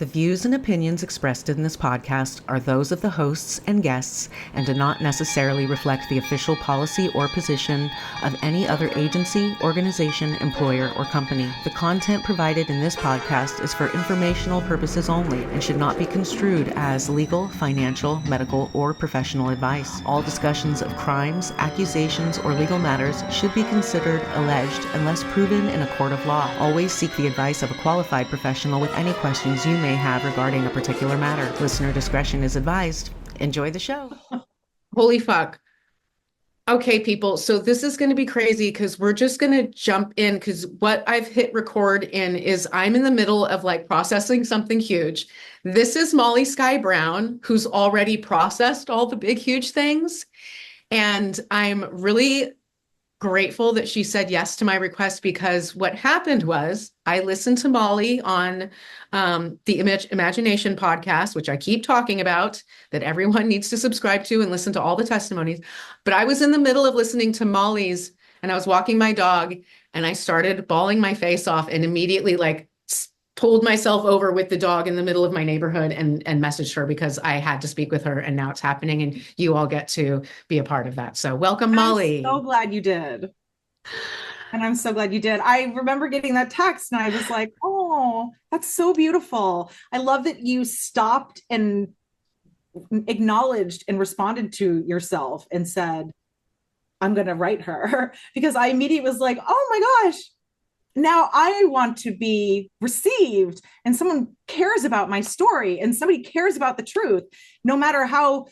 The views and opinions expressed in this podcast are those of the hosts and guests and do not necessarily reflect the official policy or position of any other agency, organization, employer, or company. The content provided in this podcast is for informational purposes only and should not be construed as legal, financial, medical, or professional advice. All discussions of crimes, accusations, or legal matters should be considered alleged unless proven in a court of law. Always seek the advice of a qualified professional with any questions you may have regarding a particular matter. Listener discretion is advised. Enjoy the show. Holy fuck. Okay, people. So this is going to be crazy because we're just going to jump in because what I've hit record in is I'm in the middle of like processing something huge. This is Molly Skye Brown, who's already processed all the big, huge things. And I'm really grateful that she said yes to my request because what happened was I listened to Molly on the Imagination podcast, which I keep talking about, that everyone needs to subscribe to and listen to all the testimonies. But I was in the middle of listening to Molly's and I was walking my dog and I started bawling my face off and immediately like pulled myself over with the dog in the middle of my neighborhood and messaged her because I had to speak with her and now it's happening and you all get to be a part of that. So welcome, Molly. I'm so glad you did. And I'm so glad you did. I remember getting that text and I was like, oh, that's so beautiful. I love that you stopped and acknowledged and responded to yourself and said, I'm going to write her because I immediately was like, oh my gosh, now I want to be received and someone cares about my story and somebody cares about the truth, no matter how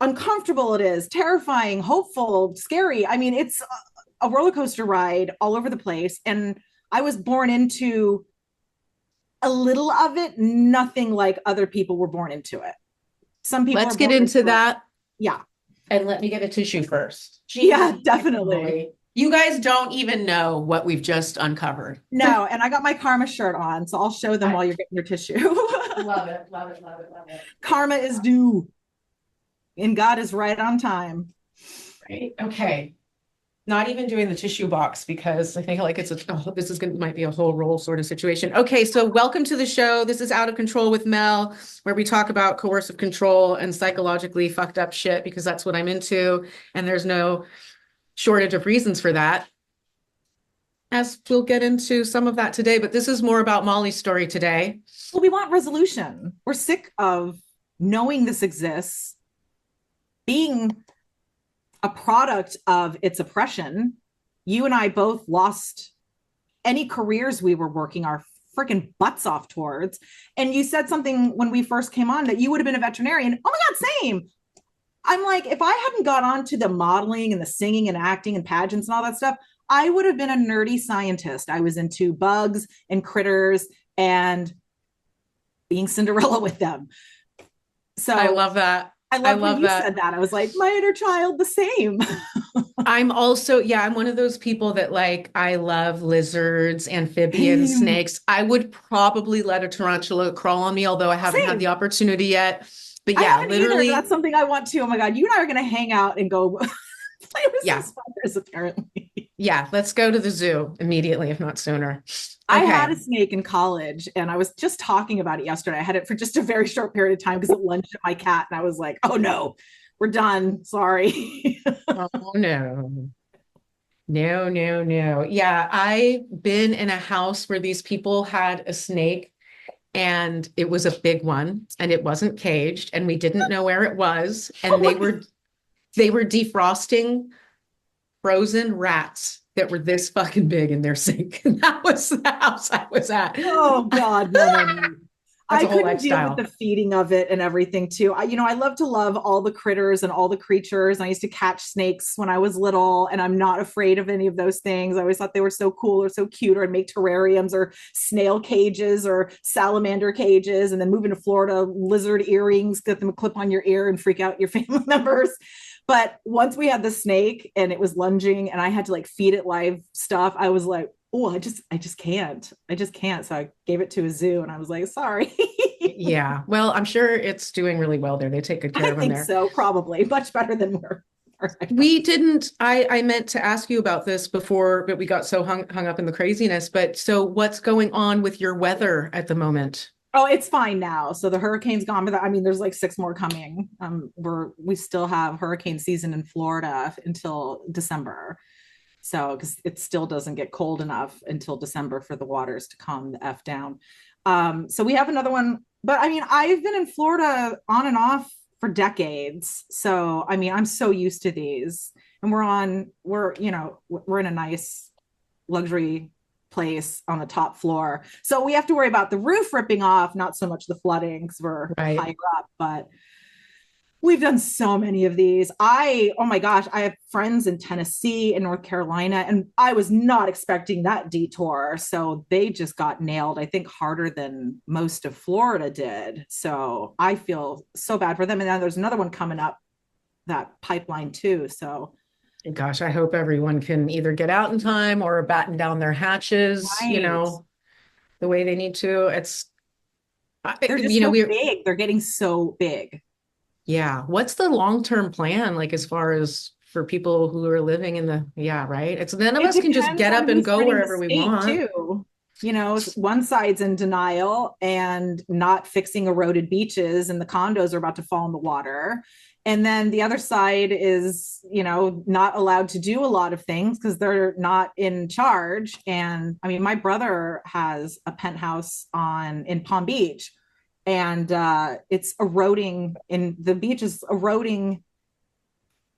uncomfortable it is, terrifying, hopeful, scary. I mean, it's a roller coaster ride all over the place. And I was born into a little of it, nothing like other people were born into it. Some people. Let's get into that. Yeah. And let me get a tissue first. Yeah, definitely. You guys don't even know what we've just uncovered. No, and I got my karma shirt on, so I'll show them while you're getting your tissue. Love it, love it, love it, love it. Karma is due. And God is right on time. Right. Okay. Not even doing the tissue box because I think like this is might be a whole roll sort of situation. Okay, so welcome to the show. This is Out of Control with Mel, where we talk about coercive control and psychologically fucked up shit because that's what I'm into. And there's no shortage of reasons for that, as we'll get into some of that today, but this is more about Molly's story today. Well, we want resolution. We're sick of knowing this exists, being a product of its oppression. You and I both lost any careers we were working our freaking butts off towards. And you said something when we first came on that you would have been a veterinarian. Oh my God, same. I'm like, if I hadn't got on to the modeling and the singing and acting and pageants and all that stuff, I would have been a nerdy scientist. I was into bugs and critters and being Cinderella with them. So I love that. I love when you said that. I was like, my inner child, the same. I'm also, I'm one of those people that like, I love lizards, amphibians, snakes. I would probably let a tarantula crawl on me, although I haven't had the opportunity yet. But yeah, literally. That's something I want to. Oh my God, you and I are going to hang out and go play with some spiders, apparently. Yeah, let's go to the zoo immediately, if not sooner. I had a snake in college and I was just talking about it yesterday. I had it for just a very short period of time because it lunged at my cat and I was like, oh no, we're done. Sorry. Oh no. No. Yeah, I've been in a house where these people had a snake and it was a big one and it wasn't caged and we didn't know where it was. And they were defrosting frozen rats that were this fucking big in their sink. And that was the house I was at. Oh God, no. I couldn't deal with the feeding of it and everything too. I love to love all the critters and all the creatures. I used to catch snakes when I was little and I'm not afraid of any of those things. I always thought they were so cool or so cute, or I'd make terrariums or snail cages or salamander cages and then move into Florida, lizard earrings, get them a clip on your ear and freak out your family members. But once we had the snake and it was lunging and I had to like feed it live stuff, I was like, oh, I just can't. So I gave it to a zoo and I was like, sorry. Yeah. Well, I'm sure it's doing really well there. They take good care of them there. I think so, probably. Much better than we're. We didn't, I meant to ask you about this before, but we got so hung up in the craziness. But so what's going on with your weather at the moment? Oh, it's fine now. So the hurricane's gone, but I mean, there's like 6 more coming. We still have hurricane season in Florida until December. So because it still doesn't get cold enough until December for the waters to calm the F down. So we have another one, but I mean, I've been in Florida on and off for decades. So I mean, I'm so used to these, and we're in a nice luxury place on the top floor. So we have to worry about the roof ripping off, not so much the flooding because we're higher up, but we've done so many of these. Oh my gosh, I have friends in Tennessee and North Carolina, and I was not expecting that detour. So they just got nailed, I think, harder than most of Florida did. So I feel so bad for them. And then there's another one coming up, that pipeline too. So gosh, I hope everyone can either get out in time or batten down their hatches, the way they need to. They're just so big. They're getting so big. Yeah. What's the long-term plan, like, as far as for people who are living in right? It's none of us can just get up and go wherever we want. Too. One side's in denial and not fixing eroded beaches, and the condos are about to fall in the water. And then the other side is, not allowed to do a lot of things because they're not in charge. And I mean, my brother has a penthouse in Palm Beach, and it's eroding, and the beach is eroding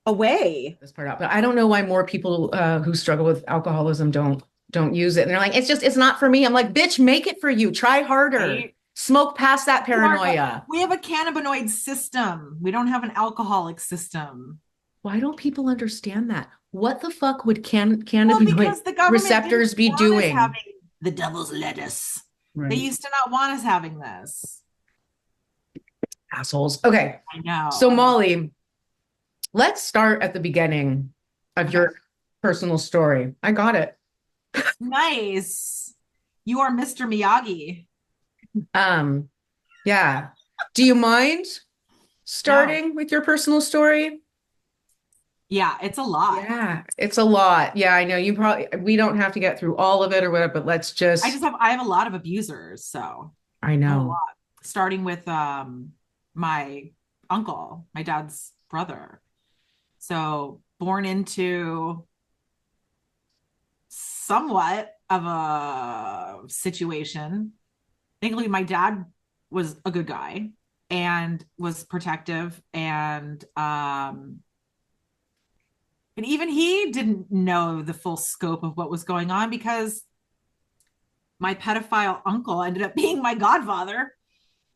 away. This part out, but I don't know why more people who struggle with alcoholism don't use it. And they're like, it's not for me. I'm like, bitch, make it for you. Try harder. Right? Smoke past that paranoia. We have a cannabinoid system. We don't have an alcoholic system. Why don't people understand that? What the fuck would cannabinoid receptors be doing? Having the devil's lettuce. Right. They used to not want us having this. Assholes. Okay. I know. So Molly, let's start at the beginning of your personal story. I got it. Nice. You are Mr. Miyagi. Yeah. Do you mind starting with your personal story? Yeah, it's a lot. Yeah, it's a lot. Yeah, I know we don't have to get through all of it or whatever, but I have a lot of abusers, so I know. A lot. Starting with my uncle, my dad's brother. So born into somewhat of a situation. Thankfully, my dad was a good guy and was protective, and even he didn't know the full scope of what was going on because my pedophile uncle ended up being my godfather.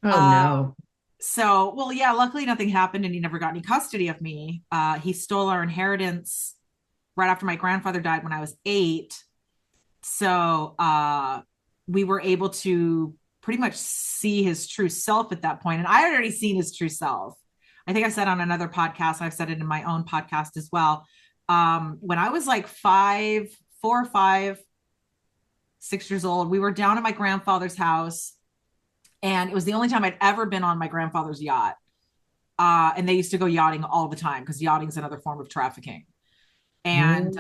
Oh, no. So, well, yeah, luckily nothing happened and he never got any custody of me. He stole our inheritance right after my grandfather died when I was 8. So we were able to pretty much see his true self at that point. And I had already seen his true self. I think I said on another podcast, I've said it in my own podcast as well. When I was like 4 or 5, 6 years old, we were down at my grandfather's house, and it was the only time I'd ever been on my grandfather's yacht. And they used to go yachting all the time because yachting is another form of trafficking. And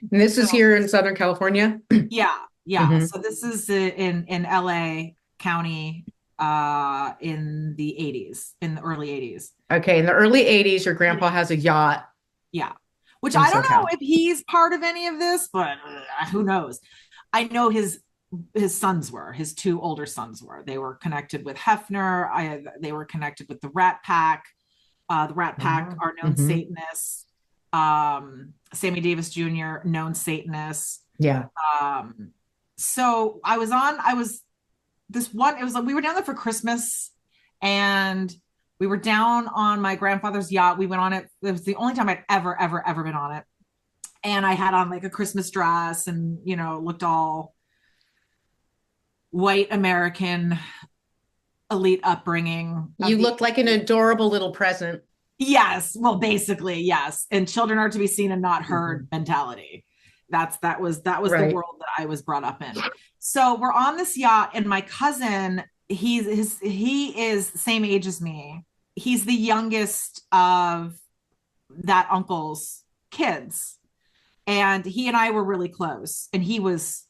this is here in Southern California. Yeah. Mm-hmm. So this is in LA County in the 80s, in the early 80s. Okay, in the early 80s, your grandpa has a yacht. Yeah. Which I don't know if he's part of any of this, but who knows? I know his sons were, his 2 older sons were. They were connected with Hefner. They were connected with the Rat Pack. The Rat Pack are known Satanists. Sammy Davis Jr., known Satanist. Yeah. So it was like we were down there for Christmas, and we were down on my grandfather's yacht. We went on it. It was the only time I'd ever been on it. And I had on like a Christmas dress and, looked all white American elite upbringing. You looked like an adorable little present. Yes. Well, basically, yes. And children are to be seen and not heard mentality. That was right. The world that I was brought up in. So we're on this yacht, and my cousin, he is the same age as me. He's the youngest of that uncle's kids. And he and I were really close, and he was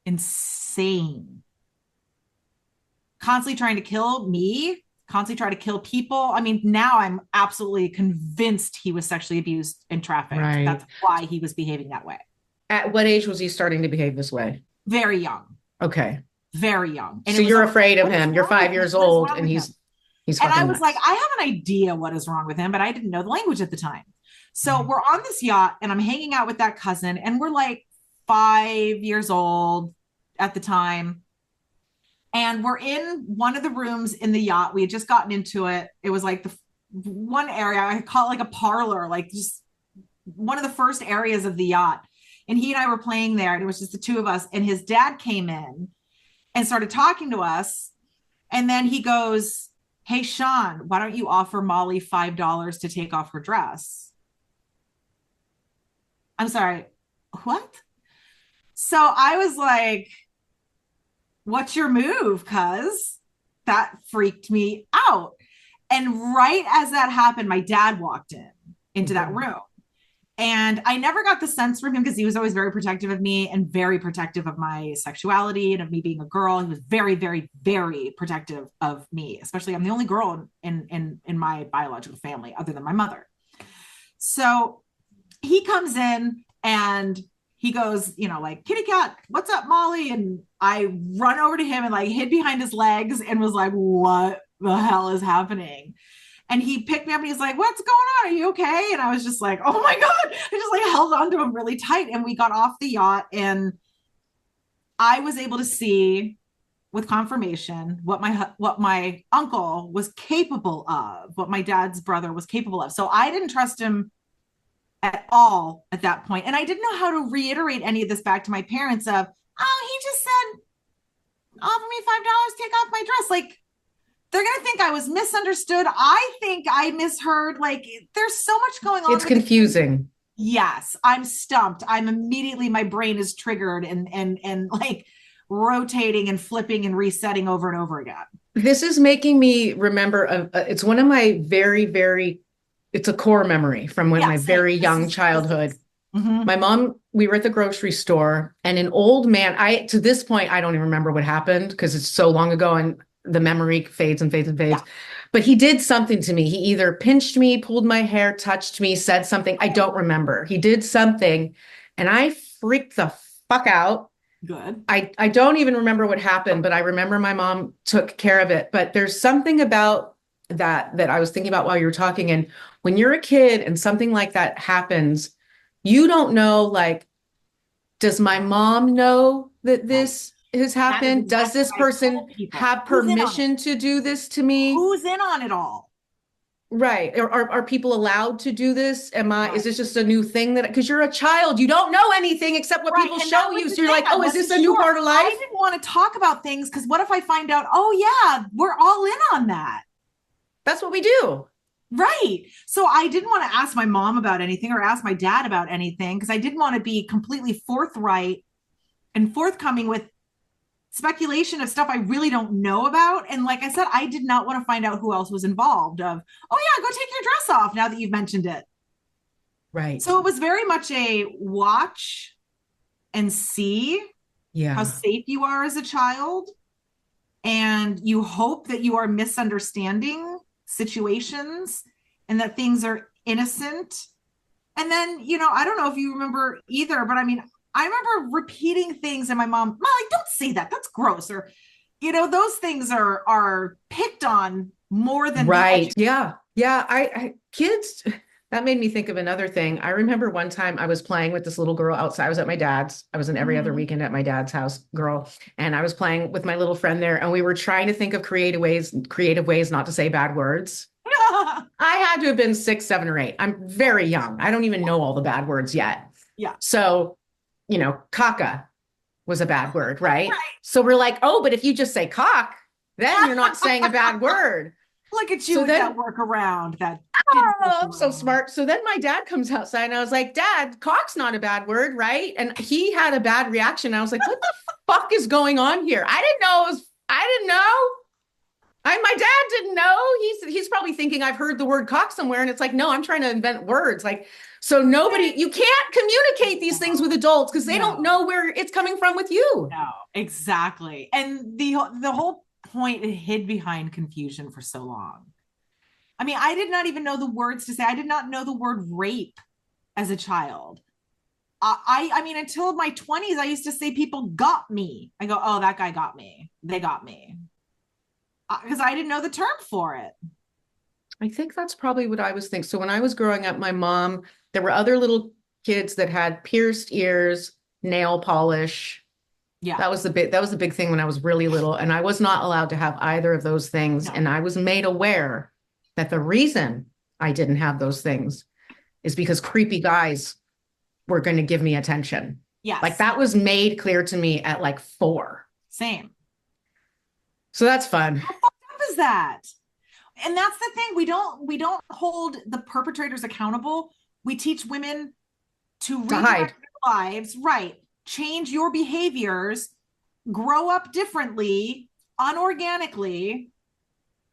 insane. constantly trying to kill me, constantly trying to kill people. I mean, now I'm absolutely convinced he was sexually abused and trafficked. Right. That's why he was behaving that way. At what age was he starting to behave this way? Very young. Okay. Very young. And so you're afraid of him. You're 5 years old and he's and I was nuts. like, I have an idea what is wrong with him, but I didn't know the language at the time. So we're on this yacht and I'm hanging out with that cousin and we're like 5 years old at the time. And we're in one of the rooms in the yacht. We had just gotten into it. It was like the one area, I call it like a parlor, like just one of the first areas of the yacht. And he and I were playing there and it was just the two of us. And his dad came in and started talking to us. And then he goes, hey, Sean, why don't you offer Molly $5 to take off her dress? I'm sorry, what? So I was like, what's your move? Cuz that freaked me out. And right as that happened, my dad walked into that room. And I never got the sense from him because he was always very protective of me and very protective of my sexuality and of me being a girl. He was very, very, very protective of me, especially I'm the only girl in my biological family other than my mother. So he comes in and he goes, you know, like, kitty cat, what's up, Molly? And I run over to him and like hid behind his legs and was like, what the hell is happening? And he picked me up and he's like, what's going on? Are you okay? And I was just like, oh my God. I just like held onto him really tight. And we got off the yacht and I was able to see with confirmation what my uncle was capable of, what my dad's brother was capable of. So I didn't trust him at all at that point. And I didn't know how to reiterate any of this back to my parents of, oh, he just said, offer me $5, take off my dress. Like, they're going to think I was misunderstood. I think I misheard. Like, there's so much going on. It's confusing. Yes, I'm stumped. I'm immediately, my brain is triggered and like rotating and flipping and resetting over and over again. This is making me remember, it's one of my it's a core memory from my very young childhood. Mm-hmm. My mom, we were at the grocery store and an old man, to this point, I don't even remember what happened because it's so long ago and the memory fades and fades and fades. Yeah. But he did something to me. He either pinched me, pulled my hair, touched me, said something. I don't remember. He did something and I freaked the fuck out. Good. I don't even remember what happened, but I remember my mom took care of it. But there's something about that I was thinking about while you were talking. And when you're a kid and something like that happens, you don't know, like, does my mom know that this has happened? Does this person have permission to do this to me? Who's in on it all? Right. Are people allowed to do this? Is this just a new thing because you're a child, you don't know anything except what people show you. So you're like, oh, is this a new part of life? I didn't want to talk about things because what if I find out, oh yeah, we're all in on that. That's what we do. Right. So I didn't want to ask my mom about anything or ask my dad about anything because I didn't want to be completely forthright and forthcoming with speculation of stuff I really don't know about. And like I said, I did not want to find out who else was involved of, oh yeah, go take your dress off now that you've mentioned it. Right. So it was very much a watch and see how safe you are as a child. And you hope that you are misunderstanding situations and that things are innocent. And then, you know, I don't know if you remember either, but I mean, I remember repeating things and my mom, Molly, don't say that. That's gross. Or, you know, those things are picked on more than right. Yeah. I kids, that made me think of another thing. I remember one time I was playing with this little girl outside. I was at my dad's. I was in every other weekend at my dad's house, girl. And I was playing with my little friend there. And we were trying to think of creative ways not to say bad words. I had to have been 6, 7, or 8. I'm very young. I don't even know all the bad words yet. Yeah. So, you know, caca was a bad word, right? So we're like, oh, but if you just say cock, then you're not saying a bad word. Look at you with that workaround. I'm so smart. So then my dad comes outside and I was like, Dad, cock's not a bad word, right? And he had a bad reaction. I was like, what the fuck is going on here? I didn't know. My dad didn't know. He's probably thinking I've heard the word cock somewhere. And it's like, no, I'm trying to invent words. Like, so you can't communicate these things with adults because they don't know where it's coming from with you. No, exactly. And the whole point it hid behind confusion for so long. I mean, I did not even know the words to say. I did not know the word rape as a child. I mean, until my 20s, I used to say people got me. I go, oh, that guy got me. They got me. Because I didn't know the term for it. I think that's probably what I was thinking. So when I was growing up, my mom, there were other little kids that had pierced ears, nail polish. Yeah. That was the big thing when I was really little. And I was not allowed to have either of those things. No. And I was made aware that the reason I didn't have those things is because creepy guys were going to give me attention. Yes. Like that was made clear to me at like 4. Same. So that's fun. How fucked up is that? And that's the thing. We don't hold the perpetrators accountable. We teach women to redirect their lives, right? Change your behaviors, grow up differently, unorganically.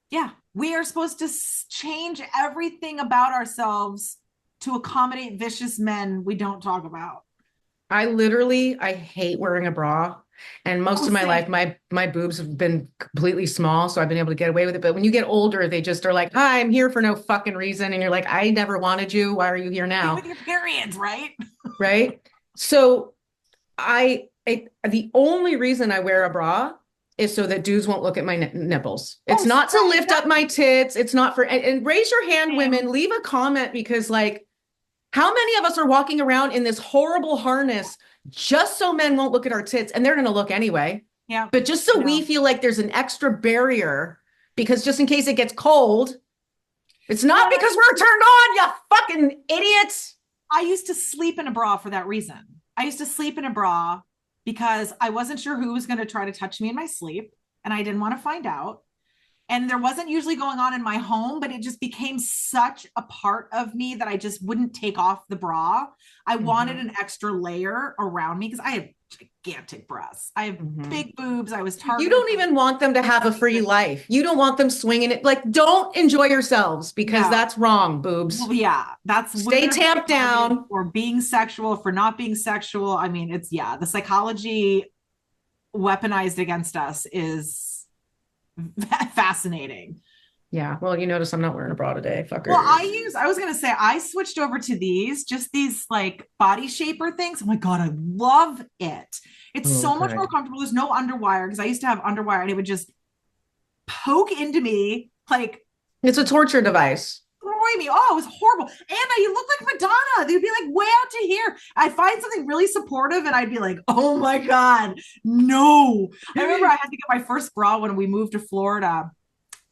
Yeah, we are supposed to change everything about ourselves to accommodate vicious men we don't talk about. I hate wearing a bra. And most of my life, my boobs have been completely small. So I've been able to get away with it. But when you get older, they just are like, hi, I'm here for no fucking reason. And you're like, I never wanted you. Why are you here now? With your periods, right? Right. So the only reason I wear a bra is so that dudes won't look at my nipples. It's not to lift up my tits. It's not for, and raise your hand, women, leave a comment, because like, how many of us are walking around in this horrible harness just so men won't look at our tits, and they're going to look anyway. Yeah. But just so we feel like there's an extra barrier, because just in case it gets cold, it's not because we're turned on, you fucking idiots. I used to sleep in a bra for that reason. I used to sleep in a bra because I wasn't sure who was going to try to touch me in my sleep, and I didn't want to find out. And there wasn't usually going on in my home, but it just became such a part of me that I just wouldn't take off the bra. I wanted an extra layer around me because I have gigantic breasts. I have big boobs. I was targeted. You don't even want them to have a free life. You don't want them swinging it. Like, don't enjoy yourselves, because that's wrong, boobs. Well, yeah, that's stay tamped down. For being sexual, for not being sexual. I mean, it's the psychology weaponized against us is fascinating. Yeah. Well, you notice I'm not wearing a bra today. Fucker. Well, I was going to say, I switched over to these like body shaper things. Oh my God, I love it. It's so much more comfortable. There's no underwire, because I used to have underwire and it would just poke into me. Like, it's a torture device. Destroy me. Oh, it was horrible. And you look like Madonna. They'd be like way out to here. I'd find something really supportive and I'd be like, oh my God, no. I remember I had to get my first bra when we moved to Florida.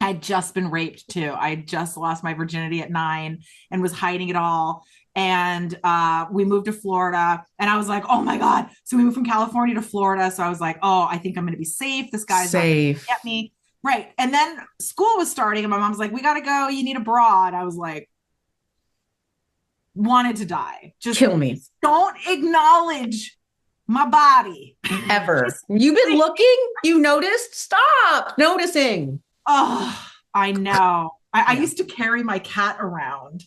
I'd just been raped too. I just lost my virginity at 9 and was hiding it all. And we moved to Florida and I was like, oh my God. So we moved from California to Florida. So I was like, oh, I think I'm going to be safe. This guy's safe. Not gonna get me. Right. And then school was starting and my mom's like, we got to go. You need a bra. And I was like, wanted to die. Just kill me. Don't acknowledge my body. Ever. You've been looking? You noticed? Stop noticing. Oh, I know. I used to carry my cat around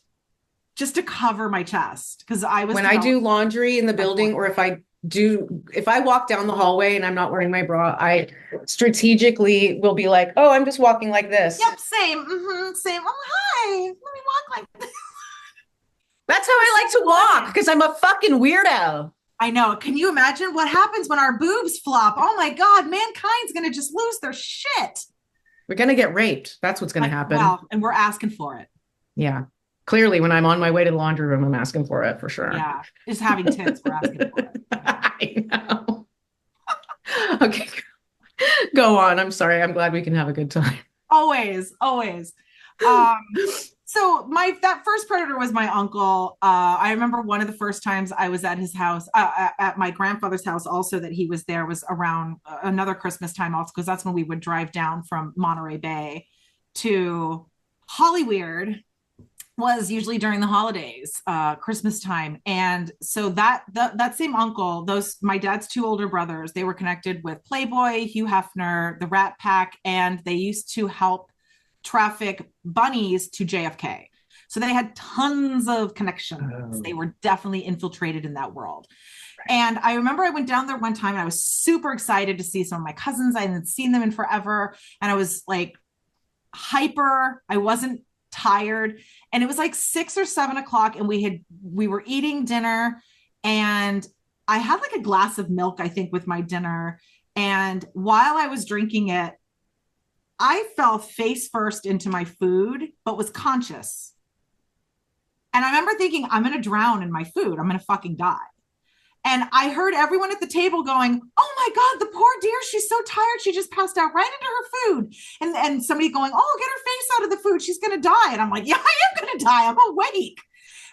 just to cover my chest, because I was. When I do laundry in the building, or if I walk down the hallway and I'm not wearing my bra, I strategically will be like, oh, I'm just walking like this. Yep, same. Same. Oh, hi. Let me walk like this. That's how I like to walk, because I'm a fucking weirdo. I know. Can you imagine what happens when our boobs flop? Oh my God, mankind's going to just lose their shit. We're going to get raped. That's what's going to happen. Wow. And we're asking for it. Yeah. Clearly, when I'm on my way to the laundry room, I'm asking for it for sure. Yeah. Just having tits, we're asking for it. I know. Okay. Go on. I'm sorry. I'm glad we can have a good time. Always. So that first predator was my uncle. I remember one of the first times I was at his house, at my grandfather's house also, that he was there, was around another Christmas time also, because that's when we would drive down from Monterey Bay to Hollyweird, was usually during the holidays, Christmas time. And so that same uncle, my dad's 2 older brothers, they were connected with Playboy, Hugh Hefner, the Rat Pack, and they used to help traffic bunnies to JFK. So they had tons of connections. They were definitely infiltrated in that world. And I remember I went down there one time and I was super excited to see some of my cousins. I hadn't seen them in forever. And I was like hyper. I wasn't tired. And it was like 6 or 7 o'clock and we were eating dinner and I had like a glass of milk, I think, with my dinner. And while I was drinking it, I fell face first into my food, but was conscious. And I remember thinking, I'm going to drown in my food. I'm going to fucking die. And I heard everyone at the table going, oh my God, the poor dear, she's so tired. She just passed out right into her food. And somebody going, oh, get her face out of the food. She's going to die. And I'm like, yeah, I am going to die. I'm awake.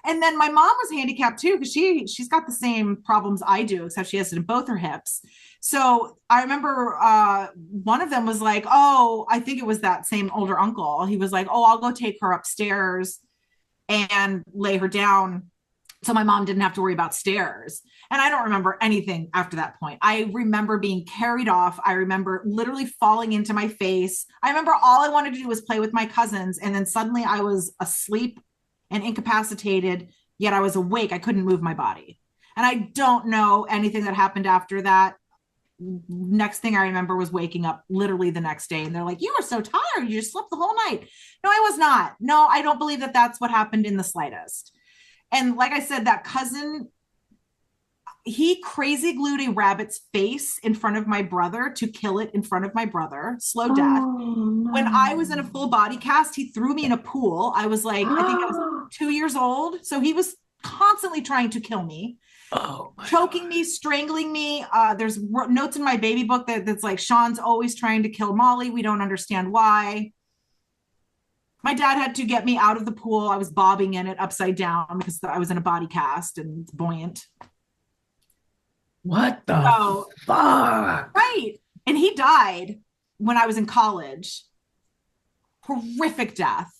And then my mom was handicapped too, because she's got the same problems I do, except she has it in both her hips. So I remember one of them was like, oh, I think it was that same older uncle. He was like, oh, I'll go take her upstairs and lay her down so my mom didn't have to worry about stairs. And I don't remember anything after that point. I remember being carried off. I remember literally falling into my face. I remember all I wanted to do was play with my cousins. And then suddenly I was asleep and incapacitated, yet I was awake. I couldn't move my body. And I don't know anything that happened after that. Next thing I remember was waking up literally the next day. And they're like, you were so tired. You just slept the whole night. No, I was not. No, I don't believe that that's what happened in the slightest. And like I said, that cousin, he crazy glued a rabbit's face in front of my brother to kill it in front of my brother. Slow death. No. When I was in a full body cast, he threw me in a pool. I was like, I think I was 2 years old. So he was constantly trying to kill me. Choking me, strangling me. There's notes in my baby book that's like, Sean's always trying to kill Molly. We don't understand why. My dad had to get me out of the pool. I was bobbing in it upside down because I was in a body cast and it's buoyant. What the fuck? Right. And he died when I was in college. Horrific death.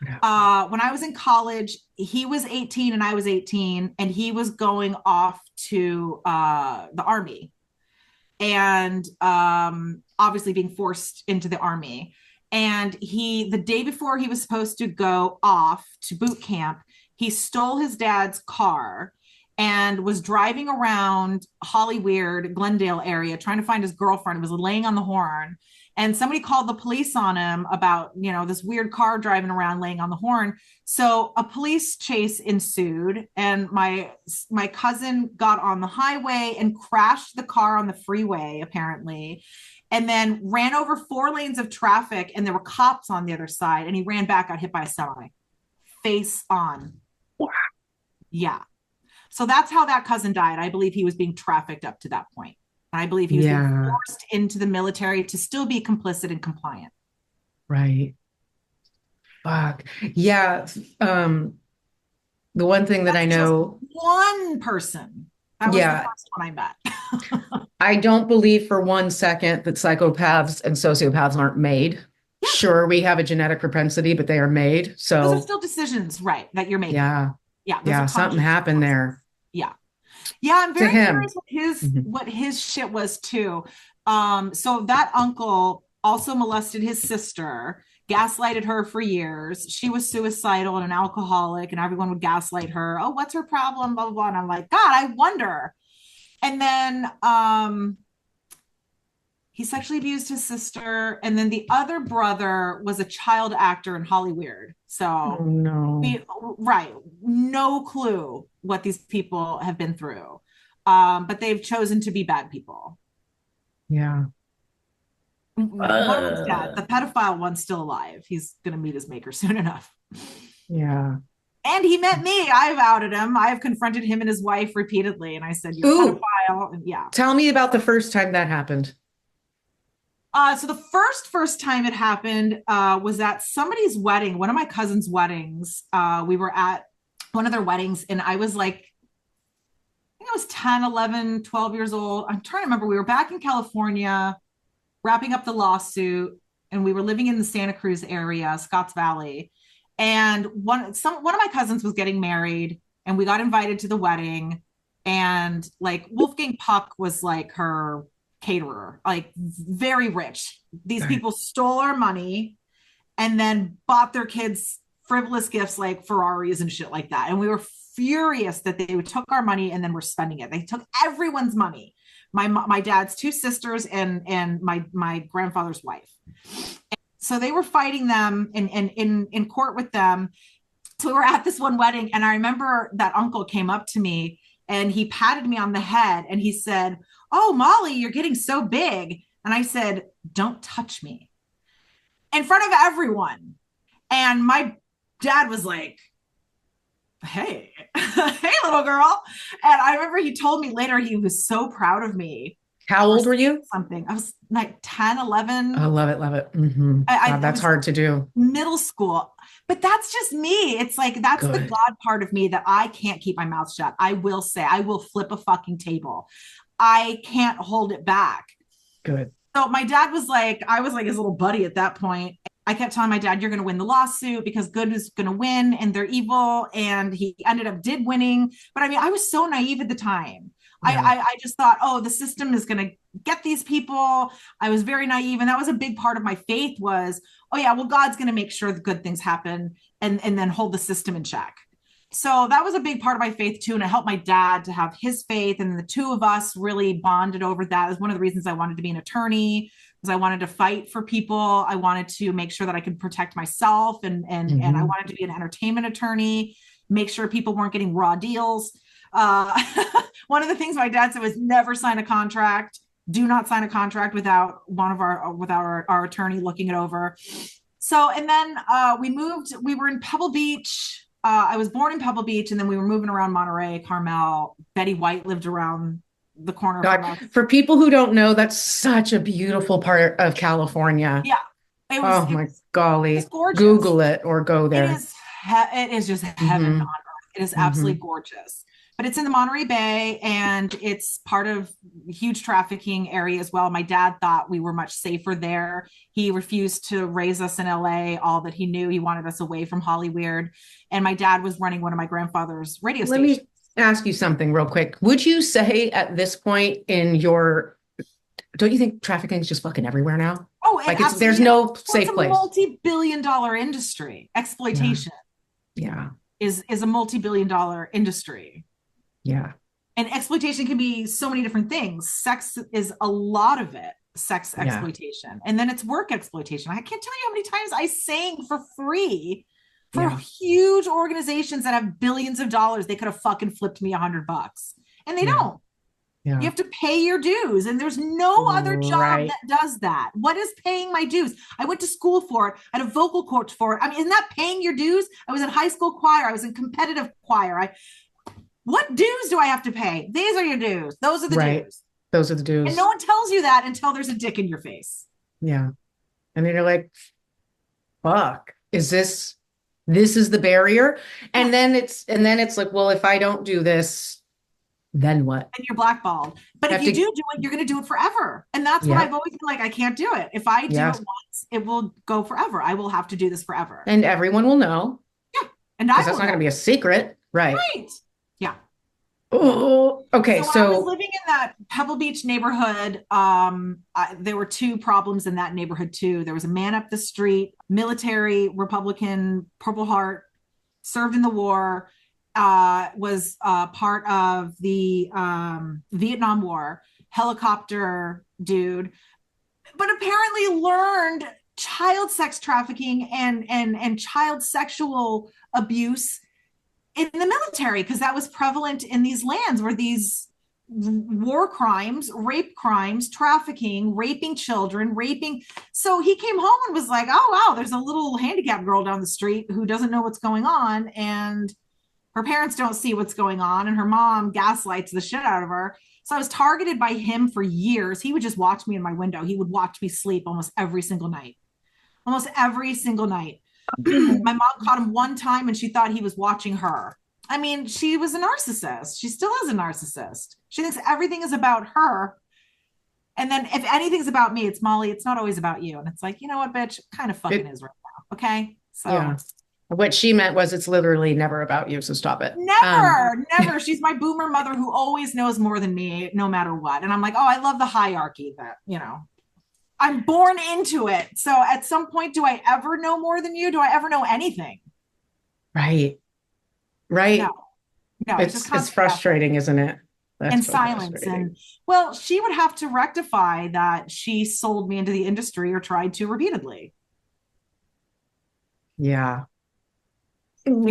Yeah. When I was in college, he was 18 and I was 18, and he was going off to the army and obviously being forced into the army. And the day before he was supposed to go off to boot camp, he stole his dad's car and was driving around Hollyweird, Glendale area, trying to find his girlfriend. He was laying on the horn. And somebody called the police on him about, this weird car driving around laying on the horn. So a police chase ensued, and my cousin got on the highway and crashed the car on the freeway, apparently, and then ran over 4 lanes of traffic, and there were cops on the other side, and he ran back, got hit by a semi, face on. Wow. Yeah. So that's how that cousin died. I believe he was being trafficked up to that point. I believe he was being forced into the military to still be complicit and compliant. Right. Fuck. Yeah. The one thing that I know. One person. That was the first one I met. I don't believe for 1 second that psychopaths and sociopaths aren't made. Yeah. Sure, we have a genetic propensity, but they are made. So those are still decisions, right, that you're making. Yeah. Yeah. Yeah. Something happened there. Yeah. Yeah, I'm very curious what his shit was too. So that uncle also molested his sister, gaslighted her for years. She was suicidal and an alcoholic, and everyone would gaslight her. Oh, what's her problem? Blah, blah, blah. And I'm like, God, I wonder. And then he sexually abused his sister. And then the other brother was a child actor in Hollyweird. So no clue what these people have been through. But they've chosen to be bad people. Yeah. One of them's dead. The pedophile one's still alive. He's going to meet his maker soon enough. Yeah. And he met me. I've outed him. I've confronted him and his wife repeatedly. And I said, you're a pedophile. And yeah. Tell me about the first time that happened. So the first time it happened was at somebody's wedding, one of my cousin's weddings. We were at one of their weddings, and I was like, I think I was 10, 11, 12 years old. I'm trying to remember. We were back in California wrapping up the lawsuit, and we were living in the Santa Cruz area, Scotts Valley. And one of my cousins was getting married, and we got invited to the wedding. And like Wolfgang Puck was like her caterer, like very rich. These people stole our money and then bought their kids frivolous gifts like Ferraris and shit like that. And we were furious that they took our money and then were spending it. They took everyone's money. My dad's two sisters and my grandfather's wife. So they were fighting them in court with them. So we were at this one wedding, and I remember that uncle came up to me and he patted me on the head and he said, "Oh, Molly, you're getting so big." And I said, "Don't touch me," in front of everyone. And my dad was like, "Hey, hey, little girl." And I remember he told me later he was so proud of me. How old were you? Something. I was like 10, 11. I love it. Love it. Mm-hmm. God, that's hard to do. Middle school. But that's just me. It's like, that's the God part of me that I can't keep my mouth shut. I will say, I will flip a fucking table. I can't hold it back. Good. So my dad was like, I was like his little buddy at that point. I kept telling my dad, "You're going to win the lawsuit because good is going to win and they're evil." And he ended up winning. But I mean, I was so naive at the time. Yeah. I just thought, oh, the system is going to get these people. I was very naive. And that was a big part of my faith was, oh yeah, well, God's going to make sure the good things happen and then hold the system in check. So that was a big part of my faith too. And it helped my dad to have his faith. And the two of us really bonded over that. It was one of the reasons I wanted to be an attorney, because I wanted to fight for people. I wanted to make sure that I could protect myself and I wanted to be an entertainment attorney, make sure people weren't getting raw deals. One of the things my dad said was never sign a contract. Do not sign a contract without our attorney looking it over. So, and then we were in Pebble Beach. I was born in Pebble Beach, and then we were moving around Monterey, Carmel. Betty White lived around the corner. God, for people who don't know, that's such a beautiful part of California. Yeah. My golly. It's gorgeous. Google it or go there. It is just heaven on earth. It is absolutely gorgeous. But it's in the Monterey Bay, and it's part of a huge trafficking area as well. My dad thought we were much safer there. He refused to raise us in LA, all that he knew. He wanted us away from Hollywood. And my dad was running one of my grandfather's radio stations. Let me ask you something real quick. Would you say at this point don't you think trafficking is just fucking everywhere now? Oh, like there's no safe place. It's a multi-billion-dollar industry. Exploitation is a multi-billion-dollar industry. Yeah. And exploitation can be so many different things. Sex is a lot of it, sex exploitation. And then it's work exploitation. I can't tell you how many times I sang for free for huge organizations that have billions of dollars. They could have fucking flipped me $100 and they don't. Yeah. You have to pay your dues, and there's no other job that does that. What is paying my dues? I went to school for it. I had a vocal coach for it. I mean, isn't that paying your dues? I was in high school choir. I was in competitive choir. What dues do I have to pay? These are your dues. Those are the dues. Those are the dues. And no one tells you that until there's a dick in your face. Yeah. And then you're like, fuck, this is the barrier? And then it's like, well, if I don't do this, then what? And you're blackballed. But if you do it, you're going to do it forever. And that's what I've always been like, I can't do it. If I do it once, it will go forever. I will have to do this forever. And everyone will know. Yeah. And that's not going to be a secret. Right. Yeah. Oh, okay. So I was living in that Pebble Beach neighborhood. There were two problems in that neighborhood too. There was a man up the street, military, Republican, Purple Heart, served in the war, was part of the Vietnam War, helicopter dude, but apparently learned child sex trafficking and child sexual abuse in the military, because that was prevalent in these lands where these war crimes, rape crimes, trafficking, raping children, So he came home and was like, oh, wow, there's a little handicapped girl down the street who doesn't know what's going on. And her parents don't see what's going on. And her mom gaslights the shit out of her. So I was targeted by him for years. He would just watch me in my window. He would watch me sleep almost every single night. My mom caught him one time and she thought he was watching her. I mean, she was a narcissist. She still is a narcissist. She thinks everything is about her. And then if anything's about me, it's Molly. It's not always about you. And it's like, you know what, bitch, kind of fucking is right now. Okay. So what she meant was it's literally never about you. So stop it. Never. She's my boomer mother who always knows more than me, no matter what. And I'm like, oh, I love the hierarchy that, I'm born into it. So at some point, do I ever know more than you? Do I ever know anything? Right. No. No, it's just It's constant frustrating, isn't it? That's and so silence. frustrating. And well, she would have to rectify that she sold me into the industry or tried to repeatedly. Yeah. And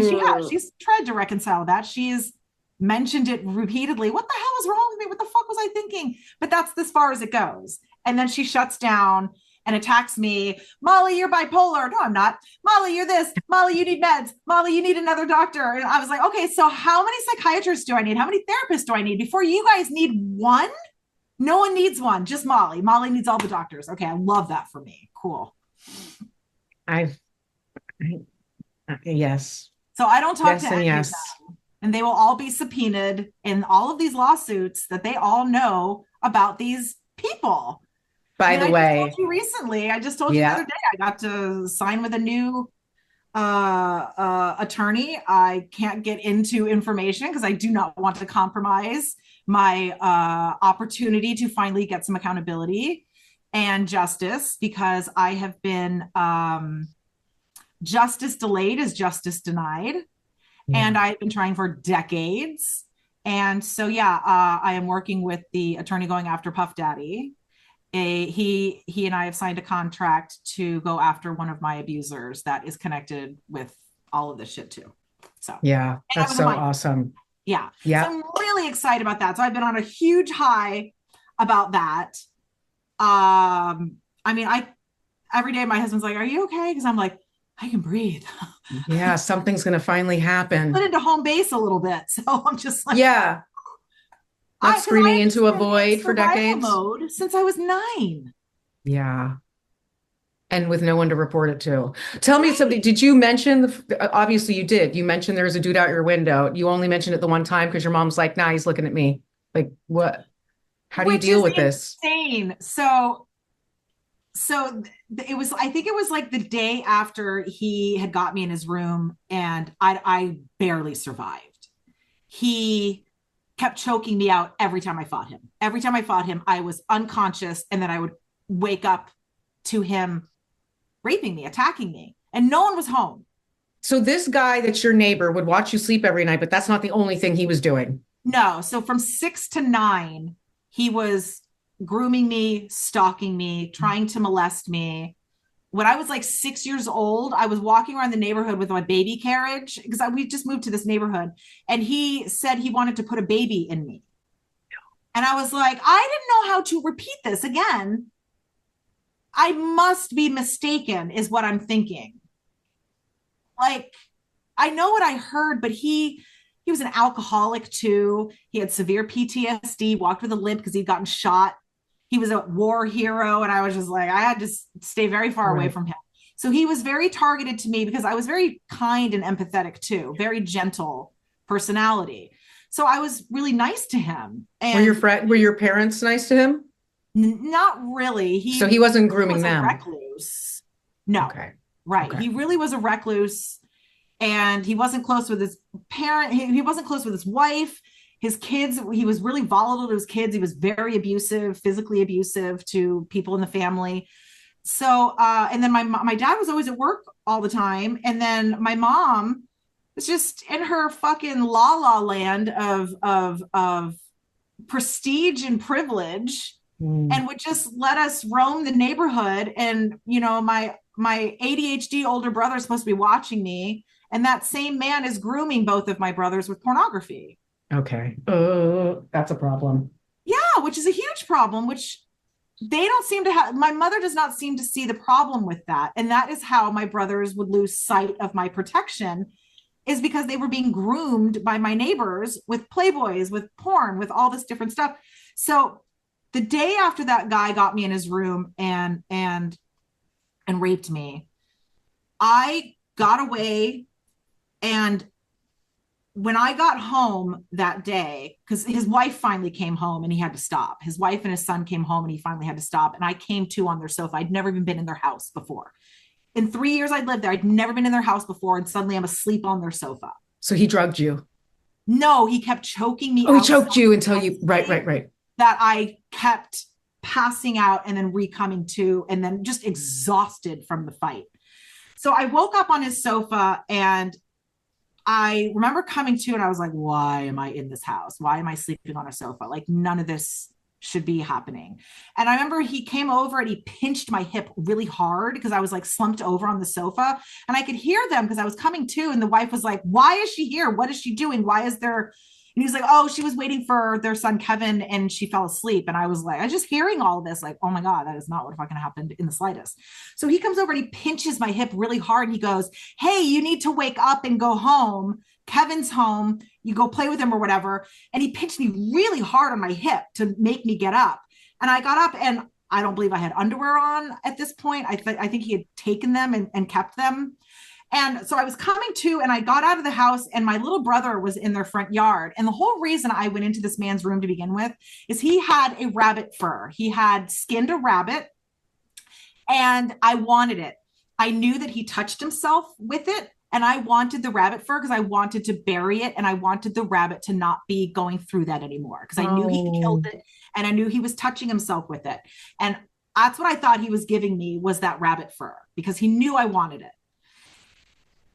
she's tried to reconcile that. She's mentioned it repeatedly. What the hell is wrong with me? What the fuck was I thinking? But that's as far as it goes. And then she shuts down and attacks me. Molly, you're bipolar. No, I'm not. Molly, you're this. Molly, you need meds. Molly, you need another doctor. And I was like, okay, so how many psychiatrists do I need? How many therapists do I need before you guys need one? No one needs one, just Molly. Molly needs all the doctors. Okay, I love that for me. Cool. Yes. So I don't talk Yes to and any yes. of them. And they will all be subpoenaed in all of these lawsuits that they all know about these people. By the way, I just told you recently, I just told you the other day, I got to sign with a new attorney. I can't get into information because I do not want to compromise my opportunity to finally get some accountability and justice, because I have been justice delayed is justice denied. Yeah. And I've been trying for decades. And so, I am working with the attorney going after Puff Daddy. He and I have signed a contract to go after one of my abusers that is connected with all of this shit too. So yeah, that's so awesome. Yeah. Yeah. So I'm really excited about that. So I've been on a huge high about that. I mean, every day my husband's like, "Are you okay?" Because I'm like, I can breathe. Yeah, something's gonna finally happen. Put into home base a little bit. So I'm just like, yeah. Not screaming into a void for decades. Mode since I was 9. Yeah. And with no one to report it to. Tell me something. Did you mention obviously you did. You mentioned there's a dude out your window. You only mentioned it the one time because your mom's like, nah, he's looking at me. Like, what? How do you deal with this? Insane. So it was, I think it was like the day after he had got me in his room and I barely survived. He kept choking me out every time I fought him. Every time I fought him, I was unconscious, and then I would wake up to him raping me, attacking me, and no one was home. So this guy that's your neighbor would watch you sleep every night, but that's not the only thing he was doing. No. So from 6 to 9, he was grooming me, stalking me, trying to molest me. When I was like 6 years old, I was walking around the neighborhood with my baby carriage because we just moved to this neighborhood, and he said he wanted to put a baby in me. And I was like, I didn't know how to repeat this again. I must be mistaken is what I'm thinking. Like, I know what I heard, but he was an alcoholic too. He had severe PTSD, walked with a limp because he'd gotten shot. He was a war hero. And I was just like, I had to stay very far away from him. So he was very targeted to me because I was very kind and empathetic too, very gentle personality. So I was really nice to him. And were your parents nice to him? Not really. So he wasn't grooming them. A recluse. No. Okay. Right. Okay. He really was a recluse, and he wasn't close with his parent. He wasn't close with his wife, his kids. He was really volatile to his kids. He was very abusive, physically abusive to people in the family. So, and then my dad was always at work all the time. And then my mom was just in her fucking la land of prestige and privilege. And would just let us roam the neighborhood. And, you know, my ADHD older brother is supposed to be watching me. And that same man is grooming both of my brothers with pornography. Okay. That's a problem. Yeah, which is a huge problem, which they don't seem to have. My mother does not seem to see the problem with that. And that is how my brothers would lose sight of my protection, is because they were being groomed by my neighbors with Playboys, with porn, with all this different stuff. So the day after that guy got me in his room and raped me, I got away. And when I got home that day, because his wife finally came home and he had to stop. His wife and his son came home and he finally had to stop. And I came to on their sofa. I'd never even been in their house before. In 3 years I'd lived there, I'd never been in their house before. And suddenly I'm asleep on their sofa. So he drugged you? No, he kept choking me. Oh, he choked you until you, right. That I kept passing out and then re-coming to, and then just exhausted from the fight. So I woke up on his sofa and I remember coming to and I was like, why am I in this house? Why am I sleeping on a sofa? Like none of this should be happening. And I remember he came over and he pinched my hip really hard because I was like slumped over on the sofa, and I could hear them because I was coming to, and the wife was like, why is she here? What is she doing? Why is there? And he was like, oh, she was waiting for their son, Kevin, and she fell asleep. And I was like, I was just hearing all of this, like, oh my God, that is not what fucking happened in the slightest. So he comes over and he pinches my hip really hard. And he goes, hey, you need to wake up and go home. Kevin's home. You go play with him or whatever. And he pinched me really hard on my hip to make me get up. And I got up, and I don't believe I had underwear on at this point. I think he had taken them and kept them. And so I was coming to, and I got out of the house, and my little brother was in their front yard. And the whole reason I went into this man's room to begin with is he had a rabbit fur. He had skinned a rabbit, and I wanted it. I knew that he touched himself with it, and I wanted the rabbit fur because I wanted to bury it, and I wanted the rabbit to not be going through that anymore because I knew he killed it, and I knew he was touching himself with it. And that's what I thought he was giving me, was that rabbit fur, because he knew I wanted it.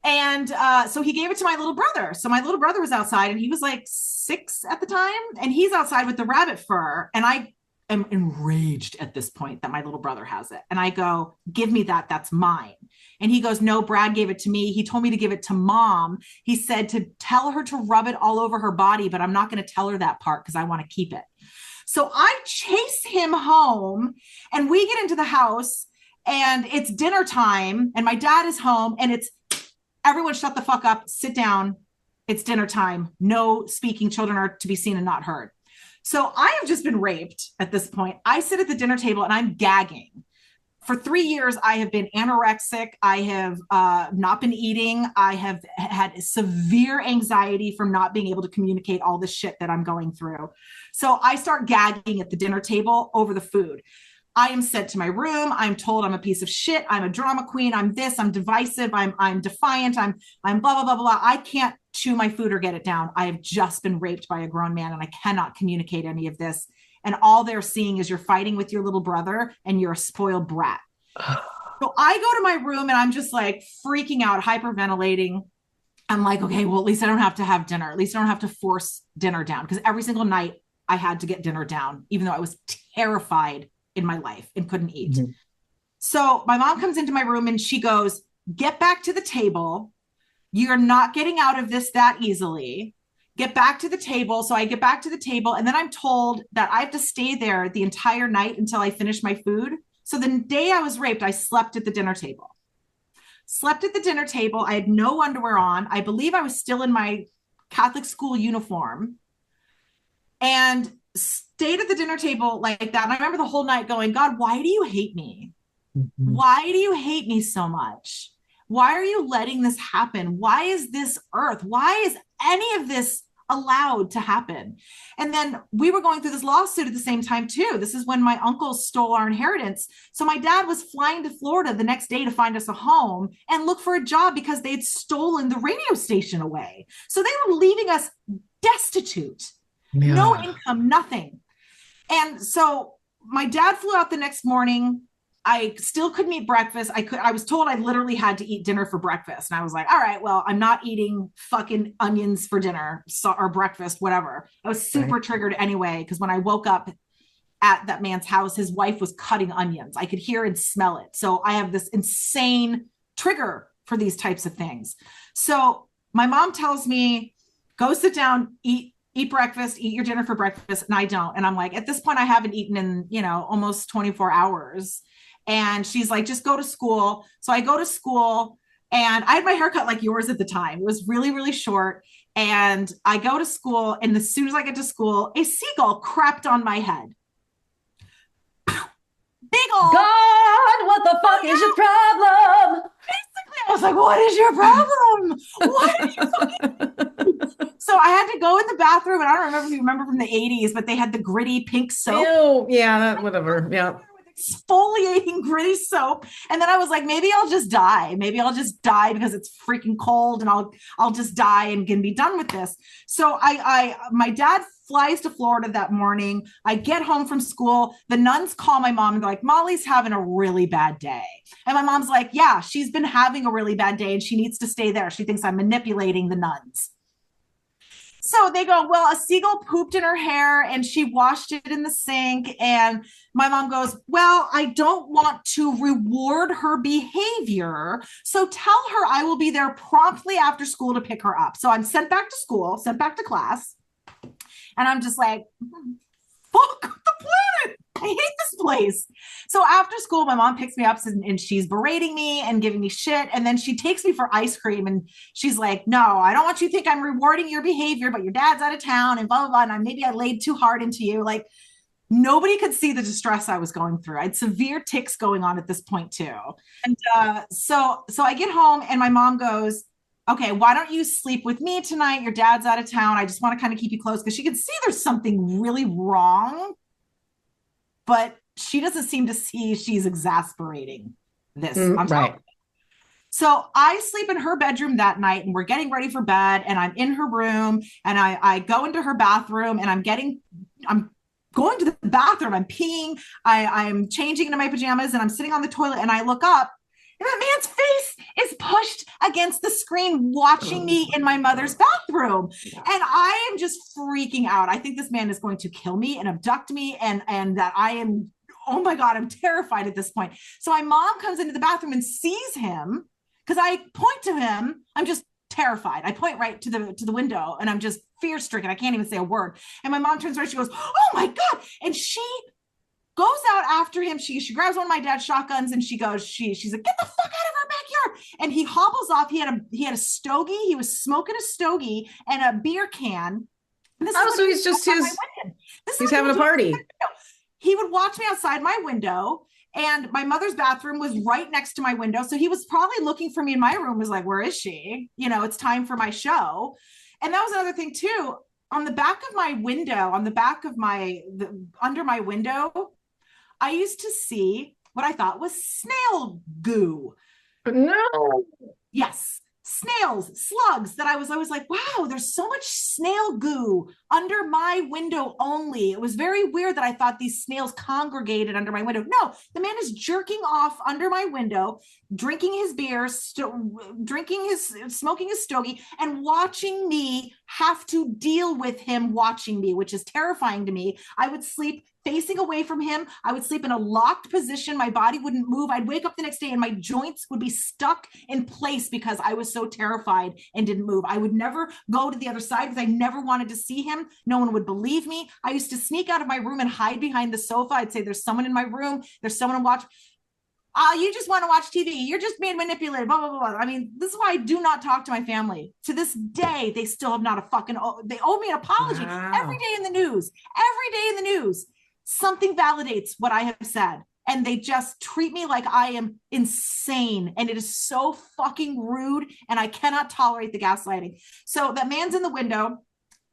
And so he gave it to my little brother. So my little brother was outside, and he was like 6 at the time, and he's outside with the rabbit fur. And I am enraged at this point that my little brother has it. And I go, give me that. That's mine. And he goes, no, Brad gave it to me. He told me to give it to mom. He said to tell her to rub it all over her body, but I'm not going to tell her that part because I want to keep it. So I chase him home, and we get into the house, and it's dinner time, and my dad is home, and it's, everyone shut the fuck up, sit down. It's dinner time. No speaking. Children are to be seen and not heard. So I have just been raped at this point. I sit at the dinner table and I'm gagging. For 3 years, I have been anorexic. I have not been eating. I have had severe anxiety from not being able to communicate all the shit that I'm going through. So I start gagging at the dinner table over the food. I am sent to my room. I'm told I'm a piece of shit. I'm a drama queen. I'm this. I'm divisive. I'm defiant. I'm blah, blah, blah, blah. I can't chew my food or get it down. I have just been raped by a grown man, and I cannot communicate any of this. And all they're seeing is you're fighting with your little brother, and you're a spoiled brat. So I go to my room, and I'm just like freaking out, hyperventilating. I'm like, okay, well, at least I don't have to have dinner. At least I don't have to force dinner down, because every single night I had to get dinner down, even though I was terrified in my life and couldn't eat. Mm-hmm. So my mom comes into my room, and she goes, get back to the table. You're not getting out of this that easily. Get back to the table. So I get back to the table, and then I'm told that I have to stay there the entire night until I finish my food. So the day I was raped, I slept at the dinner table. I had no underwear on. I believe I was still in my Catholic school uniform, and stayed at the dinner table like that. And I remember the whole night going, God, why do you hate me? Mm-hmm. Why do you hate me so much? Why are you letting this happen? Why is this earth? Why is any of this allowed to happen? And then we were going through this lawsuit at the same time too. This is when my uncles stole our inheritance. So my dad was flying to Florida the next day to find us a home and look for a job because they'd stolen the radio station away. So they were leaving us destitute. Yeah. No income, nothing. And so my dad flew out the next morning. I still couldn't eat breakfast. I was told I literally had to eat dinner for breakfast. And I was like, all right, well, I'm not eating fucking onions for dinner or breakfast, whatever. I was super triggered anyway, because when I woke up at that man's house, his wife was cutting onions. I could hear and smell it. So I have this insane trigger for these types of things. So my mom tells me, go sit down, eat breakfast, eat your dinner for breakfast. And I don't. And I'm like, at this point, I haven't eaten in, almost 24 hours. And she's like, just go to school. So I go to school, and I had my haircut like yours at the time. It was really, really short. And I go to school, and as soon as I get to school, a seagull crapped on my head. Big ol' God, what the fuck is your problem? Basically, I was like, what is your problem? What are you fucking... So I had to go in the bathroom, and I don't remember if you remember from the 80s, but they had the gritty pink soap. Ew, yeah, that, whatever. Yeah. exfoliating gritty soap. And then I was like, maybe I'll just die. Maybe I'll just die because it's freaking cold and I'll just die and can be done with this. So my dad flies to Florida that morning. I get home from school. The nuns call my mom and they're like, Molly's having a really bad day. And my mom's like, yeah, she's been having a really bad day and she needs to stay there. She thinks I'm manipulating the nuns. So they go, well, a seagull pooped in her hair and she washed it in the sink. And my mom goes, well, I don't want to reward her behavior. So tell her I will be there promptly after school to pick her up. So I'm sent back to school, sent back to class. And I'm just like, fuck the planet. I hate this place. So after school, my mom picks me up and she's berating me and giving me shit. And then she takes me for ice cream and she's like, no, I don't want you to think I'm rewarding your behavior, but your dad's out of town and blah, blah, blah. And maybe I laid too hard into you. Like nobody could see the distress I was going through. I had severe tics going on at this point too. And so I get home and my mom goes, okay, why don't you sleep with me tonight? Your dad's out of town. I just want to kind of keep you close because she can see there's something really wrong. But she doesn't seem to see she's exasperating this. Right. So I sleep in her bedroom that night and we're getting ready for bed and I'm in her room and I go into her bathroom and I'm going to the bathroom. I'm peeing. I'm changing into my pajamas and I'm sitting on the toilet and I look up and that man's face is pushed against the screen watching me in my mother's bathroom. Yeah. And I am just freaking out. I think this man is going to kill me and abduct me and that I am, oh my God, I'm terrified at this point. So my mom comes into the bathroom and sees him because I point to him. I'm just terrified. I point right to the window and I'm just fear stricken. I can't even say a word. And my mom turns around, she goes, oh my God. And she goes out after him. She grabs one of my dad's shotguns and she's like, get the fuck out of our backyard. And he hobbles off. He had a stogie. He was smoking a stogie and a beer can. And this so he's having a party. He would watch me outside my window and my mother's bathroom was right next to my window. So he was probably looking for me in my room, was like, where is she? You know, it's time for my show. And that was another thing too. On the back of my window, under my window, I used to see what I thought was snail goo. No. Yes. Snails, slugs that I was like, wow, there's so much snail goo under my window only. It was very weird that I thought these snails congregated under my window. No, the man is jerking off under my window, drinking his beer, smoking his stogie, and watching me have to deal with him watching me, which is terrifying to me. I would sleep facing away from him. I would sleep in a locked position. My body wouldn't move. I'd wake up the next day and my joints would be stuck in place because I was so terrified and didn't move. I would never go to the other side because I never wanted to see him. No one would believe me. I used to sneak out of my room and hide behind the sofa. I'd say, there's someone in my room. There's someone to watch. You just want to watch TV. You're just being manipulated, blah, blah, blah, blah. I mean, this is why I do not talk to my family. To this day, they still have not they owe me an apology. Wow. Every day in the news, something validates what I have said. And they just treat me like I am insane. And it is so fucking rude. And I cannot tolerate the gaslighting. So that man's in the window.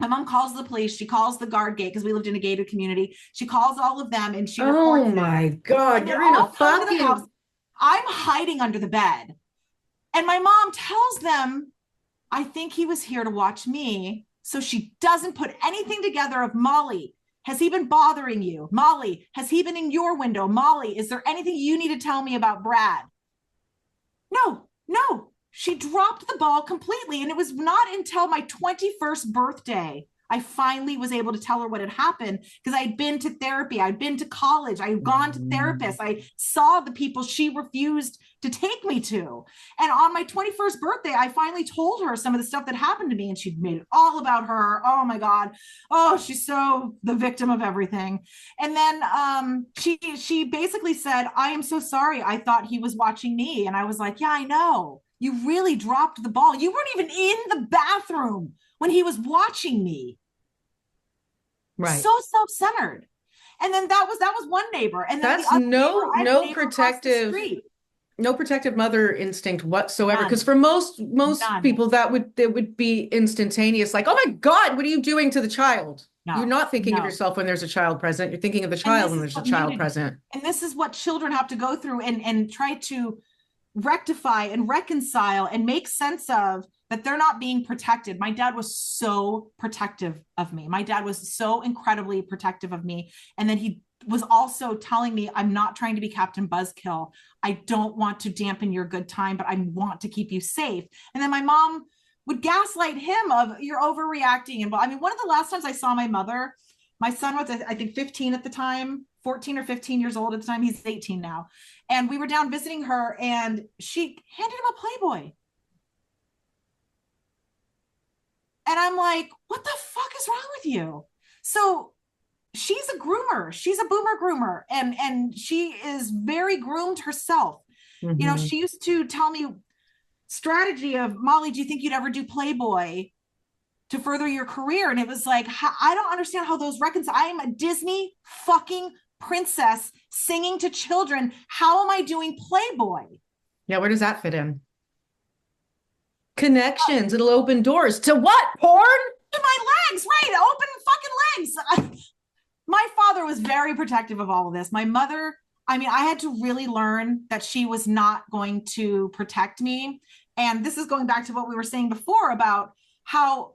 My mom calls the police. She calls the guard gate because we lived in a gated community. She calls all of them and she reports. Oh my God. You're in a fucking house. I'm hiding under the bed. And my mom tells them, I think he was here to watch me. So she doesn't put anything together of Molly. Has he been bothering you? Molly, has he been in your window? Molly, is there anything you need to tell me about Brad? No. She dropped the ball completely. And it was not until my 21st birthday, I finally was able to tell her what had happened because I'd been to therapy. I'd been to college. I had gone to therapists. I saw the people she refused to take me to. And on my 21st birthday, I finally told her some of the stuff that happened to me and she'd made it all about her. Oh my God. Oh, she's so the victim of everything. And then she basically said, I am so sorry. I thought he was watching me. And I was like, yeah, I know. You really dropped the ball. You weren't even in the bathroom when he was watching me. Right. So self-centered. And then that was one neighbor. And then that's no protective mother instinct whatsoever. Because for most None. people, that would be instantaneous. Like, oh my God, what are you doing to the child? You're not thinking of no. yourself when there's a child present. You're thinking of the child when there's a child present. And this is what children have to go through and try to rectify and reconcile and make sense of, that they're not being protected. My dad was so protective of me. My dad was so incredibly protective of me. And then he was also telling me, I'm not trying to be Captain Buzzkill. I don't want to dampen your good time, but I want to keep you safe. And then my mom would gaslight him of, you're overreacting. And I mean, one of the last times I saw my mother, my son was, I think 15 at the time, 14 or 15 years old at the time. He's 18 now. And we were down visiting her and she handed him a Playboy. And I'm like, what the fuck is wrong with you? So she's a groomer. She's a boomer groomer. And she is very groomed herself. Mm-hmm. You know, she used to tell me strategy of, Molly, do you think you'd ever do Playboy to further your career? And it was like, I don't understand how those reconcile. I am a Disney fucking princess singing to children. How am I doing Playboy? Yeah, where does that fit in? Connections. It'll open doors to what? Porn? To my legs, right? Open fucking legs. My father was very protective of all of this. My mother, I mean, I had to really learn that she was not going to protect me. And this is going back to what we were saying before about how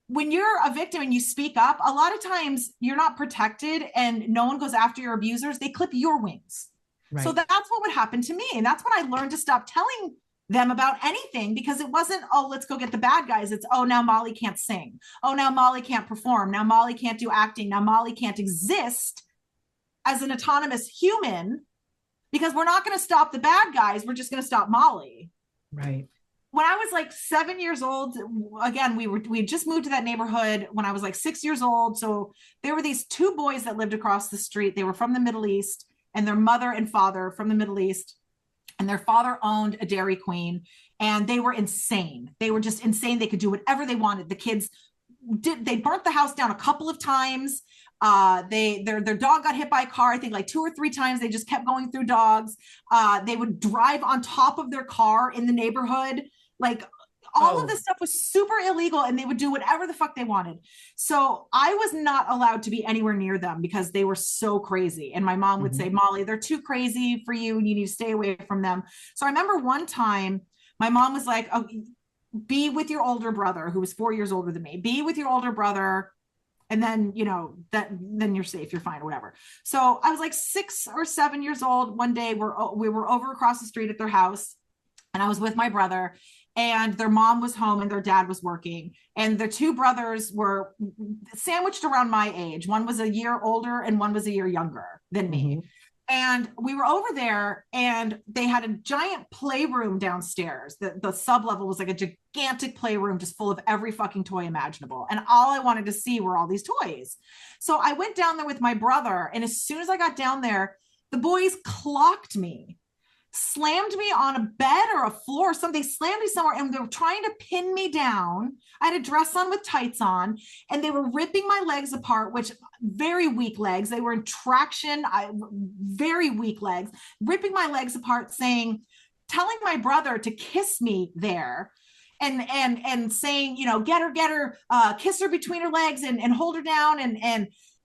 when you're a victim and you speak up, a lot of times you're not protected and no one goes after your abusers. They clip your wings. Right. So that's what would happen to me. And that's when I learned to stop telling them about anything, because it wasn't, oh, let's go get the bad guys. It's, oh, now Molly can't sing. Oh, now Molly can't perform. Now Molly can't do acting. Now Molly can't exist as an autonomous human, because we're not going to stop the bad guys. We're just going to stop Molly. Right. When I was like 7 years old, again, we had just moved to that neighborhood when I was like 6 years old. So there were these two boys that lived across the street. They were from the Middle East, and their mother and father from the Middle East. And their father owned a Dairy Queen, and they were insane. They were just insane. They could do whatever they wanted. The kids they burnt the house down a couple of times. Their dog got hit by a car, I think like 2 or 3 times. They just kept going through dogs. They would drive on top of their car in the neighborhood. Like all of this stuff was super illegal, and they would do whatever the fuck they wanted. So I was not allowed to be anywhere near them because they were so crazy. And my mom would say, Molly, they're too crazy for you. You need to stay away from them. So I remember one time my mom was like, oh, be with your older brother, who was 4 years older than me. Be with your older brother. And then, you know, then you're safe, you're fine, whatever. So I was like 6 or 7 years old. One day we were over across the street at their house, and I was with my brother, and their mom was home and their dad was working. And the two brothers were sandwiched around my age. One was a year older and one was a year younger than me. And we were over there, and they had a giant playroom downstairs. The sublevel was like a gigantic playroom just full of every fucking toy imaginable. And all I wanted to see were all these toys. So I went down there with my brother. And as soon as I got down there, the boys clocked me, slammed me on a bed or a floor or something. They slammed me somewhere, and they were trying to pin me down. I had a dress on with tights on, and they were ripping my legs apart, which very weak legs. They were in traction, very weak legs, ripping my legs apart, telling my brother to kiss me there. And saying, you know, get her, kiss her between her legs and hold her down.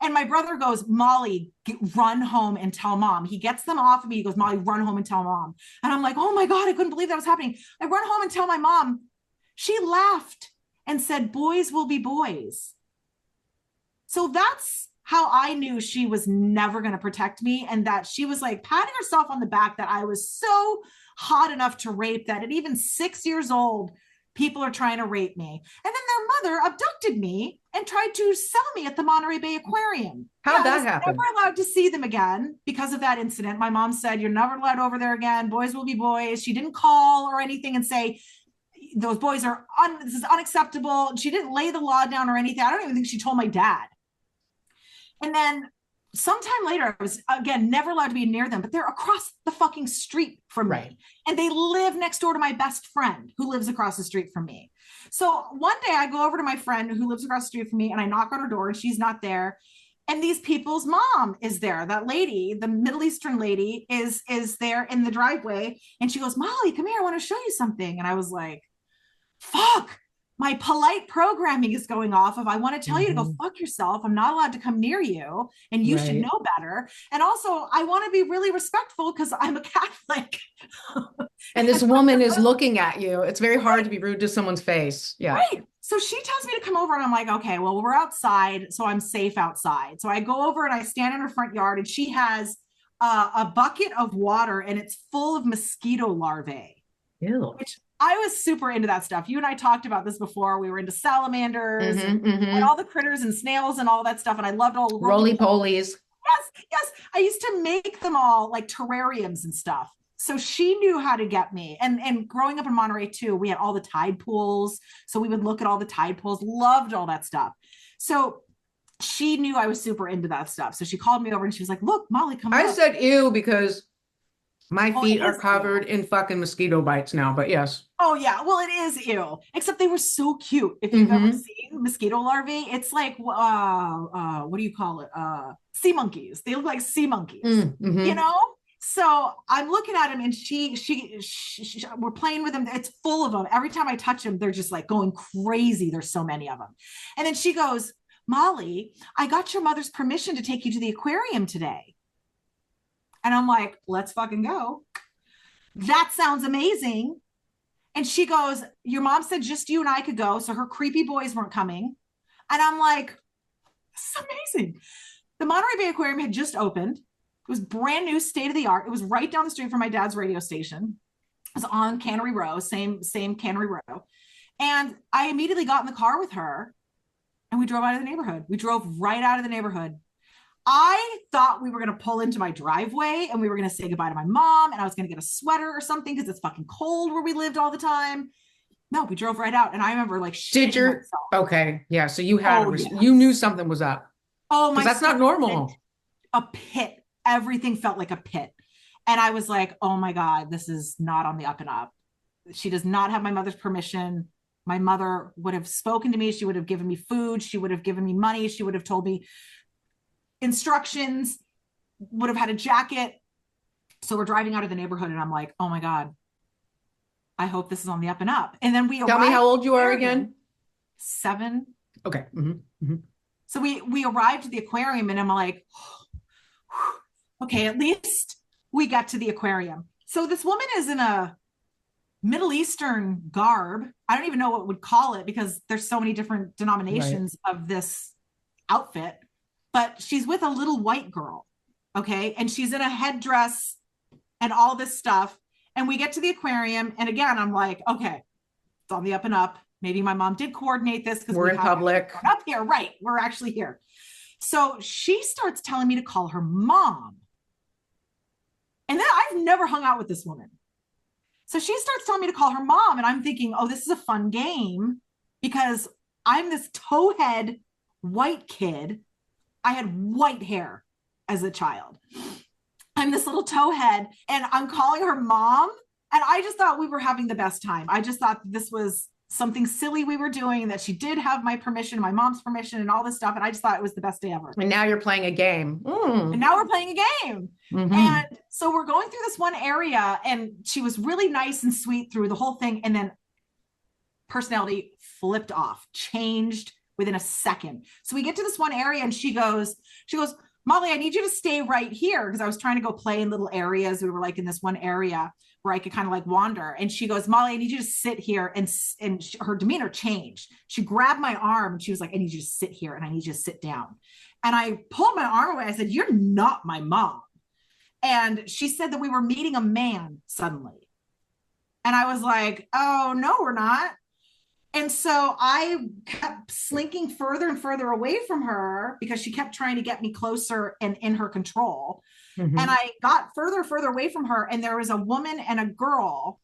And my brother goes, Molly, run home and tell mom. He gets them off of me. He goes, Molly, run home and tell mom. And I'm like, oh my God, I couldn't believe that was happening. I run home and tell my mom. She laughed and said, boys will be boys. So that's how I knew she was never going to protect me, and that she was like patting herself on the back that I was so hot enough to rape that at even 6 years old, people are trying to rape me. And then their mother abducted me and tried to sell me at the Monterey Bay Aquarium. How'd that happen? Never allowed to see them again because of that incident. My mom said, you're never allowed over there again. Boys will be boys. She didn't call or anything and say, those boys are, this is unacceptable. She didn't lay the law down or anything. I don't even think she told my dad. And then sometime later, I was, again, never allowed to be near them, but they're across the fucking street from me. And they live next door to my best friend who lives across the street from me. So one day I go over to my friend who lives across the street from me, and I knock on her door, and she's not there. And these people's mom is there. That lady, the Middle Eastern lady, is there in the driveway. And she goes, Molly, come here. I want to show you something. And I was like, fuck. my polite programming is going off of, I want to tell you to go Mhm. fuck yourself. I'm not allowed to come near you and you should Right. know better. And also I want to be really respectful because I'm a Catholic. And this woman is looking at you. It's very hard to be rude to someone's face. Yeah. Right. So she tells me to come over and I'm like, okay, well, we're outside. So I'm safe outside. So I go over and I stand in her front yard and she has a bucket of water and it's full of mosquito larvae. Ew. Which I was super into that stuff. You and I talked about this before. We were into salamanders Mhm, and mhm. all the critters and snails and all that stuff. And I loved all the Roly-polies. Yes. I used to make them all like terrariums and stuff. So she knew how to get me. And growing up in Monterey too, we had all the tide pools. So we would look at all the tide pools, loved all that stuff. So she knew I was super into that stuff. So she called me over and she was like, look, Molly, come I on. said ew because my Oh, feet it are is covered in fucking mosquito bites now, but yes. Oh yeah, well it is ew. Except they were so cute. If you've ever Mhm. seen mosquito larvae, it's like what do you call it? Sea monkeys. They look like sea monkeys. Mhm. You know? So I'm looking at him and she we're playing with them. It's full of them. Every time I touch them, they're just like going crazy. There's so many of them. And then she goes, Molly, I got your mother's permission to take you to the aquarium today. And I'm like, let's fucking go. That sounds amazing. And she goes, your mom said just you and I could go. So her creepy boys weren't coming. And I'm like, this is amazing. The Monterey Bay Aquarium had just opened. It was brand new, state of the art. It was right down the street from my dad's radio station. It was on Cannery Row, same Cannery Row. And I immediately got in the car with her and we drove out of the neighborhood. We drove right out of the neighborhood. I thought we were going to pull into my driveway and we were going to say goodbye to my mom and I was going to get a sweater or something because it's fucking cold where we lived all the time. No, we drove right out. And I remember like, Did you? myself. Okay. Yeah. So you had, Oh, yes. you knew something was up. Oh, my, because that's not normal. A pit. Everything felt like a pit. And I was like, oh my God, this is not on the up and up. She does not have my mother's permission. My mother would have spoken to me. She would have given me food. She would have given me money. She would have told me instructions, would have had a jacket. So we're driving out of the neighborhood and I'm like, oh my God, I hope this is on the up and up. And then we Tell me how old you are aquarium. again. 7. Okay. Mm-hmm. So we arrived at the aquarium and I'm like, okay, at least we got to the aquarium. So this woman is in a Middle Eastern garb. I don't even know what would call it because there's so many different denominations of this outfit, but she's with a little white girl. Okay. And she's in a headdress and all this stuff. And we get to the aquarium. And again, I'm like, okay, it's on the up and up. Maybe my mom did coordinate this because we're in public. Up here. Right. We're actually here. So she starts telling me to call her mom. And then I've never hung out with this woman. So she starts telling me to call her mom. And I'm thinking, oh, this is a fun game because I'm this towhead white kid. I had white hair as a child. I'm this little towhead and I'm calling her mom. And I just thought we were having the best time. I just thought this was something silly we were doing, that she did have my permission, my mom's permission and all this stuff. And I just thought it was the best day ever. And now you're playing a game. And now we're playing a game. Mm-hmm. And so we're going through this one area and she was really nice and sweet through the whole thing. And then personality flipped off, changed within a second. So we get to this one area and she goes, Molly, I need you to stay right here. Because I was trying to go play in little areas. We were like in this one area where I could kind of like wander. And she goes, Molly, I need you to sit here. And her demeanor changed. She grabbed my arm and she was like, I need you to sit here and I need you to sit down. And I pulled my arm away. I said, you're not my mom. And she said that we were meeting a man suddenly. And I was like, oh, no, we're not. And so I kept slinking further and further away from her because she kept trying to get me closer and in her control. Mm-hmm. And I got further away from her. And there was a woman and a girl,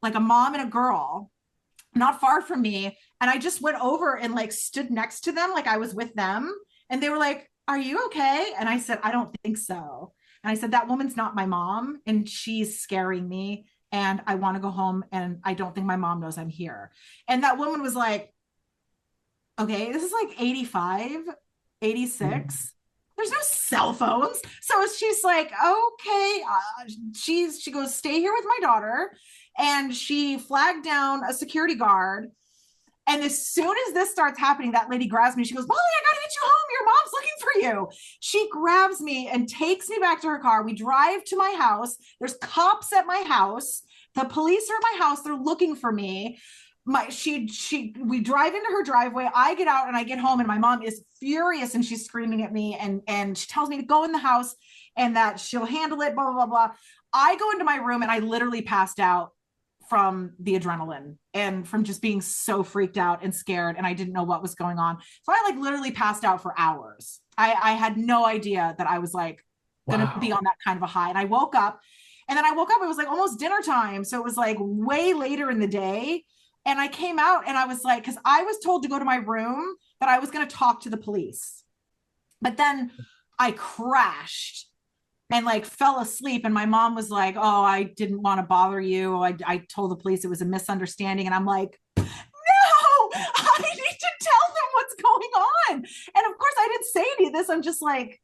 like a mom and a girl, not far from me. And I just went over and like stood next to them, like I was with them. And they were like, are you okay? And I said, I don't think so. And I said, that woman's not my mom and she's scaring me. And I want to go home and I don't think my mom knows I'm here. And that woman was like, okay, this is like 85, 86. There's no cell phones. So she's like, okay. She goes, stay here with my daughter. And she flagged down a security guard. And as soon as this starts happening, that lady grabs me. She goes, Molly, I got to get you home. Your mom's looking for you. She grabs me and takes me back to her car. We drive to my house. There's cops at my house. The police are at my house. They're looking for me. We drive into her driveway. I get out and I get home and my mom is furious and she's screaming at me and she tells me to go in the house and that she'll handle it, blah, blah, blah, blah. I go into my room and I literally passed out from the adrenaline and from just being so freaked out and scared. And I didn't know what was going on. So I like literally passed out for hours. I had no idea that I was like going to be on that kind of a high. And I woke up and then it was like almost dinner time. So it was like way later in the day. And I came out and I was like, cause I was told to go to my room that I was going to talk to the police, but then I crashed and like fell asleep. And my mom was like, oh, I didn't want to bother you. I told the police it was a misunderstanding. And I'm like, no, I need to tell them what's going on. And of course I didn't say any of this. I'm just like,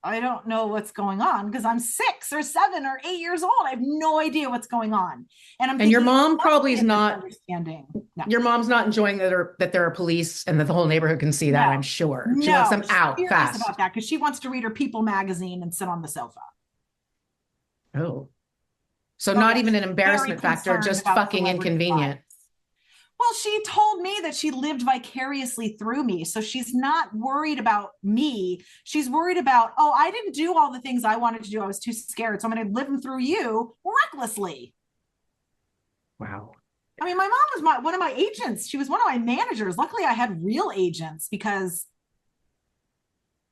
I don't know what's going on because I'm 6 or 7 or 8 years old. I have no idea what's going on. And your mom probably is not understanding. No. Your mom's not enjoying that there are police and that the whole neighborhood can see that. No. I'm sure she wants them out fast about that because she wants to read her People magazine and sit on the sofa. Oh, so not even an embarrassment factor, just fucking inconvenient. Well, she told me that she lived vicariously through me. So she's not worried about me. She's worried about, oh, I didn't do all the things I wanted to do. I was too scared. So I'm going to live them through you recklessly. Wow. I mean, my mom was one of my agents. She was one of my managers. Luckily, I had real agents because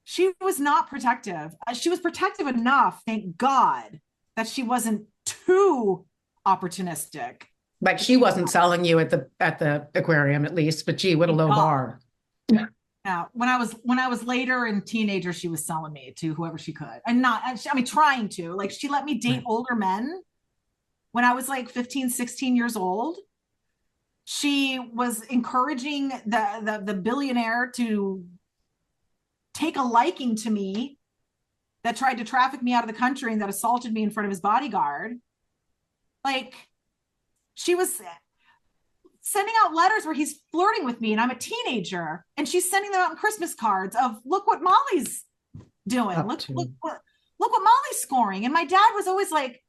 she was not protective. She was protective enough, thank God, that she wasn't too opportunistic. Like she wasn't selling you at the aquarium, at least, but gee, what a low bar. Yeah, when I was later and teenager, she was selling me to whoever she could, and trying to. Like she let me date older men when I was like 15, 16 years old. She was encouraging the billionaire to take a liking to me that tried to traffic me out of the country and that assaulted me in front of his bodyguard. Like. She was sending out letters where he's flirting with me and I'm a teenager and she's sending them out in Christmas cards of look what Molly's doing. Look what Molly's scoring. And my dad was always like,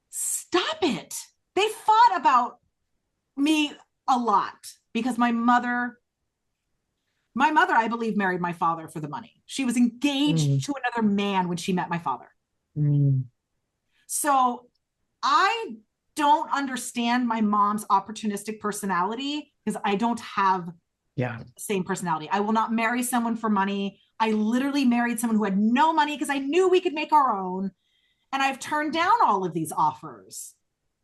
stop it. They fought about me a lot because my mother, I believe, married my father for the money. She was engaged to another man when she met my father. So I don't understand my mom's opportunistic personality because I don't have the same personality. I will not marry someone for money. I literally married someone who had no money because I knew we could make our own. And I've turned down all of these offers.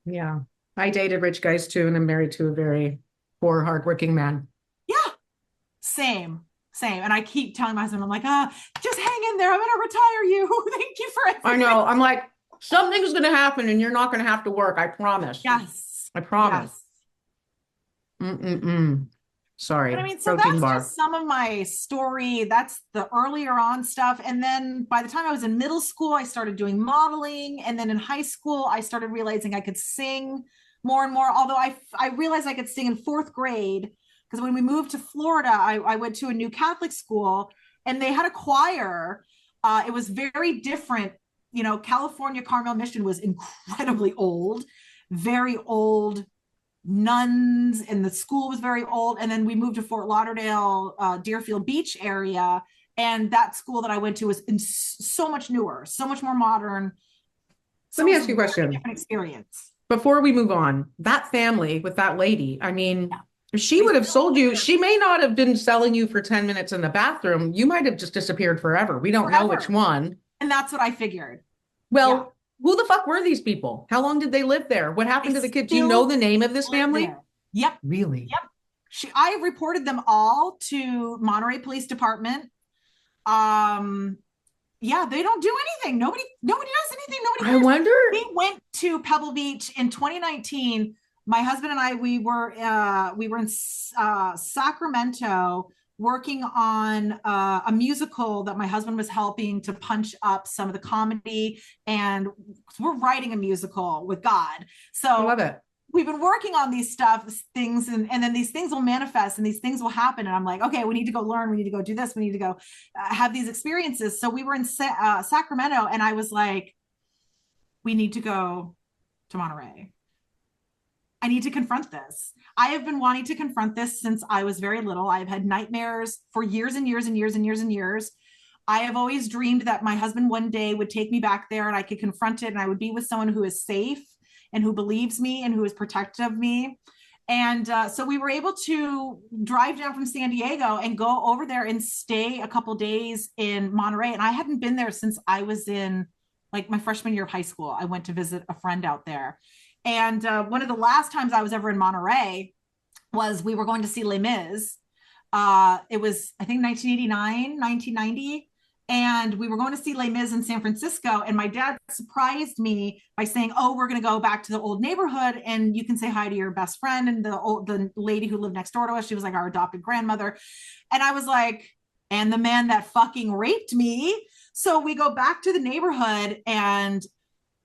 Yeah. I dated rich guys too, and I'm married to a very poor, hardworking man. Yeah. Same. And I keep telling my husband, I'm like, just hang in there. I'm going to retire you. Thank you for everything. I know. I'm like, something's going to happen and you're not going to have to work. I promise. Yes. I promise. Yes. Sorry. But I mean, so that's just some of my story. That's the earlier on stuff. And then by the time I was in middle school, I started doing modeling. And then in high school, I started realizing I could sing more and more. Although I realized I could sing in 4th grade because when we moved to Florida, I went to a new Catholic school and they had a choir. It was very different. You know, California Carmel Mission was incredibly old, very old nuns, and the school was very old. And then we moved to Fort Lauderdale, Deerfield Beach area. And that school that I went to was so much newer, so much more modern. Let me ask you a question. Different experience. Before we move on, that family with that lady, I mean, she would have sold you. She may not have been selling you for 10 minutes in the bathroom. You might have just disappeared forever. We don't know which one. And that's what I figured. Well, who the fuck were these people? How long did they live there? What happened to the kids? Do you know the name of this family? There. Yep. Really? Yep. I reported them all to Monterey Police Department. Yeah, they don't do anything. Nobody does anything. Nobody cares. I wonder. We went to Pebble Beach in 2019. My husband and I, we were in Sacramento working on a musical that my husband was helping to punch up some of the comedy, and we're writing a musical with God. So I love it. we've been working on these things, and then these things will manifest and these things will happen. And I'm like, okay, we need to go learn. We need to go do this. We need to go have these experiences. So we were in Sacramento, and I was like, we need to go to Monterey. I need to confront this. I have been wanting to confront this since I was very little. I've had nightmares for years and years and years and years and years. I have always dreamed that my husband one day would take me back there and I could confront it, and I would be with someone who is safe and who believes me and who is protective of me. And so we were able to drive down from San Diego and go over there and stay a couple days in Monterey. And I hadn't been there since I was in like my freshman year of high school. I went to visit a friend out there. And one of the last times I was ever in Monterey was we were going to see Les Mis. It was, I think, 1989, 1990. And we were going to see Les Mis in San Francisco. And my dad surprised me by saying, oh, we're going to go back to the old neighborhood and you can say hi to your best friend. And the lady who lived next door to us, she was like our adopted grandmother. And I was like, and the man that fucking raped me. So we go back to the neighborhood and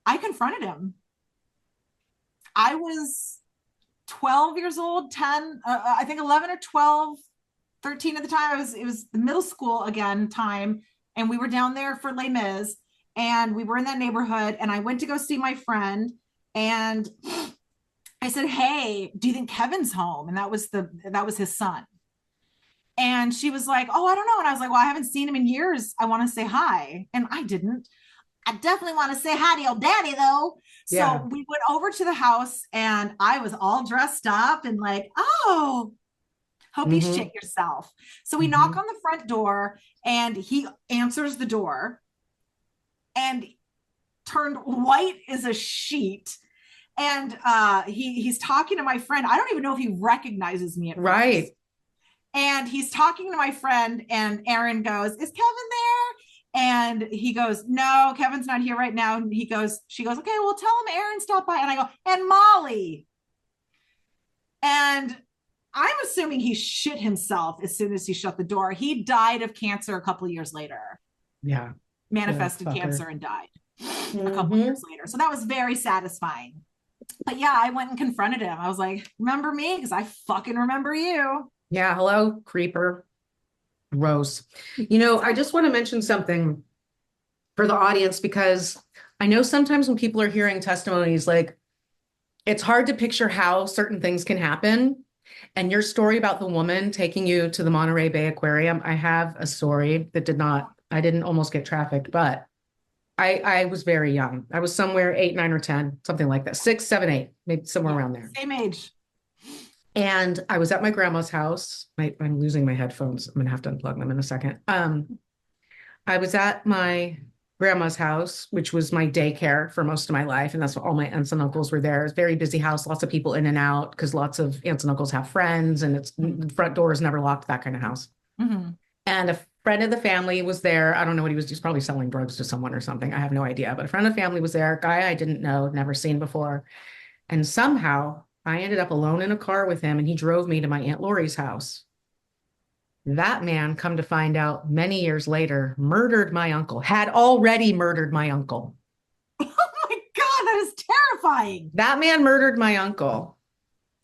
I confronted him. I was 12 years old, 10, I think 11 or 12, 13 at the time. It was the middle school again time. And we were down there for Les Mis and we were in that neighborhood, and I went to go see my friend and I said, hey, do you think Kevin's home? And that was his son. And she was like, oh, I don't know. And I was like, well, I haven't seen him in years. I want to say hi. And I didn't. I definitely want to say hi to your daddy though. Yeah. So we went over to the house and I was all dressed up and like, oh, hope you shit yourself. So we knock on the front door and he answers the door and turned white as a sheet. And he's talking to my friend. I don't even know if he recognizes me at Right. first. And he's talking to my friend, and Aaron goes, is Kevin there? And he goes, no, Kevin's not here right now. And she goes, okay, well, tell him Aaron stopped by. And I go, and Molly. And I'm assuming he shit himself as soon as he shut the door. He died of cancer a couple of years later. Yeah. Manifested cancer and died a couple of years later. So that was very satisfying. But yeah, I went and confronted him. I was like, remember me? Because I fucking remember you. Yeah. Hello, creeper. Gross. You know, I just want to mention something for the audience, because I know sometimes when people are hearing testimonies, like it's hard to picture how certain things can happen. And your story about the woman taking you to the Monterey Bay Aquarium, I have a story that I didn't almost get trafficked, but I was very young. I was somewhere 8, 9, or 10, something like that. 6, 7, 8, maybe somewhere around there. Same age. And I was at my grandma's house. I'm losing my headphones. I'm going to have to unplug them in a second. I was at my grandma's house, which was my daycare for most of my life. And that's what all my aunts and uncles were there. It's a very busy house, lots of people in and out, because lots of aunts and uncles have friends, and the front door is never locked, that kind of house. And a friend of the family was there. I don't know what he was probably selling drugs to someone or something. I have no idea. But a friend of the family was there, a guy I didn't know, never seen before. And somehow I ended up alone in a car with him, and he drove me to my Aunt Lori's house. That man, come to find out many years later, murdered my uncle, had already murdered my uncle. Oh my God, that is terrifying. That man murdered my uncle.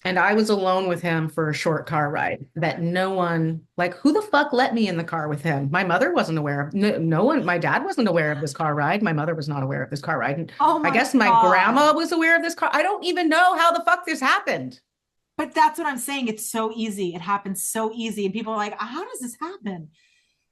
And I was alone with him for a short car ride that no one, like, who the fuck let me in the car with him? My mother wasn't aware of, no one, my dad wasn't aware of this car ride. My mother was not aware of this car ride. And I guess my grandma was aware of this car. I don't even know how the fuck this happened. But that's what I'm saying. It's so easy. It happens so easy. And people are like, how does this happen?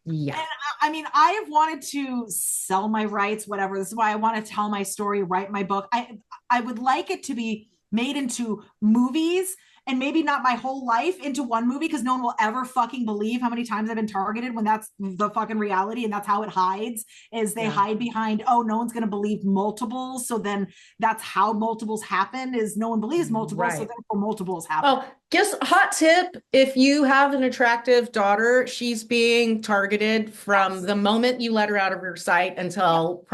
Yeah. And I mean, I have wanted to sell my rights, whatever. This is why I want to tell my story, write my book. I would like it to be made into movies, and maybe not my whole life into one movie, because no one will ever fucking believe how many times I've been targeted, when that's the fucking reality. And that's how it hides, is they hide behind, oh, no one's going to believe multiples. So then that's how multiples happen, is no one believes multiples. Right. So therefore multiples happen. Oh, just hot tip. If you have an attractive daughter, she's being targeted from the moment you let her out of your sight until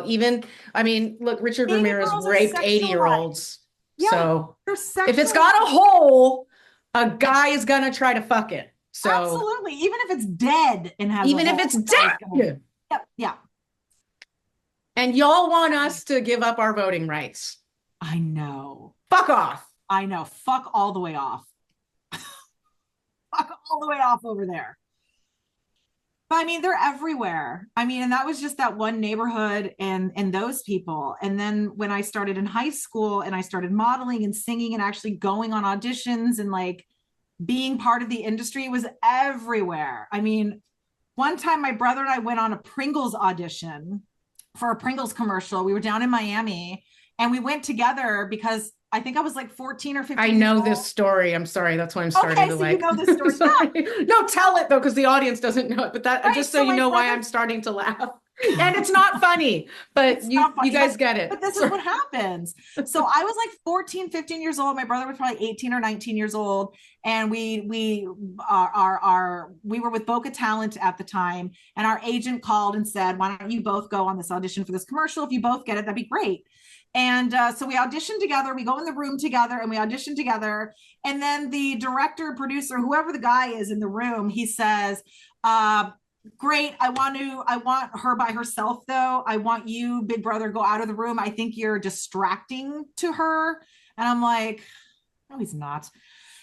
even, I mean, look, Richard Ramirez raped 80-year-olds. Yeah, so if it's got a hole, a guy is going to try to fuck it. So absolutely. Even if it's dead and has even if it's dead. Yep. Yeah. And y'all want us to give up our voting rights. I know. Fuck off. I know. Fuck all the way off. Fuck all the way off over there. But I mean, they're everywhere. I mean, and that was just that one neighborhood and those people. And then when I started in high school and I started modeling and singing and actually going on auditions and like being part of the industry, was everywhere. I mean, one time my brother and I went on a Pringles audition for a Pringles commercial. We were down in Miami and we went together because I think I was like 14 or 15. I know this story. I'm sorry. That's why I'm starting to so you know this story. No, tell it though, because the audience doesn't know it. But that Right, just so so you my know why brother- I'm starting to laugh. And it's not funny, but It's not funny, you guys get it. But this is what happens. So I was like 14, 15 years old. My brother was probably 18 or 19 years old. And we were with Boca Talent at the time. And our agent called and said, why don't you both go on this audition for this commercial? If you both get it, that'd be great. And so we auditioned together. We go in the room together and we audition together. And then the director, producer, whoever the guy is in the room, he says, great. I want her by herself though. I want you, big brother, go out of the room. I think you're distracting to her. And I'm like, no, he's not.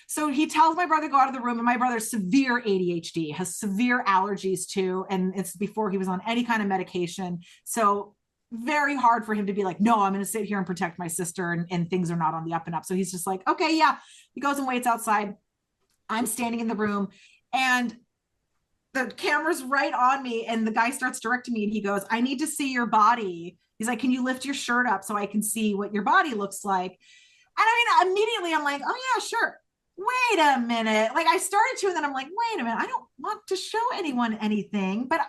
So he tells my brother to go out of the room, and my brother's severe ADHD, has severe allergies too. And it's before he was on any kind of medication. So very hard for him to be like, no, I'm going to sit here and protect my sister, and things are not on the up and up. So he's just like, okay, yeah. He goes and waits outside. I'm standing in the room and the camera's right on me, and the guy starts directing me and he goes, I need to see your body. He's like, can you lift your shirt up so I can see what your body looks like? And I mean, immediately I'm like, oh yeah, sure. Wait a minute. Like I started to, and then I'm like, wait a minute. I don't want to show anyone anything. But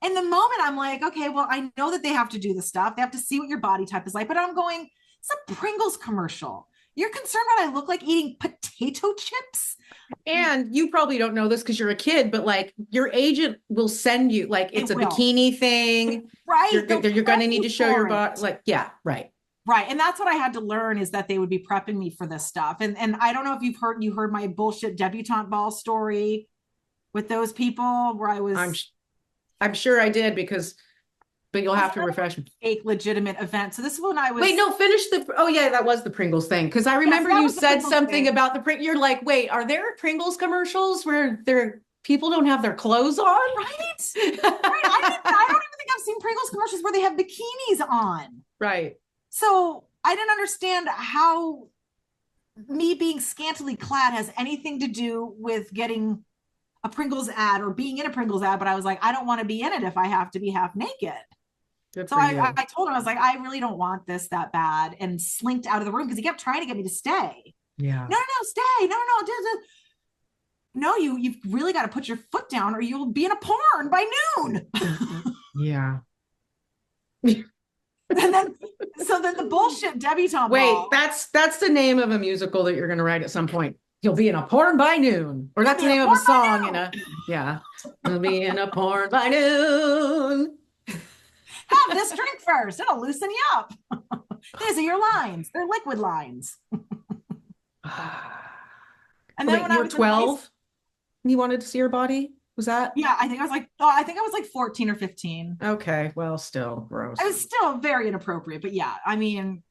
in the moment I'm like, okay, well, I know that they have to do the stuff. They have to see what your body type is like, but I'm going, it's a Pringles commercial. You're concerned that I look like eating potato chips? And you probably don't know this because you're a kid, but like your agent will send you, like it's a bikini thing. Right. You're going to need to show your body. Like, yeah, right. Right. And that's what I had to learn, is that they would be prepping me for this stuff. And I don't know if you heard my bullshit debutante ball story with those people where I was. I'm sure I did, but you'll have to refresh me. Fake legitimate event. So this is when I was. Wait, no, finish oh yeah, that was the Pringles thing. Because I remember you said something about the Pringles. You're like, wait, are there Pringles commercials where people don't have their clothes on? Right. Right. I don't even think I've seen Pringles commercials where they have bikinis on. Right. So I didn't understand how me being scantily clad has anything to do with getting a Pringles ad or being in a Pringles ad. But I was like, I don't want to be in it if I have to be half naked. So I told him, I was like, I really don't want this that bad, and slinked out of the room because he kept trying to get me to stay. Yeah. No, stay. No, you've really got to put your foot down or you'll be in a porn by noon. Yeah. And then the bullshit debutante. Wait, ball. that's the name of a musical that you're going to write at some point. You'll be in a porn by noon, or that's the name of a song yeah. You'll be in a porn by noon. Have this drink first. It'll loosen you up. These are your lines. They're liquid lines. And then when I was 12, you wanted to see your body? Was that? Yeah, I think I was like 14 or 15. Okay, well, still gross. I was still very inappropriate, but yeah, I mean,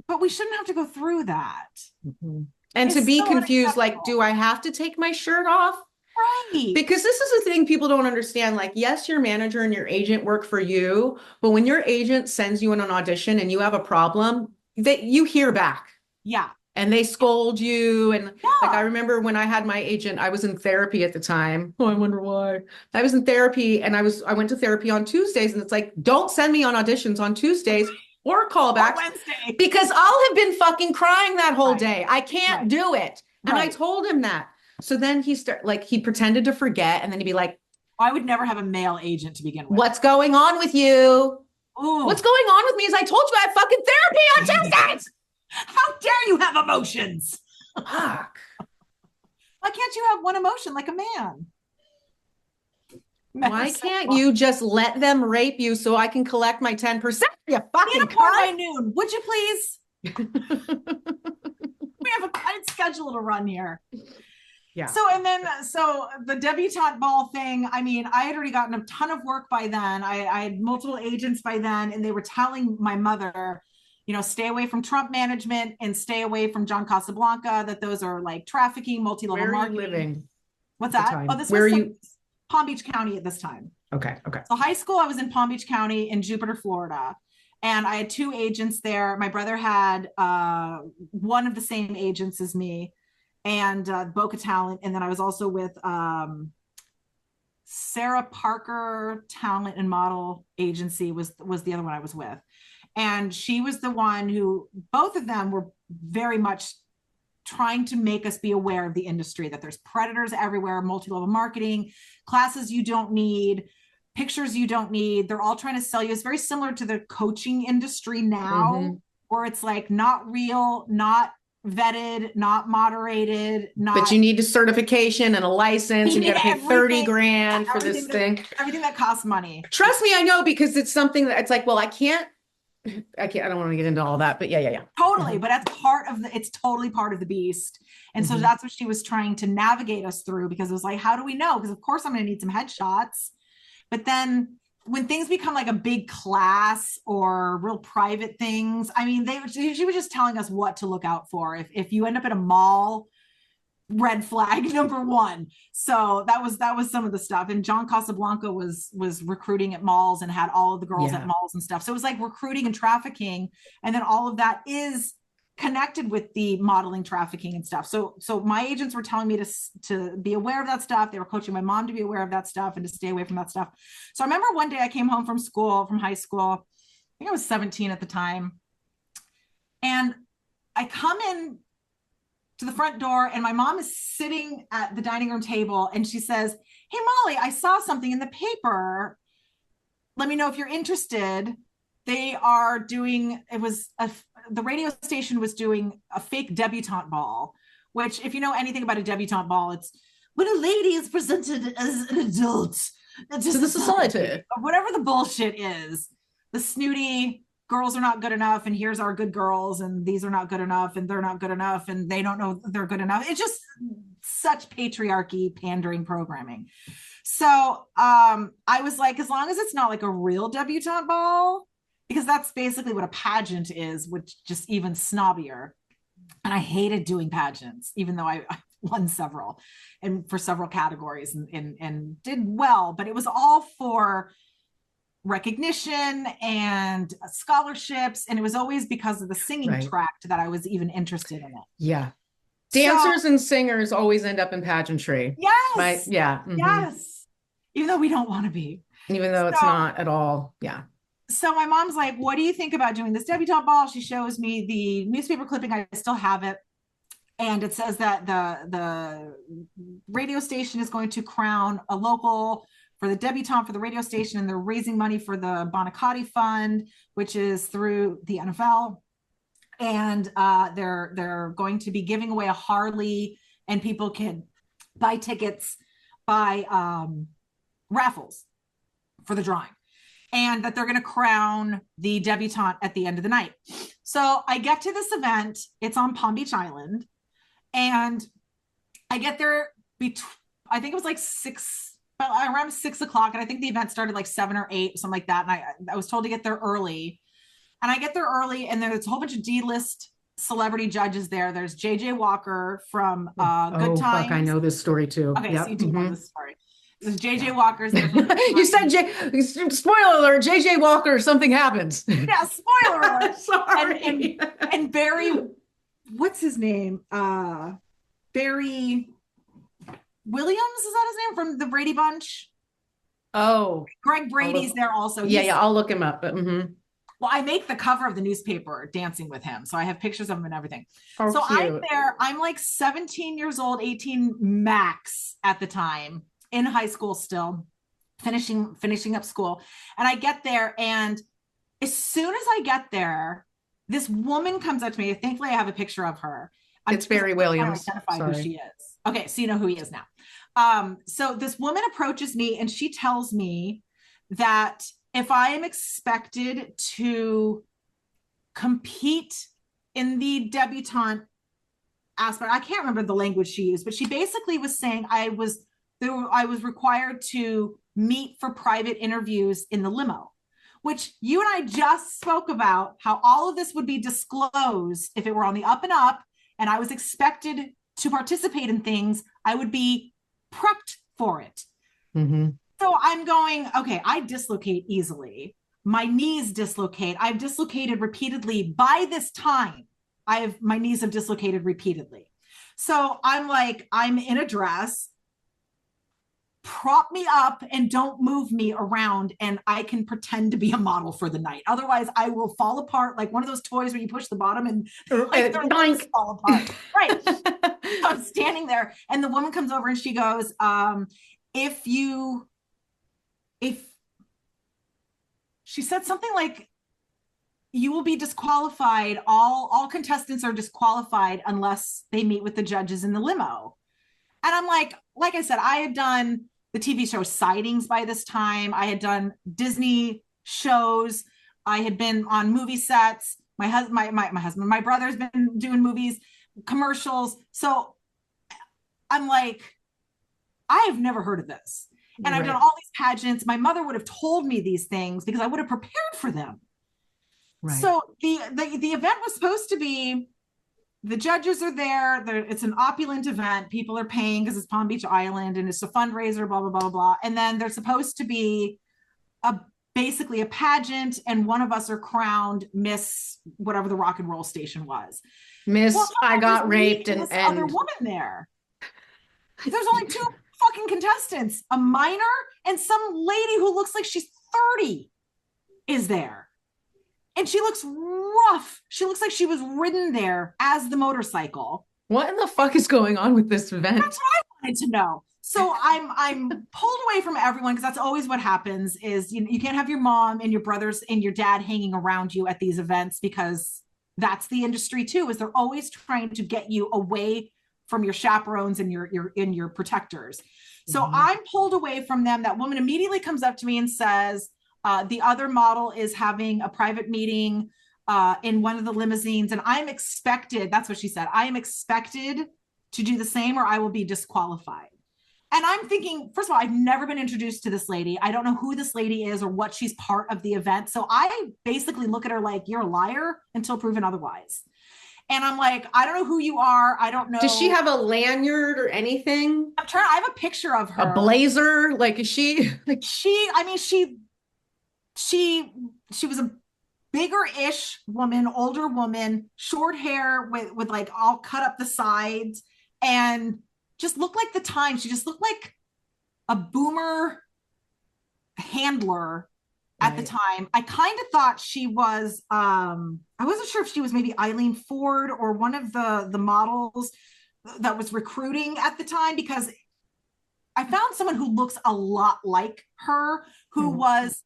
but we shouldn't have to go through that. Mm-hmm. And It's to be so confused, like, unacceptable. do I have to take my shirt off? Right. Because this is the thing people don't understand. Like, yes, your manager and your agent work for you, but when your agent sends you in an audition and you have a problem, you hear back. Yeah. And they scold you. And Yeah. like, I remember when I had my agent, I was in therapy at the time. Oh, I wonder why. I was in therapy, and I went to therapy on Tuesdays, and it's like, don't send me on auditions on Tuesdays or callbacks, Wednesday. because I'll have been fucking crying that whole day. I can't do it. And I Right. told him that. So then he pretended to forget, and then he'd be like, I would never have a male agent to begin with. what's going on with you? Ooh. What's going on with me is I told you I have fucking therapy on Tuesdays. How dare you have emotions? Fuck. Why can't you have one emotion like a man? Why can't you just let them rape you so I can collect my 10%? You fucking Need a porn by cunt. noon, would you please? We have a tight schedule to run here. Yeah. So the debutante ball thing, I mean, I had already gotten a ton of work by then. I had multiple agents by then, and they were telling my mother, stay away from Trump management and stay away from John Casablanca, that those are like trafficking, multi-level marketing. Where are you living? What's that? Oh, this was Palm Beach County at this time. Okay. So high school, I was in Palm Beach County in Jupiter, Florida. And I had 2 agents there. My brother had one of the same agents as me, and Boca Talent. And then I was also with Sarah Parker Talent and Model Agency was the other one I was with. And she was the one who, both of them were very much trying to make us be aware of the industry, that there's predators everywhere, multi-level marketing, classes you don't need, pictures you don't need. They're all trying to sell you. It's very similar to the coaching industry now, where it's like not real, not vetted, not moderated, but you need a certification and a license, and you got to pay 30 grand for this thing. Everything that costs money. Trust me, I know, because it's something that it's like, well, I don't want to get into all that, but yeah. Totally. But that's it's totally part of the beast. And so that's what she was trying to navigate us through, because it was like, how do we know? Because of course I'm going to need some headshots. But then when things become like a big class or real private things, I mean, she was just telling us what to look out for. If you end up at a mall, red flag number 1. So that was some of the stuff. And John Casablanca was recruiting at malls and had all of the girls at malls and stuff. So it was like recruiting and trafficking. And then all of that is connected with the modeling, trafficking and stuff. So my agents were telling me to be aware of that stuff. They were coaching my mom to be aware of that stuff and to stay away from that stuff. So I remember one day I came home from high school. I think I was 17 at the time. And I come in to the front door, and my mom is sitting at the dining room table, and she says, "Hey, Molly, I saw something in the paper. Let me know if you're interested. They are doing," the radio station was doing a fake debutante ball, which, if you know anything about a debutante ball, it's when a lady is presented as an adult to the society, or whatever the bullshit is. The snooty, girls are not good enough, and here's our good girls, and these are not good enough, and they're not good enough, and they don't know they're good enough. It's just such patriarchy, pandering programming. So I was like, as long as it's not like a real debutante ball, because that's basically what a pageant is, which just even snobbier. And I hated doing pageants, even though I won several and for several categories and did well, but it was all for recognition and scholarships. And it was always because of the singing tract that I was even interested in it. Yeah. Dancers and singers always end up in pageantry. Yes. Right. Yeah. Yes. Even though we don't want to be. Even though it's not at all. Yeah. So my mom's like, what do you think about doing this debutante ball? She shows me the newspaper clipping. I still have it. And it says that the radio station is going to crown a local for the debutante for the radio station, and they're raising money for the Bonacotti Fund, which is through the NFL. And they're going to be giving away a Harley, and people can buy tickets by raffles for the drawing. And that they're going to crown the debutante at the end of the night. So I get to this event. It's on Palm Beach Island. And I get there, I think it was like around 6 o'clock. And I think the event started like 7 or 8, something like that. And I was told to get there early. And I get there early, and there's a whole bunch of D-list celebrity judges there. There's JJ Walker from Good Times. Fuck, I know this story too. Okay, yep. So you do know this story. There's JJ Walker's there. You said spoiler alert, JJ Walker, something happens. Yeah, spoiler alert. Sorry. And Barry, what's his name? Barry Williams, is that his name, from the Brady Bunch? Oh. Greg Brady's there also. Yeah, I'll look him up. But, Well, I make the cover of the newspaper dancing with him. So I have pictures of him and everything. Oh, so cute. I'm there. I'm like 17 years old, 18 max at the time, in high school still, finishing up school. And I get there, and as soon as I get there, this woman comes up to me. Thankfully, I have a picture of her. It's Barry Williams. Identify who she is. Okay, so you know who he is now. So this woman approaches me, and she tells me that if I am expected to compete in the debutante aspect, I can't remember the language she used, but she basically was saying I was required to meet for private interviews in the limo, which you and I just spoke about how all of this would be disclosed if it were on the up and up, and I was expected to participate in things, I would be prepped for it. Mm-hmm. So I'm going, okay, I dislocate easily. My knees dislocate. I've dislocated repeatedly. By this time, my knees have dislocated repeatedly. So I'm like, I'm in a dress, prop me up and don't move me around, and I can pretend to be a model for the night. Otherwise, I will fall apart like one of those toys where you push the bottom and like, their legs fall apart. Right. So I'm standing there, and the woman comes over and she goes, if she said something like, you will be disqualified. All contestants are disqualified unless they meet with the judges in the limo. And I'm like I said, I had done the TV show Sightings by this time. I had done Disney shows. I had been on movie sets. My husband, my brother's been doing movies, commercials. So I'm like, I have never heard of this. And I've done all these pageants. My mother would have told me these things because I would have prepared for them. Right. So the event was supposed to be, the judges are there. It's an opulent event. People are paying because it's Palm Beach Island and it's a fundraiser, blah, blah, blah, blah. And then there's supposed to be basically a pageant, and one of us are crowned Miss whatever the rock and roll station was. Miss, I got raped and other woman there. There's only two fucking contestants, a minor and some lady who looks like she's 30 is there. And she looks rough. She looks like she was ridden there as the motorcycle. What in the fuck is going on with this event? That's what I wanted to know. So I'm pulled away from everyone, because that's always what happens is you can't have your mom and your brothers and your dad hanging around you at these events, because that's the industry too, is they're always trying to get you away from your chaperones and your protectors. So I'm pulled away from them. That woman immediately comes up to me and says, the other model is having a private meeting in one of the limousines, and I'm expected, that's what she said, I am expected to do the same or I will be disqualified. And I'm thinking, first of all, I've never been introduced to this lady. I don't know who this lady is or what she's part of the event. So I basically look at her like, you're a liar until proven otherwise. And I'm like, I don't know who you are. I don't know. Does she have a lanyard or anything? I have a picture of her. A blazer? Like, is she like she was a bigger-ish woman, older woman, short hair with like all cut up the sides, and just looked like the time. She just looked like a boomer handler at the time. I kind of thought she was, I wasn't sure if she was maybe Eileen Ford or one of the models that was recruiting at the time, because I found someone who looks a lot like her, who was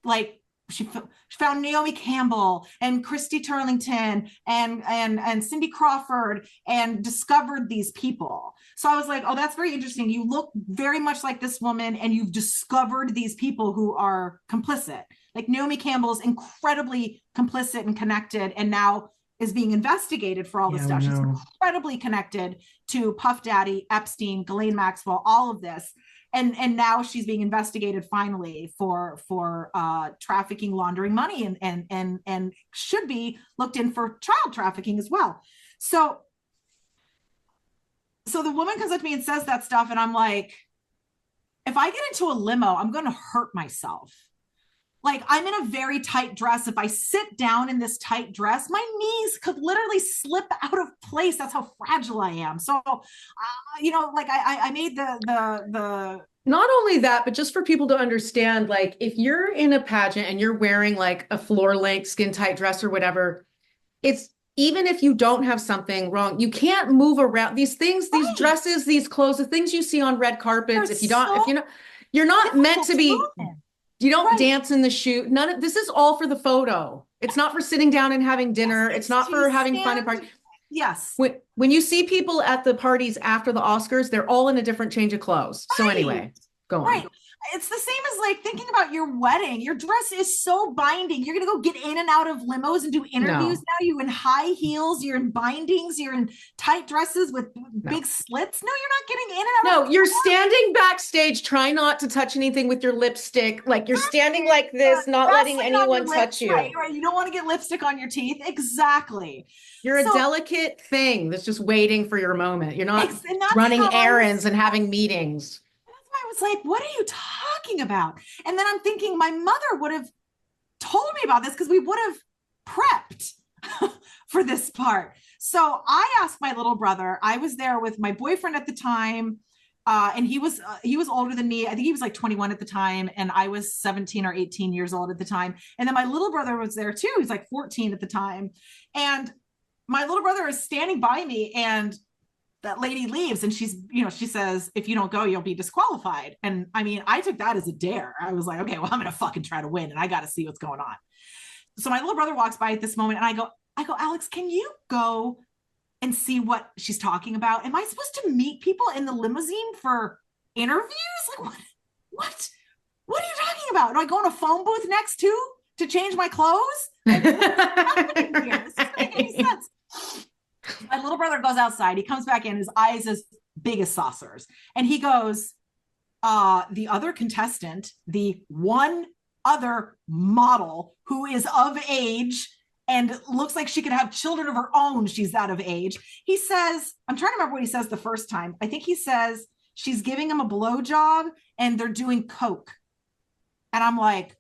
like, she found Naomi Campbell and Christy Turlington and Cindy Crawford, and discovered these people. So I was like, oh, that's very interesting. You look very much like this woman, and you've discovered these people who are complicit. Like Naomi Campbell's incredibly complicit and connected, and now is being investigated for all this stuff. She's incredibly connected to Puff Daddy, Epstein, Ghislaine Maxwell, all of this. And now she's being investigated finally for trafficking, laundering money, and should be looked in for child trafficking as well. So the woman comes up to me and says that stuff, and I'm like, if I get into a limo, I'm going to hurt myself. Like, I'm in a very tight dress. If I sit down in this tight dress, my knees could literally slip out of place. That's how fragile I am. So, like I made the not only that, but just for people to understand, like, if you're in a pageant and you're wearing like a floor length skin tight dress or whatever, it's, even if you don't have something wrong, you can't move around these things, these dresses, these clothes, the things you see on red carpets. You're not meant to be. You don't dance in the shoot. None of this is all for the photo. It's not for sitting down and having dinner. It's not for having fun and party. Yes. When you see people at the parties after the Oscars, they're all in a different change of clothes. So anyway, go on. Right. It's the same as like thinking about your wedding. Your dress is so binding. You're going to go get in and out of limos and do interviews. No. Now you're in high heels, you're in bindings, you're in tight dresses with big slits. No, you're not getting in and out. No, you're standing backstage, try not to touch anything with your lipstick. Like you're standing like this, not letting anyone touch you. Right. You don't want to get lipstick on your teeth. Exactly. You're a delicate thing that's just waiting for your moment. You're not running errands and having meetings. I was like, what are you talking about? And then I'm thinking my mother would have told me about this because we would have prepped for this part. So I asked my little brother, I was there with my boyfriend at the time. And he was older than me. I think he was like 21 at the time. And I was 17 or 18 years old at the time. And then my little brother was there too. He's like 14 at the time. And my little brother is standing by me and that lady leaves and she's, she says, if you don't go, you'll be disqualified. And I mean, I took that as a dare. I was like, okay, well, I'm going to fucking try to win and I got to see what's going on. So my little brother walks by at this moment and I go, Alex, can you go and see what she's talking about? Am I supposed to meet people in the limousine for interviews? Like what are you talking about? Do I go in a phone booth next to change my clothes? Like, what's happening here? This doesn't make any sense. My little brother goes outside. He comes back in, his eyes as big as saucers. And he goes, the other contestant, the one other model who is of age and looks like she could have children of her own, she's that of age. He says, I'm trying to remember what he says the first time. I think he says she's giving him a blowjob and they're doing coke. And I'm like,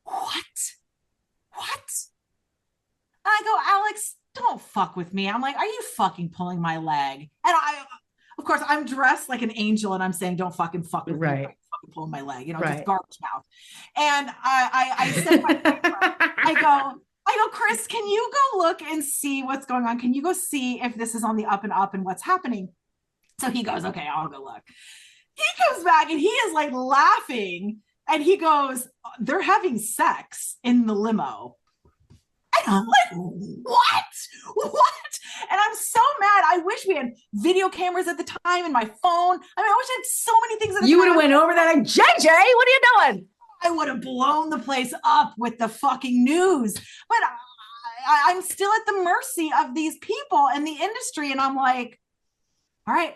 what? And I go, Alex, don't fuck with me. I'm like, are you fucking pulling my leg? And of course, I'm dressed like an angel and I'm saying, don't fucking fuck with me. Fucking pulling my leg, just garbage mouth. And I said to my boyfriend, I go, Chris, can you go look and see what's going on? Can you go see if this is on the up and up and what's happening? So he goes, okay, I'll go look. He comes back and he is like laughing and he goes, they're having sex in the limo. And I'm like, what? And I'm so mad. I wish we had video cameras at the time and my phone. I mean, I wish I had so many things at the time. You would have went over that and JJ, what are you doing? I would have blown the place up with the fucking news. But I'm still at the mercy of these people in the industry. And I'm like, all right,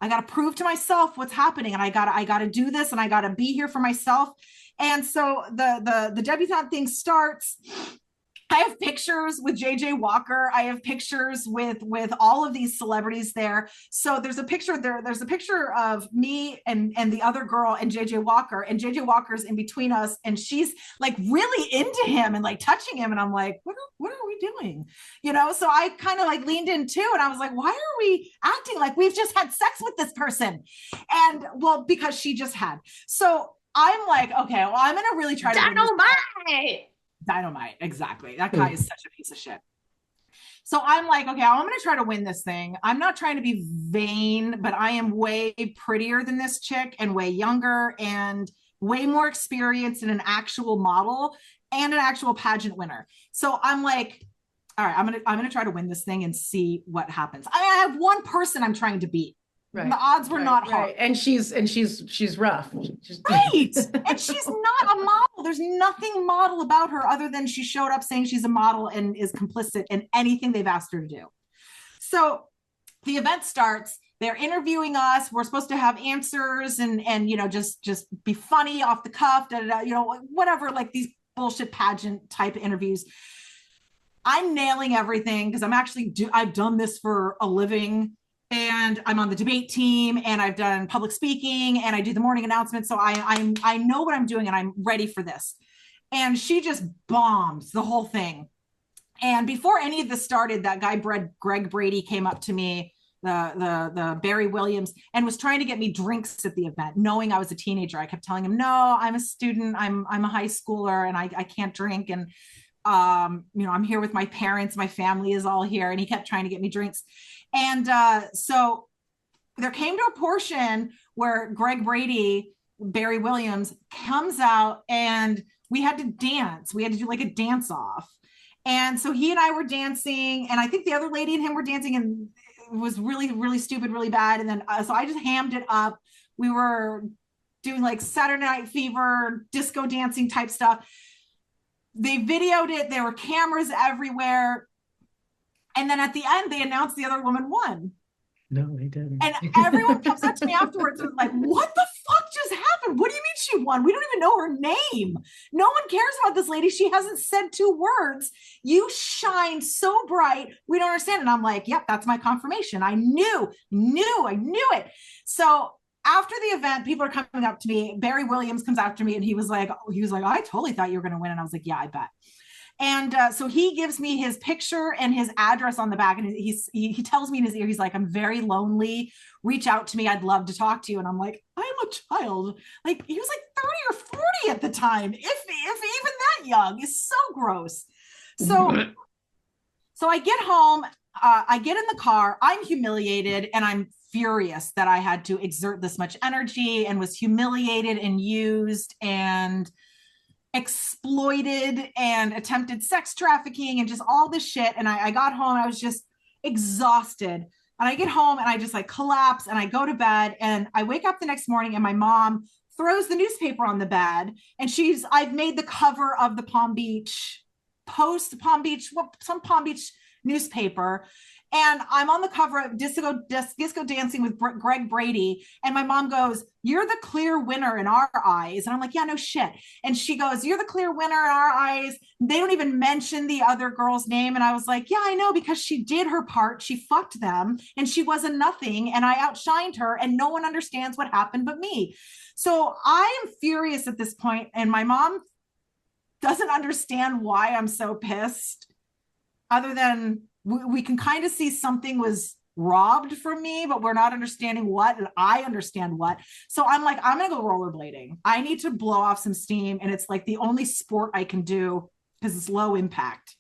I got to prove to myself what's happening. And I got to do this and I got to be here for myself. And so the debutante thing starts. I have pictures with JJ Walker. I have pictures with all of these celebrities there. So there's a picture there. There's a picture of me and the other girl and JJ Walker, and JJ Walker's in between us. And she's like really into him and like touching him. And I'm like, what are we doing? So I kind of like leaned in too. And I was like, why are we acting like we've just had sex with this person? And well, because she just had. So I'm like, okay, well, I'm going to really try to Dynamite, exactly. That guy is such a piece of shit. So I'm like, okay, I'm going to try to win this thing. I'm not trying to be vain, but I am way prettier than this chick and way younger and way more experienced in an actual model and an actual pageant winner. So I'm like, all right, I'm going to try to win this thing and see what happens. I mean, I have one person I'm trying to beat. Right. The odds were not hard. And she's rough. Right. And she's not a model. There's nothing model about her other than she showed up saying she's a model and is complicit in anything they've asked her to do. So the event starts. They're interviewing us. We're supposed to have answers and just be funny off the cuff, whatever, like these bullshit pageant type interviews. I'm nailing everything because I've done this for a living. And I'm on the debate team and I've done public speaking and I do the morning announcements. So I know what I'm doing and I'm ready for this. And she just bombs the whole thing. And before any of this started, that guy, Greg Brady, came up to me, the Barry Williams, and was trying to get me drinks at the event, knowing I was a teenager. I kept telling him, no, I'm a student. I'm a high schooler and I can't drink. And, I'm here with my parents. My family is all here. And he kept trying to get me drinks. And so there came to a portion where Greg Brady, Barry Williams, comes out and we had to dance. We had to do like a dance off. And so he and I were dancing. And I think the other lady and him were dancing and it was really, really stupid, really bad. And then so I just hammed it up. We were doing like Saturday Night Fever, disco dancing type stuff. They videoed it. There were cameras everywhere. And then at the end, they announced the other woman won. No, they didn't. And everyone comes up to me afterwards and was like, what the fuck just happened? What do you mean she won? We don't even know her name. No one cares about this lady. She hasn't said 2 words. You shine so bright. We don't understand. And I'm like, yep, that's my confirmation. I knew it. So after the event, people are coming up to me. Barry Williams comes after me and he was like, I totally thought you were going to win. And I was like, yeah, I bet. And so he gives me his picture and his address on the back. And he tells me in his ear, he's like, I'm very lonely. Reach out to me. I'd love to talk to you. And I'm like, I'm a child. Like, he was like 30 or 40 at the time. If even that young. It's so gross. So I get home. I get in the car. I'm humiliated and I'm furious that I had to exert this much energy and was humiliated and used and exploited and attempted sex trafficking and just all this shit. And I got home and I was just exhausted. And I get home and I just like collapse and I go to bed and I wake up the next morning and my mom throws the newspaper on the bed and I've made the cover of the Palm Beach newspaper. And I'm on the cover of Disco Dancing with Greg Brady. And my mom goes, you're the clear winner in our eyes. And I'm like, yeah, no shit. And she goes, you're the clear winner in our eyes. They don't even mention the other girl's name. And I was like, yeah, I know, because she did her part. She fucked them and she was a nothing. And I outshined her and no one understands what happened but me. So I am furious at this point. And my mom doesn't understand why I'm so pissed, other than we can kind of see something was robbed from me, but we're not understanding what, and I understand what. So I'm like, I'm going to go rollerblading. I need to blow off some steam. And it's like the only sport I can do because it's low impact.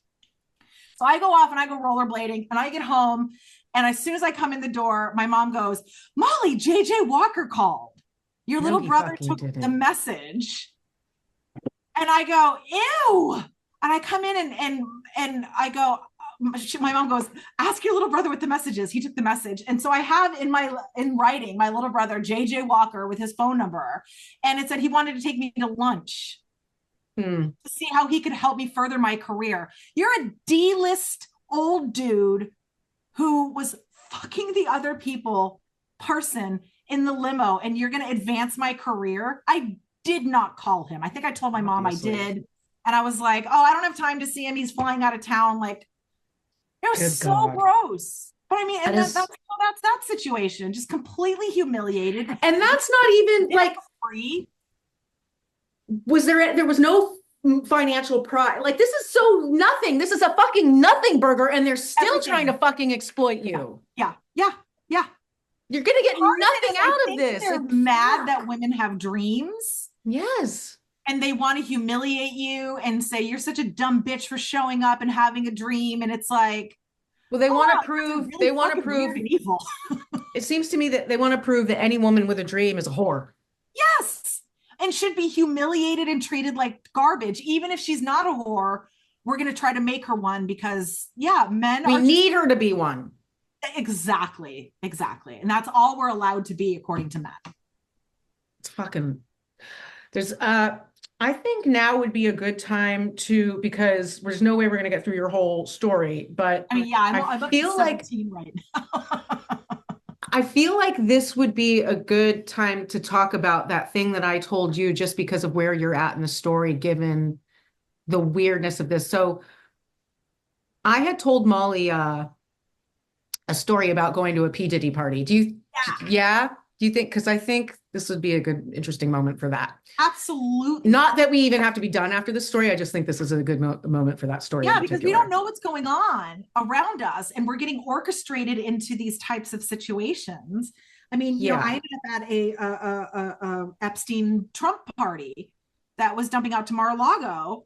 So I go off and I go rollerblading and I get home. And as soon as I come in the door, my mom goes, Molly, JJ Walker called. Your little brother took the message. And I go, ew. And I come in and I go, my mom goes, ask your little brother what the message is. He took the message. And so I have in writing, my little brother, JJ Walker, with his phone number. And it said he wanted to take me to lunch to see how he could help me further my career. You're a D-list old dude who was fucking the other person in the limo, and you're going to advance my career. I did not call him. I think I told my mom I did. And I was like, oh, I don't have time to see him. He's flying out of town. Like, it was so gross. But I mean, and that's that situation, just completely humiliated. And that's not even like free. There was no financial pride. Like, this is so nothing. This is a fucking nothing burger, and they're still trying to fucking exploit you. Yeah. You're gonna get nothing out of this. They're mad that women have dreams. Yes. And they want to humiliate you and say you're such a dumb bitch for showing up and having a dream. And it's like, well, they want to prove, really they want to prove evil. It seems to me that they want to prove that any woman with a dream is a whore. Yes. And should be humiliated and treated like garbage. Even if she's not a whore, we're going to try to make her one because we need her to be one. Exactly. And that's all we're allowed to be according to men. It's fucking, I think now would be a good time because there's no way we're going to get through your whole story, but I mean, I feel like right now. I feel like this would be a good time to talk about that thing that I told you, just because of where you're at in the story, given the weirdness of this. So I had told Molly a story about going to a P. Diddy party. Do you think, because I think this would be a good, interesting moment for that. Absolutely. Not that we even have to be done after this story. I just think this is a good moment for that story. Yeah, because we don't know what's going on around us and we're getting orchestrated into these types of situations. I mean, you know, I ended up at a Epstein Trump party that was dumping out to Mar-a-Lago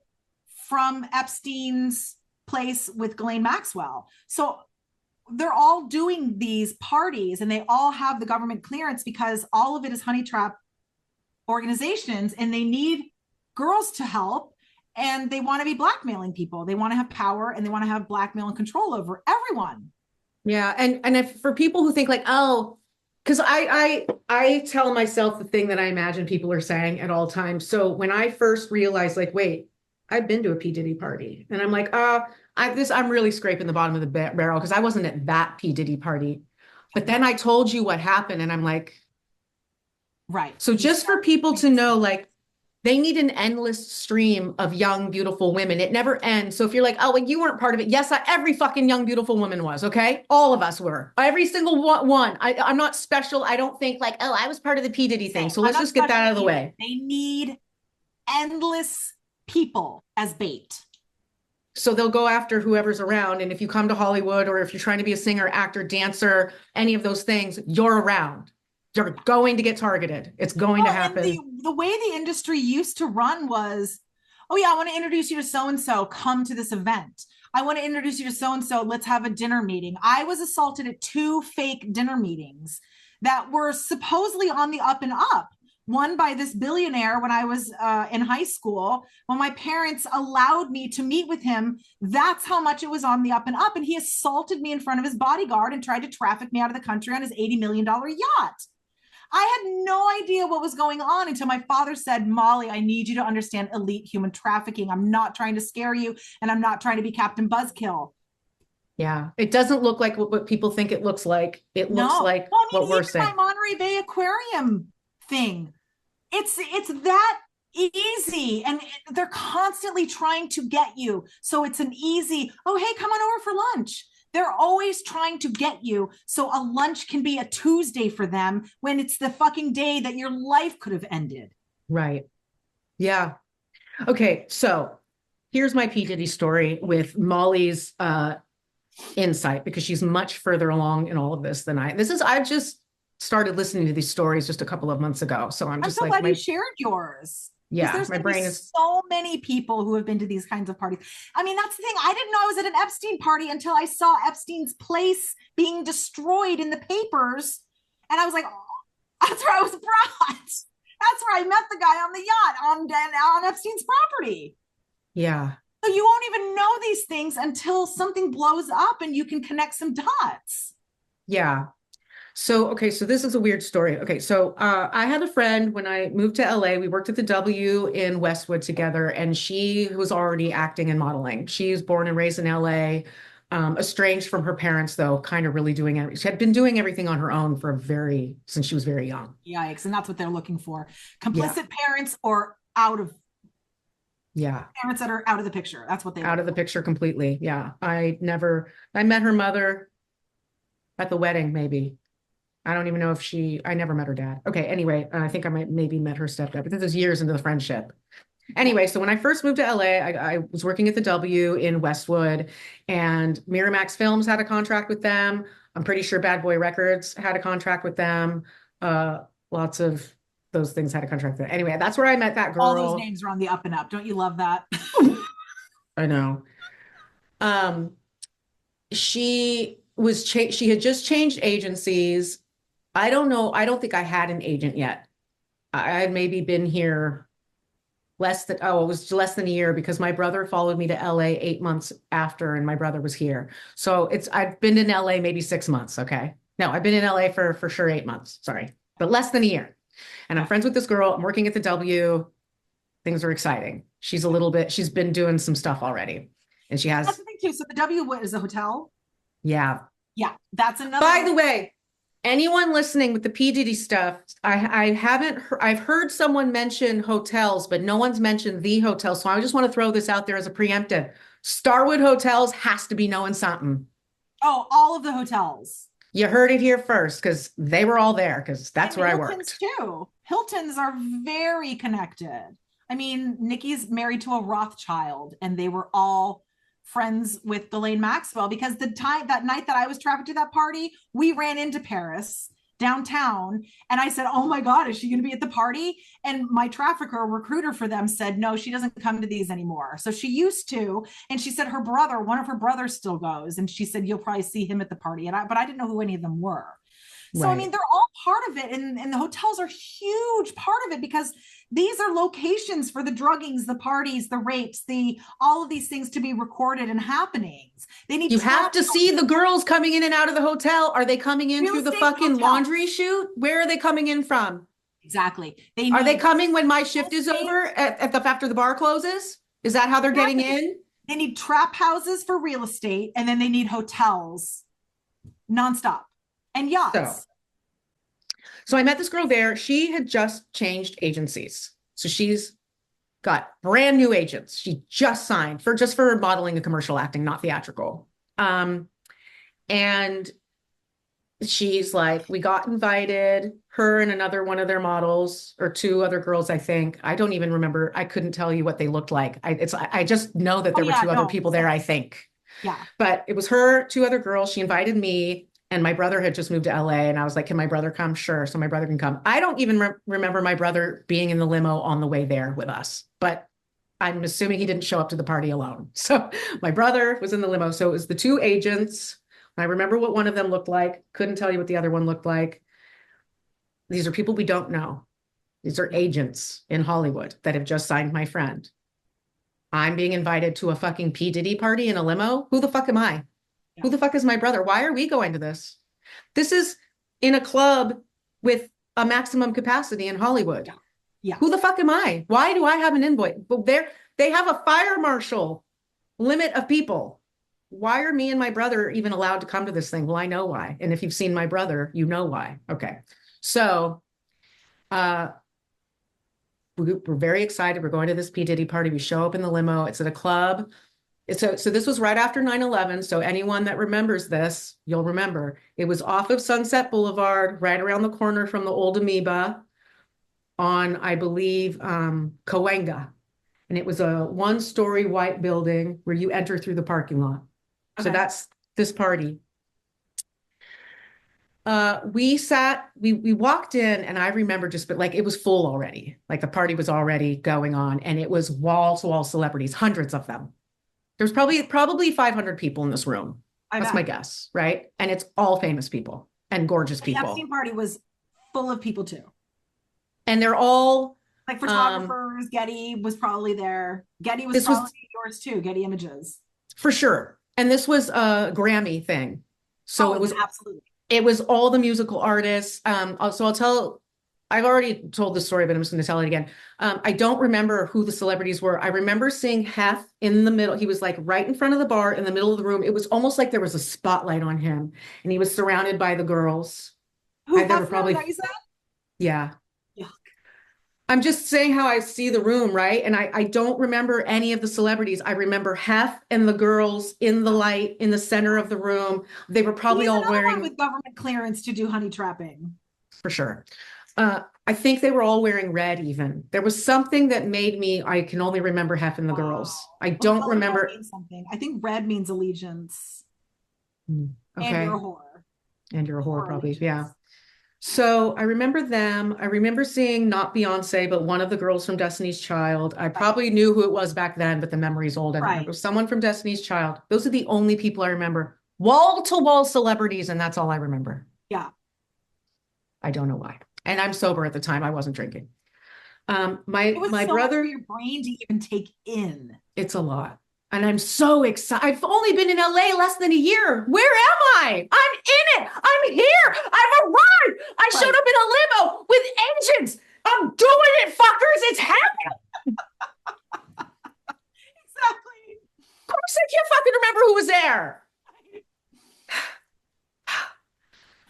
from Epstein's place with Ghislaine Maxwell. So they're all doing these parties and they all have the government clearance because all of it is honey trap organizations and they need girls to help and they want to be blackmailing people. They want to have power and they want to have blackmail and control over everyone. Yeah. And if for people who think like, oh, Because I tell myself the thing that I imagine people are saying at all times. So when I first realized, like, wait, I've been to a P. Diddy party, and I'm like, I'm really scraping the bottom of the barrel because I wasn't at that P. Diddy party. But then I told you what happened, and I'm like, Right. so just for people to know, like, they need an endless stream of young, beautiful women. It never ends. So if you're like, oh, well, you weren't part of it. Yes, every fucking young, beautiful woman was, okay? All of us were. Every single one. I'm not special. I don't think like, oh, I was part of the P. Diddy thing. So let's just get that out of the way. They need endless people as bait. So they'll go after whoever's around. And if you come to Hollywood or if you're trying to be a singer, actor, dancer, any of those things, you're around. You're going to get targeted. It's going to happen. And the way the industry used to run was, oh yeah, I want to introduce you to so-and-so, come to this event. I want to introduce you to so-and-so, let's have a dinner meeting. I was assaulted at 2 fake dinner meetings that were supposedly on the up and up. One by this billionaire when I was in high school. When my parents allowed me to meet with him, that's how much it was on the up and up. And he assaulted me in front of his bodyguard and tried to traffic me out of the country on his $80 million yacht. I had no idea what was going on until my father said, Molly, I need you to understand elite human trafficking. I'm not trying to scare you, and I'm not trying to be Captain Buzzkill. Yeah, it doesn't look like what people think it looks like. It looks like what we're saying. My Monterey Bay Aquarium thing. It's that easy, and they're constantly trying to get you. So it's an easy, oh, hey, come on over for lunch. They're always trying to get you. So a lunch can be a Tuesday for them when it's the fucking day that your life could have ended. Right. Yeah. Okay. So here's my P. Diddy story with Molly's insight, because she's much further along in all of this than I just started listening to these stories just a couple of months ago. So I'm just so like, glad you shared yours. Yeah, my brain is so many people who have been to these kinds of parties. I mean, that's the thing. I didn't know I was at an Epstein party until I saw Epstein's place being destroyed in the papers. And I was like, oh, that's where I was brought. That's where I met the guy on the yacht on Epstein's property. Yeah. So you won't even know these things until something blows up and you can connect some dots. Yeah. So, okay, so this is a weird story. Okay, so I had a friend when I moved to LA. We worked at the W in Westwood together, and she was already acting and modeling. She's born and raised in LA, estranged from her parents, though, kind of really doing it. She had been doing everything on her own since she was very young. Yikes, and that's what they're looking for. Complicit parents or parents that are out of the picture. That's what they out of the picture completely. Yeah, I met her mother at the wedding, maybe. I don't even know if I never met her dad. Okay, anyway, I think I maybe met her stepdad, but this is years into the friendship. Anyway, so when I first moved to LA, I was working at the W in Westwood, and Miramax Films had a contract with them. I'm pretty sure Bad Boy Records had a contract with them. Lots of those things had a contract with them. Anyway, that's where I met that girl. All those names are on the up and up. Don't you love that? I know. She had just changed agencies. I don't know. I don't think I had an agent yet. I had maybe been here it was less than a year, because my brother followed me to LA 8 months after, and my brother was here. So I've been in LA maybe 6 months. Okay. No, I've been in LA for sure 8 months. Sorry, but less than a year. And I'm friends with this girl. I'm working at the W. Things are exciting. She's been doing some stuff already. And that's the thing too. So the W is a hotel. Yeah. Yeah. That's another. By the way, anyone listening with the P. Diddy stuff, I've heard someone mention hotels, but no one's mentioned the hotel. So I just want to throw this out there as a preemptive. Starwood Hotels has to be knowing something. Oh, all of the hotels. You heard it here first, because they were all there, because that's where Hilton's I worked. Too. Hiltons are very connected. I mean, Nikki's married to a Rothschild, and they were all friends with Ghislaine Maxwell, because that night that I was trafficked to that party, we ran into Paris downtown, and I said, oh my God, is she going to be at the party? And my recruiter for them said, no, she doesn't come to these anymore. So she used to, and she said one of her brothers still goes, and she said, you'll probably see him at the party. But I didn't know who any of them were. So, I mean, they're all part of it. And the hotels are huge part of it because these are locations for the druggings, the parties, the rapes, all of these things to be recorded and happenings. They need You have to see the girls coming in and out of the hotel. Are they coming in through the fucking laundry chute? Where are they coming in from? Exactly. Are they coming when my shift is over after the bar closes? Is that how they're getting in? They need trap houses for real estate, and then they need hotels nonstop and yachts. So I met this girl there. She had just changed agencies. So she's got brand new agents. She just signed for modeling and commercial acting, not theatrical. And she's like, we got invited, her and another one of their models, or two other girls, I think. I don't even remember. I couldn't tell you what they looked like. I just know that there were two other people there, I think. Yeah. But it was her, two other girls. She invited me, and my brother had just moved to LA, and I was like, can my brother come? Sure. So my brother can come. I don't even remember my brother being in the limo on the way there with us, but I'm assuming he didn't show up to the party alone. So my brother was in the limo. So it was the two agents. I remember what one of them looked like. Couldn't tell you what the other one looked like. These are people we don't know. These are agents in Hollywood that have just signed my friend. I'm being invited to a fucking P. Diddy party in a limo. Who the fuck am I? Yeah. Who the fuck is my brother? Why are we going to this? This is in a club with a maximum capacity in Hollywood. Yeah. Yeah. Who the fuck am I? Why do I have an invoice? Well, they have a fire marshal limit of people. Why are me and my brother even allowed to come to this thing? Well, I know why. And if you've seen my brother, you know why. Okay. So we're very excited. We're going to this P. Diddy party. We show up in the limo. It's at a club. So this was right after 9/11. So anyone that remembers this, you'll remember. It was off of Sunset Boulevard, right around the corner from the old Amoeba on, I believe, Cahuenga. And it was a one-story white building where you enter through the parking lot. Okay. So that's this party. We walked in, and I remember it was full already. Like the party was already going on, and it was wall-to-wall celebrities, hundreds of them. There's probably 500 people in this room. That's my guess, right? And it's all famous people and gorgeous people. The Epstein party was full of people too. And they're all like photographers. Getty was probably there. Getty was probably yours too. Getty Images. For sure. And this was a Grammy thing. So it was absolutely. It was all the musical artists. I've already told this story, but I'm just going to tell it again. I don't remember who the celebrities were. I remember seeing Hef in the middle. He was like right in front of the bar in the middle of the room. It was almost like there was a spotlight on him, and he was surrounded by the girls. Yeah. Yuck. I'm just saying how I see the room, right? And I don't remember any of the celebrities. I remember Hef and the girls in the light in the center of the room. They were probably all wearing with government clearance to do honey trapping. For sure. I think they were all wearing red even. There was something that made me, I can only remember Hef and the girls. I don't remember. Something. I think red means allegiance. Okay. And you're a whore. And you're a whore, probably. Allegiance. Yeah. So I remember them. I remember seeing not Beyonce, but one of the girls from Destiny's Child. I probably knew who it was back then, but the memory's old. I remember someone from Destiny's Child. Those are the only people I remember. Wall-to-wall celebrities, and that's all I remember. Yeah. I don't know why. And I'm sober at the time. I wasn't drinking. My so brother, much for your brain to even take in. It's a lot. And I'm so excited. I've only been in LA less than a year. Where am I? I'm in it. I'm here. I've arrived. I showed up in a limo with agents. I'm doing it, fuckers. It's happening. Exactly. Of course I can't fucking remember who was there.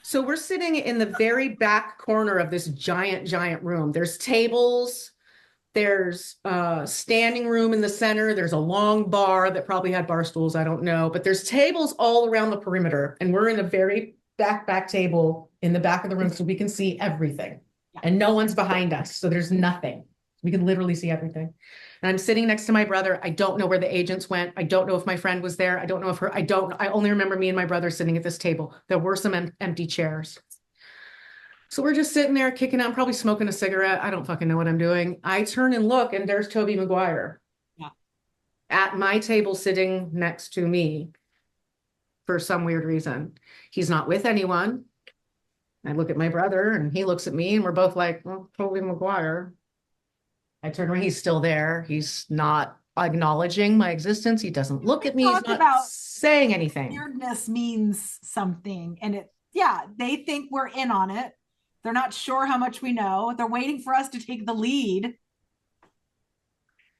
So we're sitting in the very back corner of this giant room. There's tables. There's a standing room in the center. There's a long bar that probably had bar stools. I don't know. But there's tables all around the perimeter. And we're in a very back table in the back of the room so we can see everything. And no one's behind us. So there's nothing. We can literally see everything. And I'm sitting next to my brother. I don't know where the agents went. I don't know if my friend was there. I don't know if I only remember me and my brother sitting at this table. There were some empty chairs. So we're just sitting there kicking out, probably smoking a cigarette. I don't fucking know what I'm doing. I turn and look, and there's Toby McGuire at my table sitting next to me for some weird reason. He's not with anyone. I look at my brother and he looks at me and we're both like, well, Toby McGuire. I turn around, he's still there. He's not acknowledging my existence. He doesn't look at me. He's not saying anything. Weirdness means something. And they think we're in on it. They're not sure how much we know. They're waiting for us to take the lead.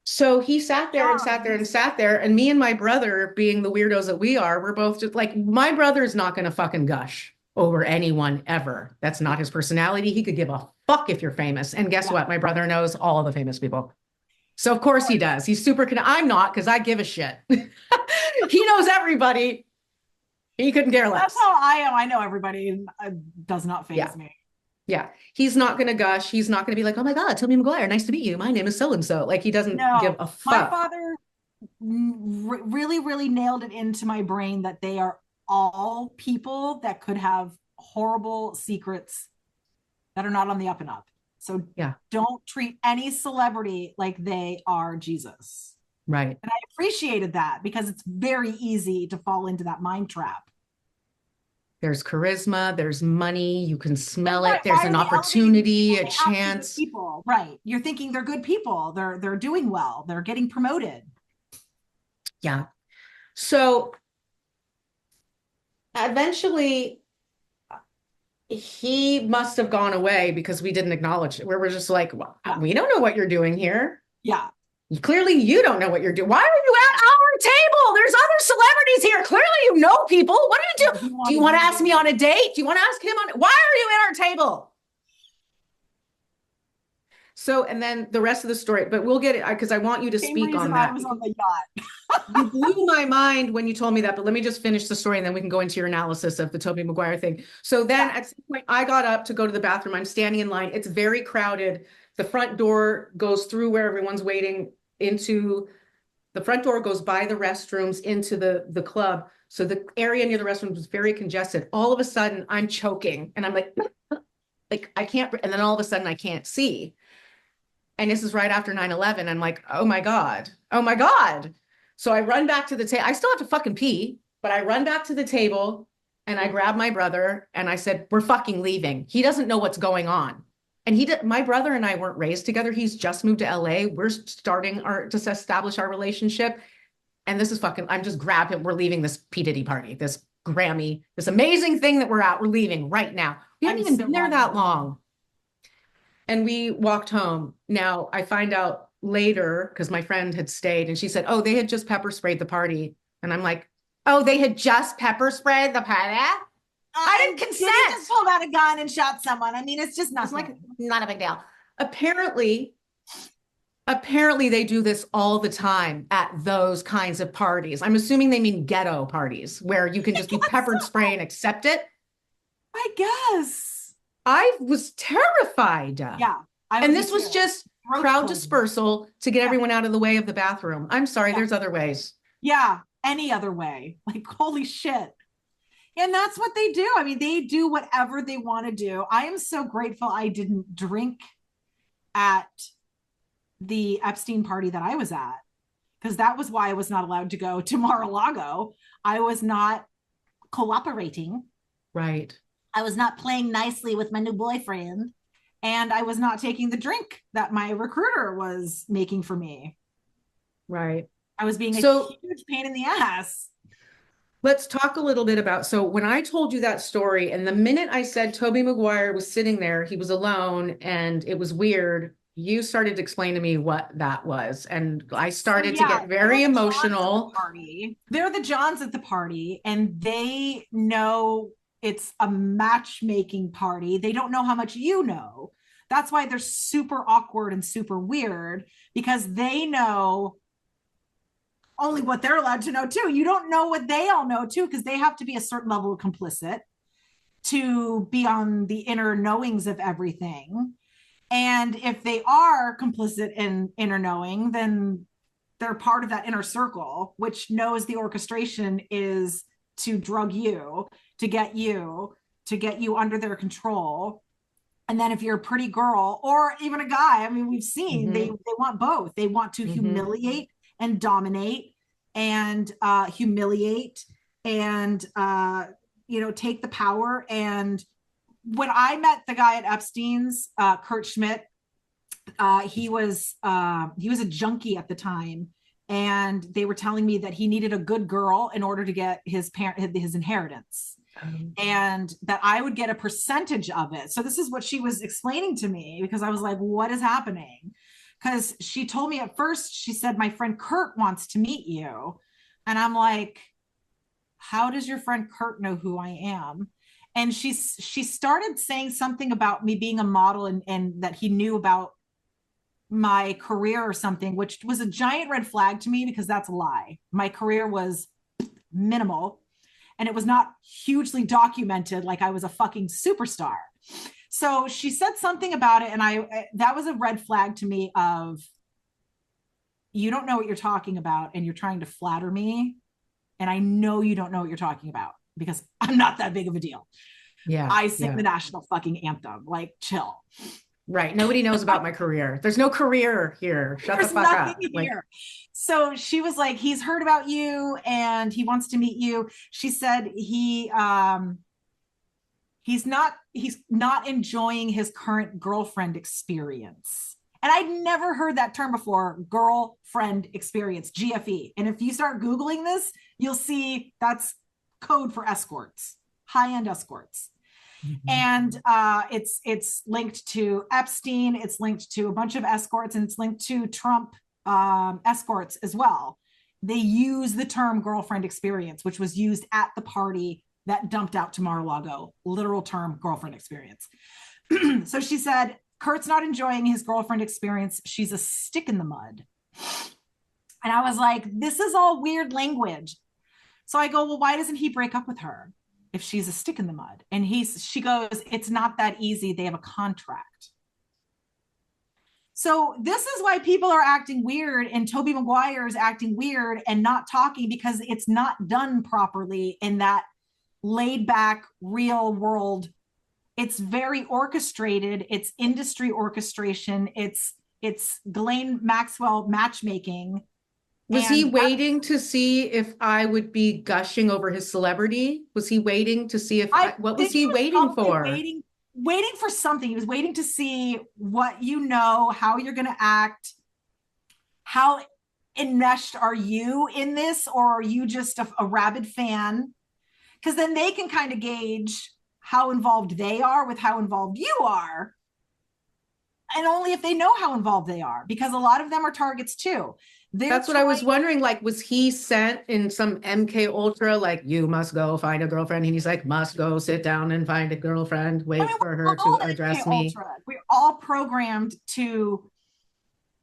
So he sat there and sat there and sat there. And me and my brother, being the weirdos that we are, we're both just like, my brother's not going to fucking gush over anyone ever. That's not his personality. He could give a fuck if you're famous. And guess what? My brother knows all of the famous people. So of course he does. He's super, I'm not, because I give a shit. He knows everybody. He couldn't care less. That's how I am. I know everybody. Does not faze me. Yeah. He's not going to gush. He's not going to be like, oh my God, Toby McGuire, nice to meet you. My name is so-and-so. Like he doesn't give a fuck. My father really, really nailed it into my brain that they are all people that could have horrible secrets that are not on the up and up. So don't treat any celebrity like they are Jesus. Right. And I appreciated that because it's very easy to fall into that mind trap. There's charisma, there's money, you can smell it, there's an opportunity, a chance. People, right. You're thinking they're good people. They're doing well. They're getting promoted. Yeah. So eventually he must have gone away because we didn't acknowledge it. We were just like, well, we don't know what you're doing here. Yeah. Clearly you don't know what you're doing. Why are you at our table? There's other celebrities here. Clearly you know people. What do you do? Do you want to ask me on a date? Do you want to ask him on? Why are you at our table? So, and then the rest of the story, but we'll get it because I want you to speak on that. I was on the yacht. You blew my mind when you told me that, but let me just finish the story and then we can go into your analysis of the Toby McGuire thing. So then at some point I got up to go to the bathroom. I'm standing in line. It's very crowded. The front door goes through where everyone's waiting into the front door goes by the restrooms into the club. So the area near the restrooms was very congested. All of a sudden I'm choking and I'm like I can't, and then all of a sudden I can't see. And this is right after 9/11. I'm like, oh my God. So I run back to the table. I still have to fucking pee, but I run back to the table and I grab my brother and I said, we're fucking leaving. He doesn't know what's going on. And my brother and I weren't raised together. He's just moved to LA. We're starting to establish our relationship. And this is fucking, I'm just grabbing him. We're leaving this P. Diddy party, this Grammy, this amazing thing that we're at. We're leaving right now. We haven't even been there that long. And we walked home. Now I find out later, because my friend had stayed and she said, oh, they had just pepper sprayed the party. And I'm like, oh, they had just pepper sprayed the party? I didn't consent. You just pulled out a gun and shot someone. I mean, it's just nothing. It's like not a big deal. Apparently they do this all the time at those kinds of parties. I'm assuming they mean ghetto parties where you can just be peppered spray and accept it. I guess. I was terrified. Yeah. And this was just crowd dispersal to get everyone out of the way of the bathroom. I'm sorry, there's other ways. Yeah, any other way. Like, holy shit. And that's what they do. I mean, they do whatever they want to do. I am so grateful I didn't drink at the Epstein party that I was at, because that was why I was not allowed to go to Mar-a-Lago. I was not cooperating. Right. I was not playing nicely with my new boyfriend. And I was not taking the drink that my recruiter was making for me. Right. I was being a huge pain in the ass. Let's talk a little bit about, so when I told you that story and the minute I said Toby McGuire was sitting there, he was alone and it was weird, you started to explain to me what that was. And I started to get very emotional. They're the Johns at the party and they know it's a matchmaking party. They don't know how much you know. That's why they're super awkward and super weird, because they know only what they're allowed to know too. You don't know what they all know too, because they have to be a certain level of complicit to be on the inner knowings of everything. And if they are complicit in inner knowing, then they're part of that inner circle, which knows the orchestration is to drug you, to get you under their control. And then if you're a pretty girl or even a guy, I mean, we've seen they want both. They want to humiliate and dominate and humiliate and take the power and when I met the guy at Epstein's, Kurt Schmidt, he was a junkie at the time, and they were telling me that he needed a good girl in order to get his inheritance, and that I would get a percentage of it. So this is what she was explaining to me, because I was like, what is happening? Because she told me at first, she said, my friend Kurt wants to meet you. And I'm like, how does your friend Kurt know who I am? And she started saying something about me being a model, and that he knew about my career or something, which was a giant red flag to me, because that's a lie. My career was minimal, and it was not hugely documented like I was a fucking superstar. So she said something about it, and that was a red flag to me of, you don't know what you're talking about, and you're trying to flatter me, and I know you don't know what you're talking about, because I'm not that big of a deal. Yeah, I sing the national fucking anthem. Like, chill. Right. Nobody knows about my career. There's no career here. Shut the fuck up. Here. So she was like, he's heard about you and he wants to meet you. She said he's not enjoying his current girlfriend experience. And I'd never heard that term before, girlfriend experience, GFE. And if you start Googling this, you'll see that's code for escorts, high-end escorts. Mm-hmm. And it's linked to Epstein, it's linked to a bunch of escorts, and it's linked to Trump escorts as well. They use the term girlfriend experience, which was used at the party that dumped out to Mar-a-Lago, literal term girlfriend experience. So she said, Kurt's not enjoying his girlfriend experience. She's a stick in the mud. And I was like, this is all weird language. So I go, well, why doesn't he break up with her if she's a stick in the mud? And she goes, it's not that easy. They have a contract. So this is why people are acting weird, and Toby McGuire is acting weird and not talking, because it's not done properly in that laid back real world. It's very orchestrated. It's industry orchestration. It's Ghislaine Maxwell matchmaking. Was he waiting to see if I would be gushing over his celebrity? Was he waiting to see if what was he waiting for? Waiting for something. He was waiting to see what you know, how you're going to act, how enmeshed are you in this, or are you just a rabid fan? Because then they can kind of gauge how involved they are with how involved you are. And only if they know how involved they are, because a lot of them are targets too. That's what I was wondering. Like, was he sent in some MK Ultra, like, you must go find a girlfriend? And he's like, must go sit down and find a girlfriend, wait for her to address me. We're all programmed to,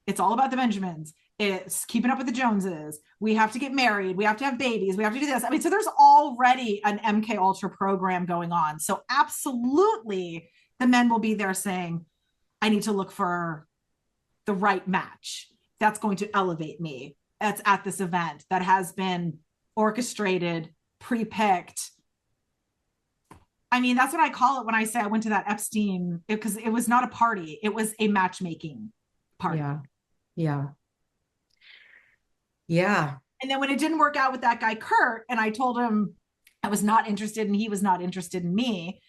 it's all about the Benjamins. It's keeping up with the Joneses. We have to get married. We have to have babies. We have to do this. I mean, so there's already an MK Ultra program going on. So absolutely the men will be there saying, I need to look for the right match that's going to elevate me. That's at this event that has been orchestrated, pre-picked. I mean, that's what I call it when I say I went to that Epstein, because it was not a party. It was a matchmaking party. Yeah. And then when it didn't work out with that guy, Kurt, and I told him I was not interested and he was not interested in me,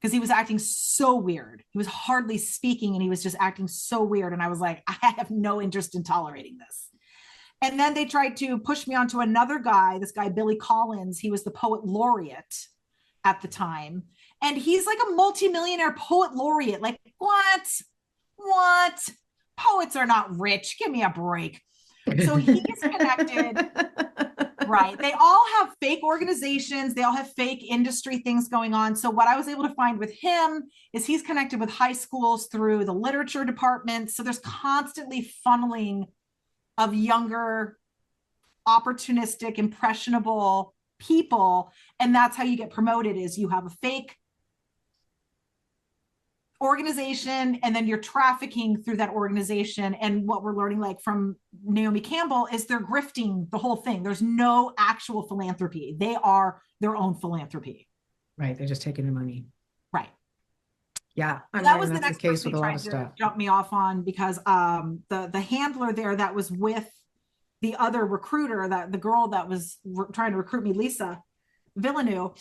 because he was acting so weird. He was hardly speaking and he was just acting so weird. And I was like, I have no interest in tolerating this. And then they tried to push me onto another guy, this guy, Billy Collins. He was the poet laureate at the time. And he's like a multimillionaire poet laureate. Like, what? Poets are not rich. Give me a break. So he's connected. Right. They all have fake organizations. They all have fake industry things going on. So what I was able to find with him is he's connected with high schools through the literature department. So there's constantly funneling of younger, opportunistic, impressionable people. And that's how you get promoted, is you have a fake organization and then you're trafficking through that organization. And what we're learning, like from Naomi Campbell, is they're grifting the whole thing. There's no actual philanthropy. They are their own philanthropy. Right. They're just taking your money. Right. Yeah. So that was the next case with a lot of stuff. Jump me off on, because the handler there that was with the other recruiter, that the girl that was trying to recruit me, Lisa Villeneuve,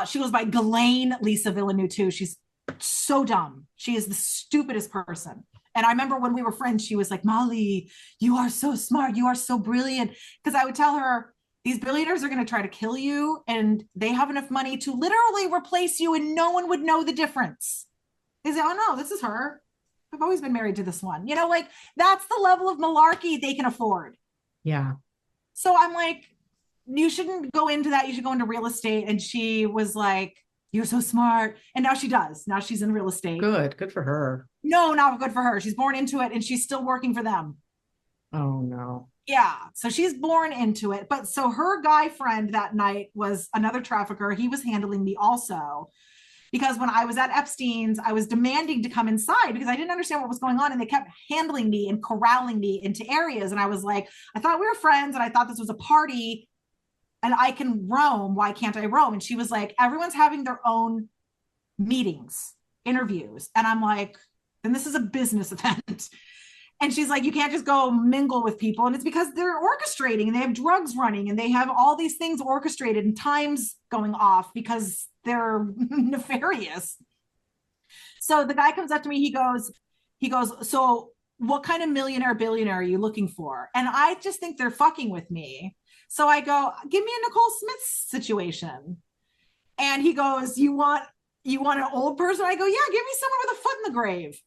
she goes by Ghislaine Lisa Villeneuve too. She's so dumb. She is the stupidest person. And I remember when we were friends, she was like, Molly, you are so smart. You are so brilliant. Because I would tell her, these billionaires are going to try to kill you, and they have enough money to literally replace you, and no one would know the difference. They say, oh no, this is her. I've always been married to this one. You know, like that's the level of malarkey they can afford. Yeah. So I'm like, you shouldn't go into that. You should go into real estate. And she was like, you're so smart. And now she does. Now she's in real estate. Good for her. No, not good for her. She's born into it, and she's still working for them. Oh no. Yeah. So she's born into it. But so her guy friend that night was another trafficker. He was handling me also, because when I was at Epstein's, I was demanding to come inside because I didn't understand what was going on. And they kept handling me and corralling me into areas. And I was like, I thought we were friends, and I thought this was a party and I can roam. Why can't I roam? And she was like, everyone's having their own meetings, interviews. And I'm like, then this is a business event. And she's like, you can't just go mingle with people. And it's because they're orchestrating, and they have drugs running, and they have all these things orchestrated, and times going off because they're nefarious. So the guy comes up to me, he goes, so what kind of millionaire, billionaire are you looking for? And I just think they're fucking with me. So I go, give me a Nicole Smith situation. And he goes, you want an old person? I go, yeah, give me someone with a foot in the grave.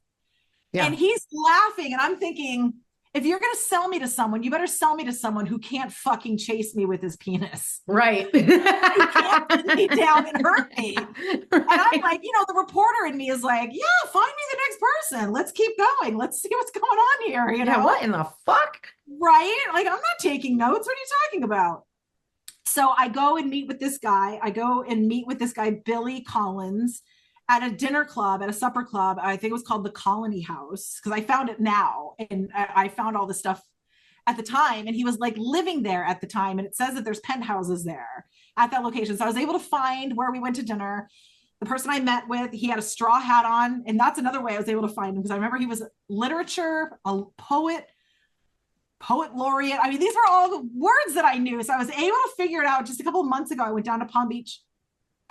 Yeah. And he's laughing, and I'm thinking, if you're going to sell me to someone, you better sell me to someone who can't fucking chase me with his penis. Right. He can't put me down and hurt me. Right. And I'm like, the reporter in me is like, yeah, find me the next person. Let's keep going. Let's see what's going on here. Yeah, what in the fuck? Right? Like, I'm not taking notes. What are you talking about? So I go and meet with this guy. Billy Collins, at a dinner club, at a supper club. I think it was called the Colony House, because I found it now, and I found all this stuff at the time. And he was like living there at the time, and it says that there's penthouses there at that location. So I was able to find where we went to dinner. The person I met with, he had a straw hat on, and that's another way I was able to find him, because I remember he was literature, a poet laureate. I mean, these were all the words that I knew. So I was able to figure it out. Just a couple of months ago, I went down to Palm Beach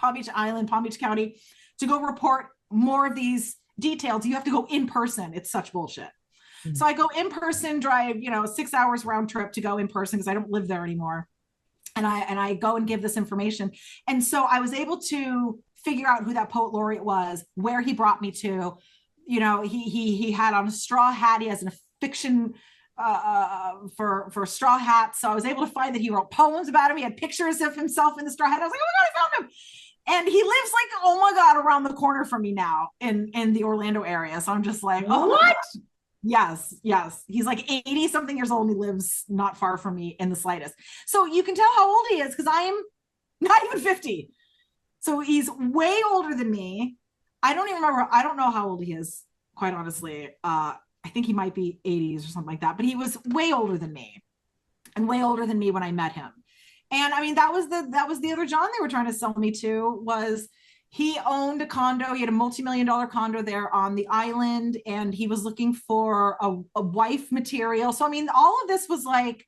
Island, Palm Beach County, to go report more of these details. You have to go in person. It's such bullshit. Mm-hmm. So I go in person, drive, 6 hours round trip to go in person, because I don't live there anymore. And I go and give this information. And so I was able to figure out who that poet laureate was, where he brought me to. He had on a straw hat. He has a fiction for straw hat. So I was able to find that he wrote poems about him. He had pictures of himself in the straw hat. I was like, oh my God, I found him. And he lives like, oh my God, around the corner from me now in the Orlando area. So I'm just like, oh, what? Yes. He's like 80 something years old, and he lives not far from me in the slightest. So you can tell how old he is, because I am not even 50. So he's way older than me. I don't know how old he is, quite honestly. I think he might be 80s or something like that, but he was way older than me, and way older than me when I met him. And I mean, that was the other John they were trying to sell me to. Was he owned a condo. He had a multi-million-dollar condo there on the island, and he was looking for a wife material. So I mean, all of this was like,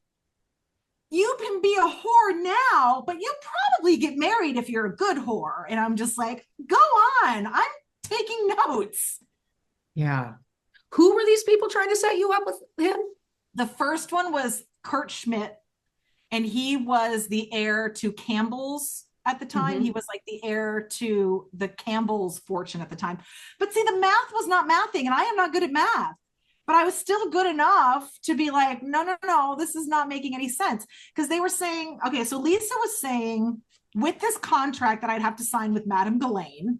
you can be a whore now, but you'll probably get married if you're a good whore. And I'm just like, go on, I'm taking notes. Yeah. Who were these people trying to set you up with him? The first one was Kurt Schmidt. And he was the heir to Campbell's at the time. Mm-hmm. He was like the heir to the Campbell's fortune at the time. But see, the math was not mathing, and I am not good at math. But I was still good enough to be like, no, this is not making any sense. Because they were saying, okay, so Lisa was saying, with this contract that I'd have to sign with Madame Ghislaine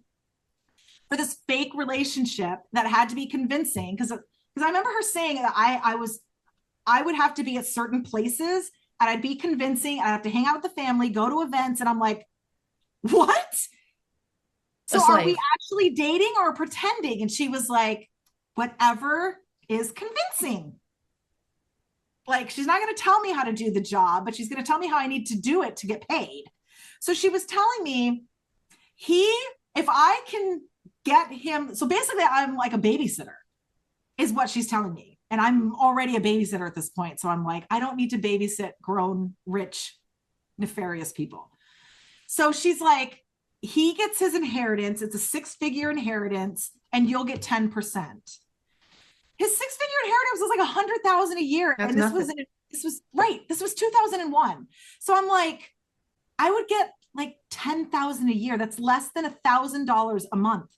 for this fake relationship that had to be convincing, because I remember her saying that I would have to be at certain places, and I'd be convincing, I'd have to hang out with the family, go to events. And I'm like, what? So are we actually dating or pretending? And she was like, whatever is convincing. Like, she's not going to tell me how to do the job, but she's going to tell me how I need to do it to get paid. So she was telling me if I can get him, so basically I'm like a babysitter is what she's telling me. And I'm already a babysitter at this point. So I'm like, I don't need to babysit grown, rich, nefarious people. So she's like, he gets his inheritance. It's a 6-figure inheritance, and you'll get 10%. His 6-figure inheritance was like 100,000 a year. That's and nothing. This was 2001. So I'm like, I would get like 10,000 a year. That's less than $1,000 a month.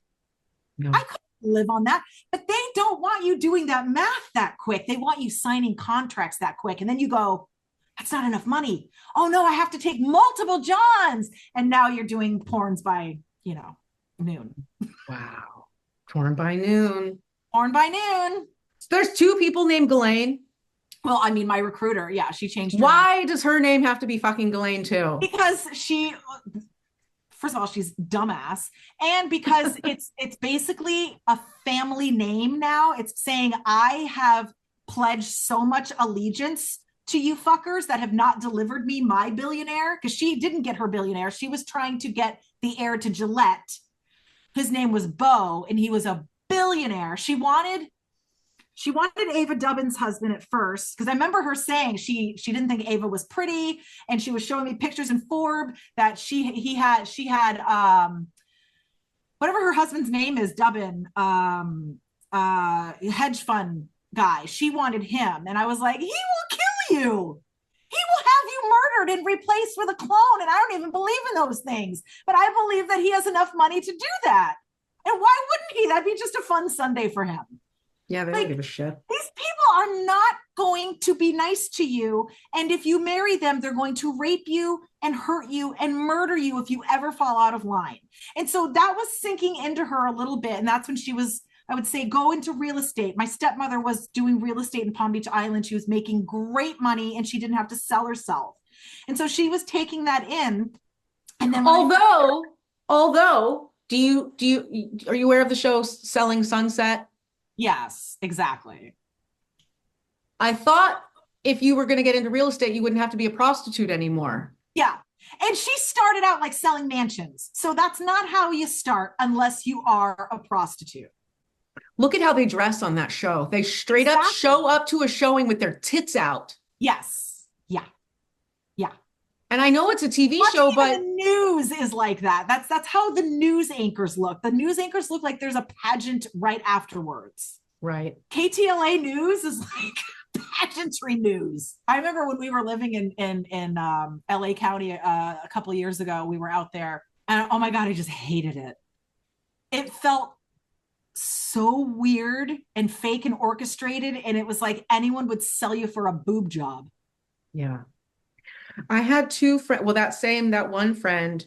No. I couldn't live on that, but they don't want you doing that math that quick. They want you signing contracts that quick. And then you go, that's not enough money. Oh no, I have to take multiple Johns. And now you're doing porns by, noon. Wow. Porn by noon. Porn by noon. There's 2 people named Ghislaine. Well, I mean, my recruiter, yeah, she changed her Why name. does her name have to be fucking Ghislaine too? Because first of all, she's dumbass. And because it's basically a family name now. It's saying, I have pledged so much allegiance to you fuckers that have not delivered me my billionaire. Because she didn't get her billionaire. She was trying to get the heir to Gillette. His name was Bo, and he was a billionaire. She wanted Ava Dubbin's husband at first, because I remember her saying she didn't think Ava was pretty, and she was showing me pictures in Forbes that she had whatever her husband's name is, Dubbin, hedge fund guy. She wanted him, and I was like, he will kill you. He will have you murdered and replaced with a clone, and I don't even believe in those things, but I believe that he has enough money to do that. And why wouldn't he? That'd be just a fun Sunday for him. Yeah, they don't give a shit. These people are not going to be nice to you. And if you marry them, they're going to rape you and hurt you and murder you if you ever fall out of line. And so that was sinking into her a little bit. And that's when she was, I would say, go into real estate. My stepmother was doing real estate in Palm Beach Island. She was making great money, and she didn't have to sell herself. And so she was taking that in. And then although, are you aware of the show Selling Sunset? Yes, exactly. I thought if you were going to get into real estate, you wouldn't have to be a prostitute anymore. Yeah. And she started out like selling mansions. So that's not how you start unless you are a prostitute. Look at how they dress on that show. They straight up show up to a showing with their tits out. Yes. Yeah. Yeah. And I know it's a TV show, but the news is like that. That's how the news anchors look. The news anchors look like there's a pageant right afterwards. Right. KTLA news is like pageantry news. I remember when we were living in LA County a couple of years ago, we were out there, and oh my God, I just hated it. It felt so weird and fake and orchestrated, and it was like anyone would sell you for a boob job. Yeah. I had 2 friends. Well, that one friend,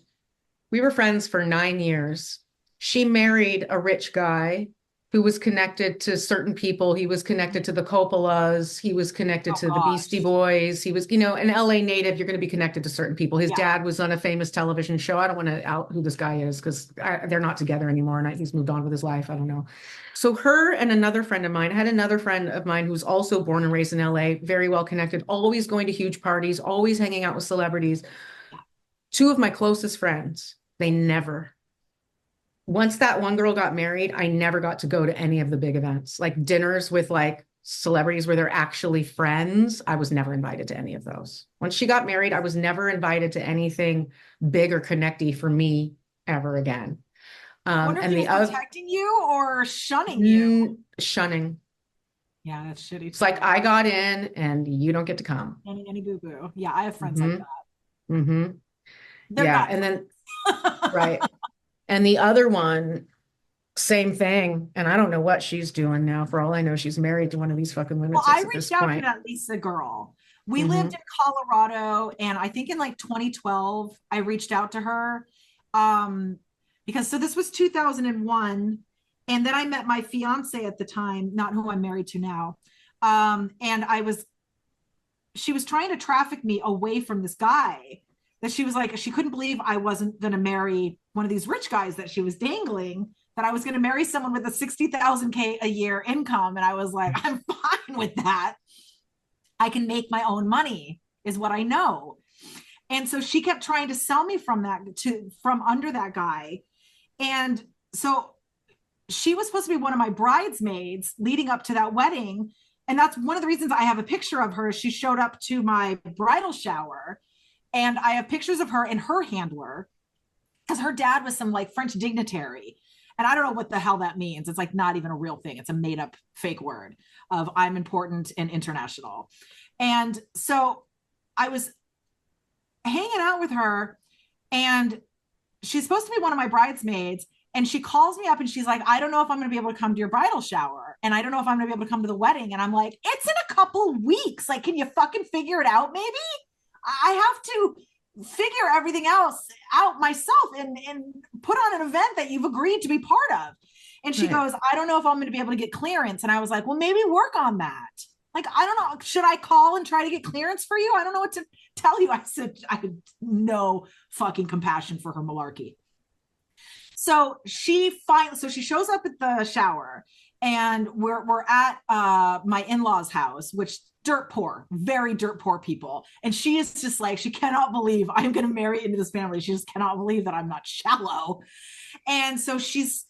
we were friends for 9 years. She married a rich guy who was connected to certain people. He was connected to the Coppolas. He was connected to the Beastie Boys. He was, an LA native. You're going to be connected to certain people. His dad was on a famous television show. I don't want to out who this guy is because they're not together anymore, and he's moved on with his life. I don't know. So her and another friend of mine, I had another friend of mine who's also born and raised in LA, very well connected, always going to huge parties, always hanging out with celebrities. 2 of my closest friends, once that one girl got married, I never got to go to any of the big events, like dinners with like celebrities where they're actually friends. I was never invited to any of those. Once she got married, I was never invited to anything big or connecty for me ever again. Wonder and if he was protecting you or shunning you? Shunning. Yeah, that's shitty. It's like, I got in and you don't get to come. Any boo-boo. Yeah, I have friends like that. Mm-hmm. Yeah, and then, right. And the other one, same thing. And I don't know what she's doing now. For all I know, she's married to one of these fucking women. Well, I reached out to that Lisa girl. We lived in Colorado, and I think in like 2012, I reached out to her. Because this was 2001. And then I met my fiance at the time, not who I'm married to now. And she was trying to traffic me away from this guy that she was like, she couldn't believe I wasn't going to marry one of these rich guys that she was dangling, that I was going to marry someone with a $60,000 a year income. And I was like, I'm fine with that. I can make my own money is what I know. And so she kept trying to sell me from under that guy. And so she was supposed to be one of my bridesmaids leading up to that wedding. And that's one of the reasons I have a picture of her. She showed up to my bridal shower, and I have pictures of her and her handler. because her dad was some like French dignitary. And I don't know what the hell that means. It's like not even a real thing. It's a made up fake word of I'm important and international. And so I was hanging out with her, and she's supposed to be one of my bridesmaids. And she calls me up and she's like, I don't know if I'm going to be able to come to your bridal shower. And I don't know if I'm going to be able to come to the wedding. And I'm like, it's in a couple weeks. Like, can you fucking figure it out? Maybe I have to figure everything else out myself and put on an event that you've agreed to be part of. And she goes, I don't know if I'm going to be able to get clearance. And I was like, well, maybe work on that. Like, I don't know. Should I call and try to get clearance for you? I don't know what to tell you. I said, I had no fucking compassion for her malarkey. So she shows up at the shower, and we're at my in-laws' house, which dirt poor, very dirt poor people. And she is just like, she cannot believe I'm going to marry into this family. She just cannot believe that I'm not shallow. And so she's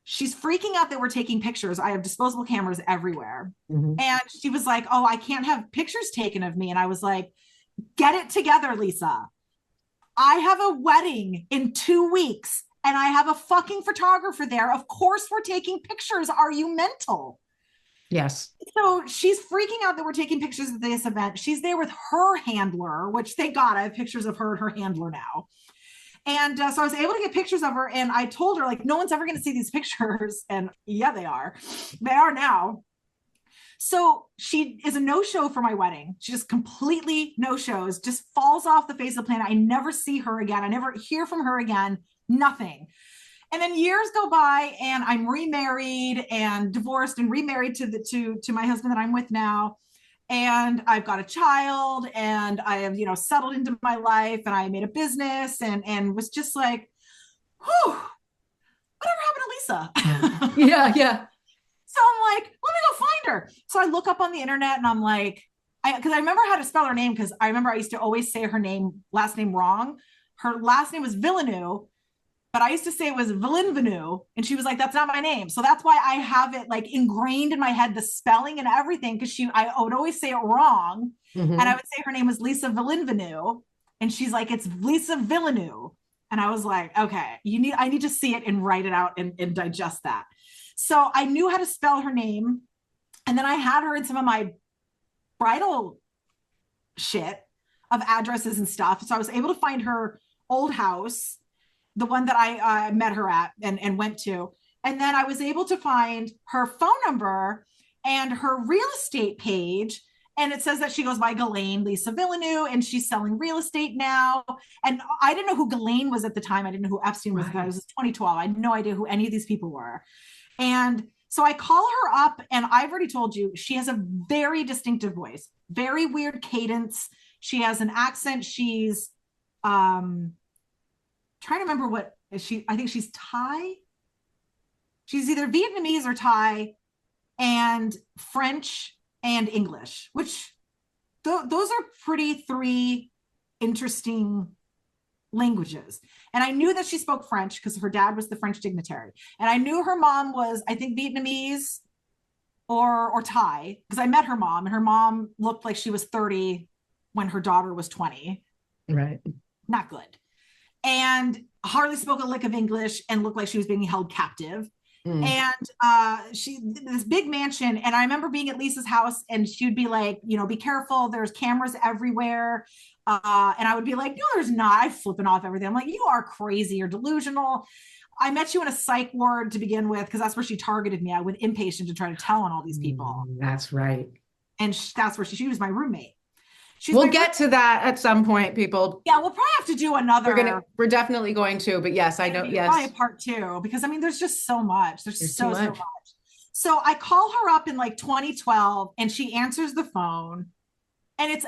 freaking out that we're taking pictures. I have disposable cameras everywhere. Mm-hmm. And she was like, oh, I can't have pictures taken of me. And I was like, get it together, Lisa. I have a wedding in 2 weeks and I have a fucking photographer there. Of course we're taking pictures. Are you mental? Yes. So she's freaking out that we're taking pictures at this event. She's there with her handler, which thank God I have pictures of her and her handler now. And so I was able to get pictures of her, and I told her, like, no one's ever going to see these pictures. And yeah, they are. They are now. So she is a no-show for my wedding. She just completely no-shows, just falls off the face of the planet. I never see her again. I never hear from her again. Nothing. And then years go by, and I'm remarried and divorced and remarried to my husband that I'm with now. And I've got a child, and I have, settled into my life, and I made a business, and was just like, whew, whatever happened to Lisa? Yeah. So I'm like, let me go find her. So I look up on the internet, and I'm like, because I remember how to spell her name, because I remember I used to always say her last name wrong. Her last name was Villeneuve, but I used to say it was Villeneuve, and she was like, that's not my name. So that's why I have it like ingrained in my head, the spelling and everything, because I would always say it wrong. Mm-hmm. And I would say her name was Lisa Villeneuve, and she's like, it's Lisa Villeneuve. And I was like, okay, I need to see it and write it out and digest that. So I knew how to spell her name. And then I had her in some of my bridal shit of addresses and stuff. So I was able to find her old house, the one that I met her at and went to. And then I was able to find her phone number and her real estate page. And it says that she goes by Ghislaine Lisa Villeneuve, and she's selling real estate now. And I didn't know who Ghislaine was at the time. I didn't know who Epstein was. Right. It was 2012. I had no idea who any of these people were. And so I call her up, and I've already told you, she has a very distinctive voice, very weird cadence. She has an accent. She's, trying to remember what is she, I think she's Thai. She's either Vietnamese or Thai, and French and English, which those are pretty three interesting languages. And I knew that she spoke French because her dad was the French dignitary. And I knew her mom was, I think, Vietnamese or Thai, because I met her mom, and her mom looked like she was 30 when her daughter was 20. Right. Not good. And hardly spoke a lick of English and looked like she was being held captive. Mm. And she, this big mansion. And I remember being at Lisa's house, and she would be like, be careful. There's cameras everywhere. And I would be like, no, there's not. I'm flipping off everything. I'm like, you are crazy or delusional. I met you in a psych ward to begin with, because that's where she targeted me. I went inpatient to try to tell on all these people. That's right. And that's where she was my roommate. We'll get to that at some point, people. Yeah, we'll probably have to do another. We're definitely going to, but yes, I know. Yes. Probably a part 2, because there's just so much. There's so much. So I call her up in like 2012, and she answers the phone, and it's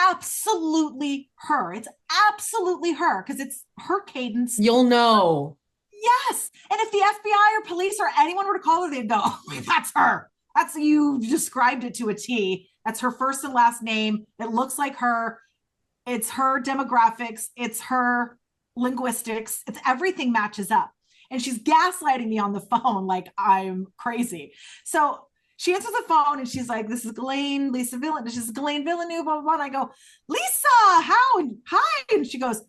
absolutely her. It's absolutely her, because it's her cadence. You'll know. Yes. And if the FBI or police or anyone were to call her, they'd go, oh, that's her. That's, you described it to a T. That's her first and last name. It looks like her. It's her demographics. It's her linguistics. It's everything matches up. And she's gaslighting me on the phone like I'm crazy. So she answers the phone, and she's like, this is Ghislaine, Lisa Villeneuve. This is Ghislaine Villeneuve, blah, blah, blah. And I go, Lisa, how? And hi. And she goes,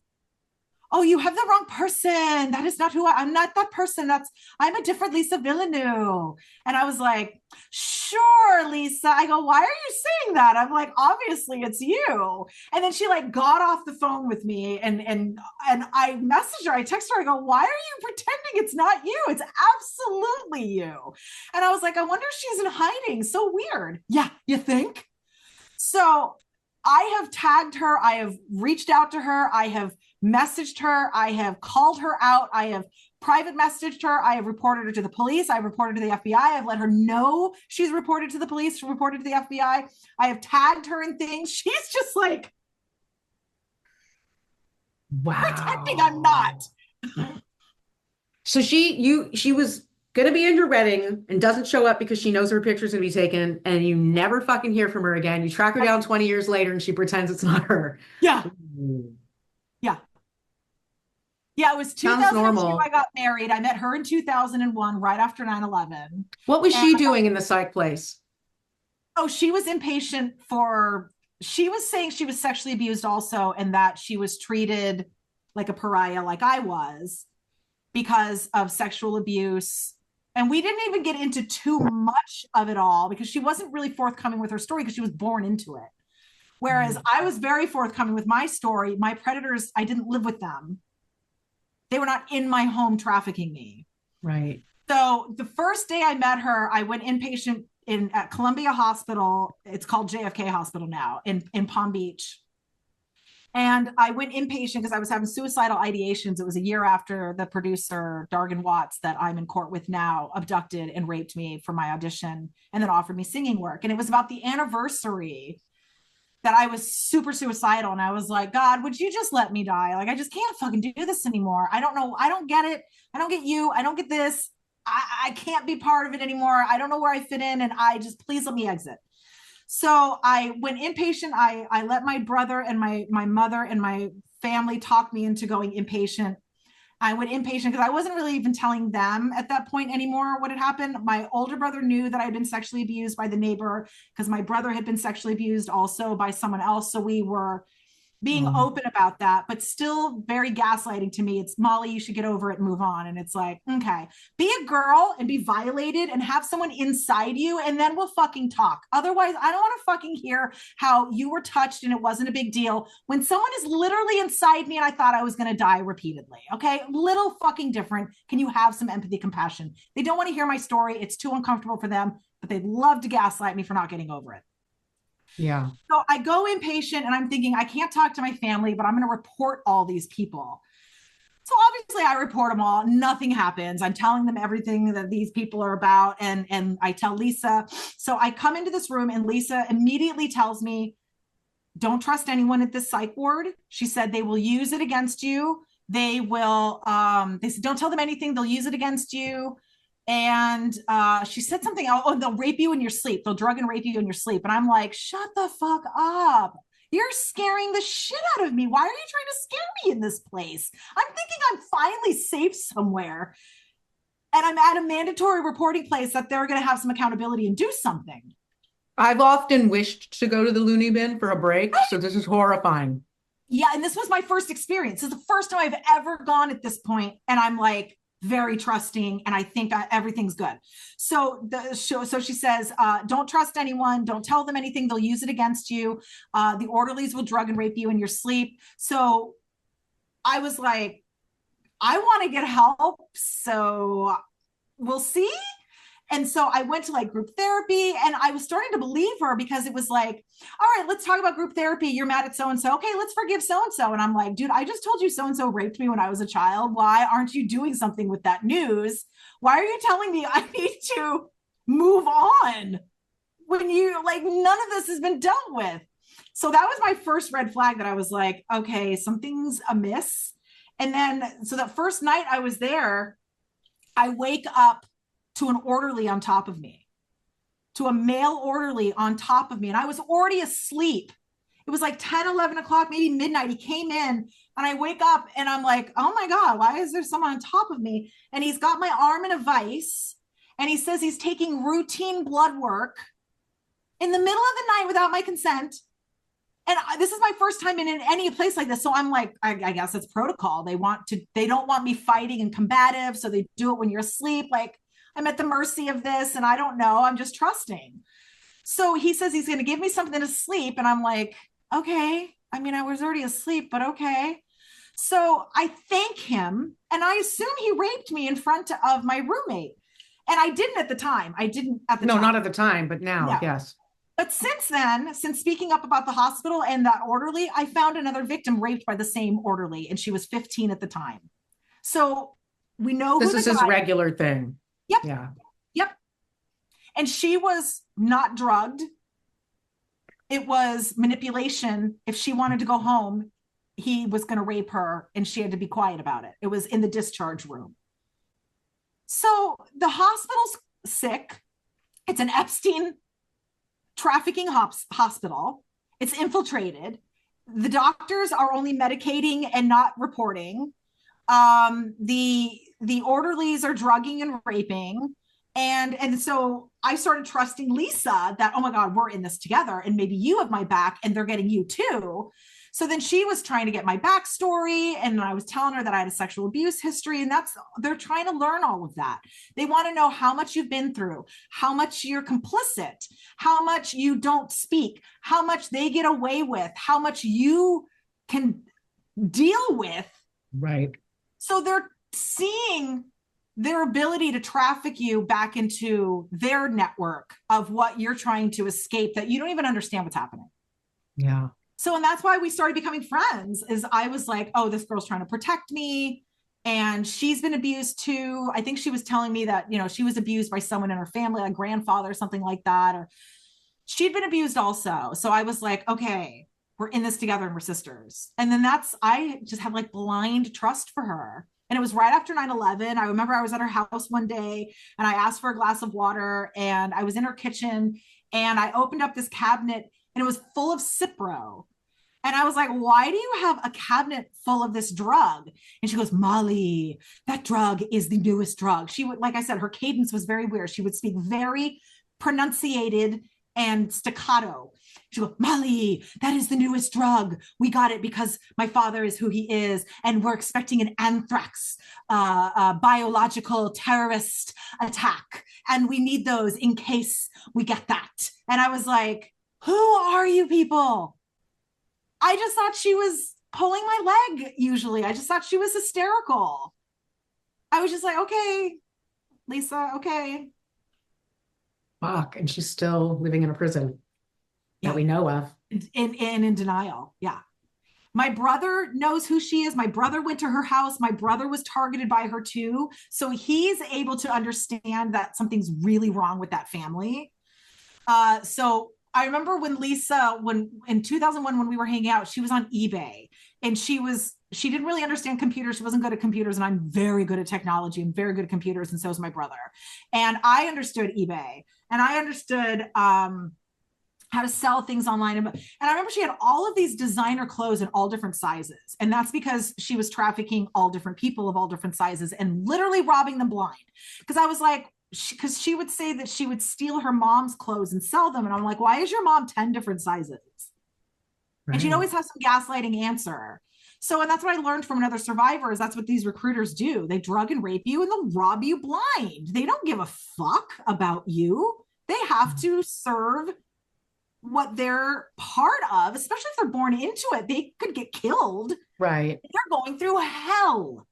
oh, you have the wrong person. That is not I'm not that person. I'm a different Lisa Villeneuve. And I was like, sure, Lisa. I go, why are you saying that? I'm like, obviously it's you. And then she like got off the phone with me and I messaged her, I texted her, I go, why are you pretending it's not you? It's absolutely you. And I was like, I wonder if she's in hiding. So weird. Yeah, you think? So I have tagged her. I have reached out to her. I have messaged her. I have called her out. I have private messaged her. I have reported her to the police. I've reported to the FBI. I've let her know she's reported to the police, reported to the FBI. I have tagged her in things. She's just like, Wow. pretending I'm not. So she was gonna be in your wedding and doesn't show up because she knows her picture's gonna be taken, and you never fucking hear from her again. You track her down 20 years later and she pretends it's not her. Yeah. Ooh. Yeah. Yeah, it was Sounds 2002 normal. I got married. I met her in 2001, right after 9/11. What was she doing in the psych place? Oh, she was inpatient she was saying she was sexually abused also, and that she was treated like a pariah, like I was, because of sexual abuse. And we didn't even get into too much of it all because she wasn't really forthcoming with her story because she was born into it. Whereas I was very forthcoming with my story. My predators, I didn't live with them. They were not in my home trafficking me. Right. So the first day I met her, I went inpatient at Columbia Hospital. It's called JFK Hospital now in Palm Beach. And I went inpatient because I was having suicidal ideations. It was a year after the producer, Dargan Watts, that I'm in court with now, abducted and raped me for my audition and then offered me singing work. And it was about the anniversary that I was super suicidal. And I was like, God, would you just let me die? Like, I just can't fucking do this anymore. I don't know. I don't get it. I don't get you. I don't get this. I can't be part of it anymore. I don't know where I fit in. And please let me exit. So I went inpatient. I let my brother and my mother and my family talk me into going inpatient. I went inpatient because I wasn't really even telling them at that point anymore what had happened. My older brother knew that I had been sexually abused by the neighbor because my brother had been sexually abused also by someone else. So we were being open about that, but still very gaslighting to me. It's, Molly, you should get over it and move on. And it's like, okay, be a girl and be violated and have someone inside you, and then we'll fucking talk. Otherwise, I don't want to fucking hear how you were touched and it wasn't a big deal when someone is literally inside me and I thought I was going to die repeatedly. Okay, little fucking different. Can you have some empathy, compassion? They don't want to hear my story. It's too uncomfortable for them, but they'd love to gaslight me for not getting over it. Yeah. So I go inpatient and I'm thinking, I can't talk to my family, but I'm going to report all these people. So obviously I report them all. Nothing happens. I'm telling them everything that these people are about. And I tell Lisa. So I come into this room and Lisa immediately tells me, don't trust anyone at this psych ward. She said, they will use it against you. They will, they said, don't tell them anything. They'll use it against you. And she said something, oh, they'll rape you in your sleep. They'll drug and rape you in your sleep. And I'm like, shut the fuck up. You're scaring the shit out of me. Why are you trying to scare me in this place? I'm thinking I'm finally safe somewhere. And I'm at a mandatory reporting place that they're going to have some accountability and do something. I've often wished to go to the loony bin for a break. So this is horrifying. Yeah. And this was my first experience. This is the first time I've ever gone at this point. And I'm like, very trusting, and I think everything's good. So she says, don't trust anyone, don't tell them anything, they'll use it against you. The orderlies will drug and rape you in your sleep. So I was like, I want to get help, so we'll see. And so I went to like group therapy, and I was starting to believe her because it was like, all right, let's talk about group therapy. You're mad at so-and-so. Okay, let's forgive so-and-so. And I'm like, dude, I just told you so-and-so raped me when I was a child. Why aren't you doing something with that news? Why are you telling me I need to move on when you like, none of this has been dealt with? So that was my first red flag that I was like, okay, something's amiss. And then, so that first night I was there, I wake up to an orderly on top of me, to a male orderly on top of me. And I was already asleep. It was like 10, 11 o'clock, maybe midnight. He came in and I wake up and I'm like, oh my God, why is there someone on top of me? And he's got my arm in a vice. And he says he's taking routine blood work in the middle of the night without my consent. And this is my first time in any place like this. So I'm like, I guess it's protocol. They don't want me fighting and combative. So they do it when you're asleep. Like, I'm at the mercy of this. And I don't know. I'm just trusting. So he says he's going to give me something to sleep. And I'm like, okay. I mean, I was already asleep, but okay. So I thank him. And I assume he raped me in front of my roommate. And I didn't at the time. No, not at the time, but now, Yeah. yes. But since then, since speaking up about the hospital and that orderly, I found another victim raped by the same orderly, and she was 15 at the time. So we know This who is the his guy. regular thing. Yep. Yeah. Yep. And she was not drugged. It was manipulation. If she wanted to go home, he was going to rape her, and she had to be quiet about it. It was in the discharge room. So the hospital's sick. It's an Epstein trafficking hospital. It's infiltrated. The doctors are only medicating and not reporting. The orderlies are drugging and raping. And so I started trusting Lisa that, oh my God, we're in this together, and maybe you have my back and they're getting you too. So then she was trying to get my backstory, and I was telling her that I had a sexual abuse history, and they're trying to learn all of that. They want to know how much you've been through, how much you're complicit, how much you don't speak, how much they get away with, how much you can deal with. Right. So they're seeing their ability to traffic you back into their network of what you're trying to escape, that you don't even understand what's happening. Yeah. So, and that's why we started becoming friends, is I was like, oh, this girl's trying to protect me. And she's been abused too. I think she was telling me that, she was abused by someone in her family, a grandfather, something like that, or she'd been abused also. So I was like, okay, we're in this together and we're sisters. And then I just had like blind trust for her. And it was right after 9/11. I remember I was at her house one day and I asked for a glass of water, and I was in her kitchen and I opened up this cabinet and it was full of Cipro. And I was like, why do you have a cabinet full of this drug? And she goes, Molly, that drug is the newest drug. She would, like I said, her cadence was very weird. She would speak very pronunciated and staccato. She goes, Molly, that is the newest drug. We got it because my father is who he is, and we're expecting an anthrax biological terrorist attack. And we need those in case we get that. And I was like, who are you people? I just thought she was pulling my leg usually. I just thought she was hysterical. I was just like, okay, Lisa, okay. Fuck. And she's still living in a prison that we know of. In denial. Yeah. My brother knows who she is. My brother went to her house. My brother was targeted by her too. So he's able to understand that something's really wrong with that family. So I remember when Lisa, in 2001, when we were hanging out, she was on eBay, and she didn't really understand computers. She wasn't good at computers, and I'm very good at technology. I'm very good at computers, and so is my brother. And I understood eBay, and I understood how to sell things online. And I remember she had all of these designer clothes in all different sizes. And that's because she was trafficking all different people of all different sizes and literally robbing them blind. Because I was like, because she would say that she would steal her mom's clothes and sell them. And I'm like, why is your mom 10 different sizes? Right. And she'd always have some gaslighting answer. So, and that's what I learned from another survivor, is that's what these recruiters do. They drug and rape you and they'll rob you blind. They don't give a fuck about you. They have to serve what they're part of, especially if they're born into it. They could get killed. Right. They're going through hell.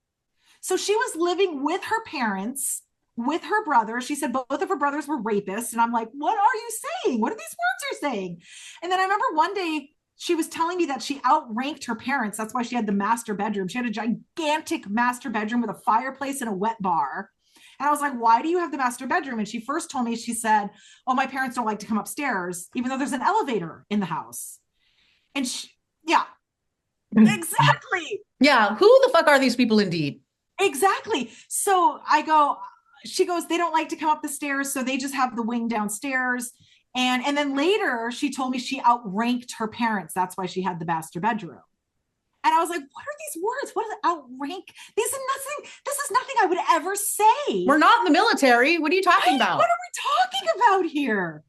So she was living with her parents, with her brother. She said both of her brothers were rapists. And I'm like, what are you saying? What are these words you're saying? And then I remember one day she was telling me that she outranked her parents. That's why she had the master bedroom. She had a gigantic master bedroom with a fireplace and a wet bar. And I was like, why do you have the master bedroom? And she first told me, she said, oh, my parents don't like to come upstairs, even though there's an elevator in the house. And yeah, exactly. Yeah. Who the fuck are these people indeed? Exactly. So she goes, they don't like to come up the stairs. So they just have the wing downstairs. And then later she told me she outranked her parents. That's why she had the master bedroom. And I was like, what are these words? What is outrank? This is nothing I would ever say. We're not in the military. What are you talking about? What are we talking about here?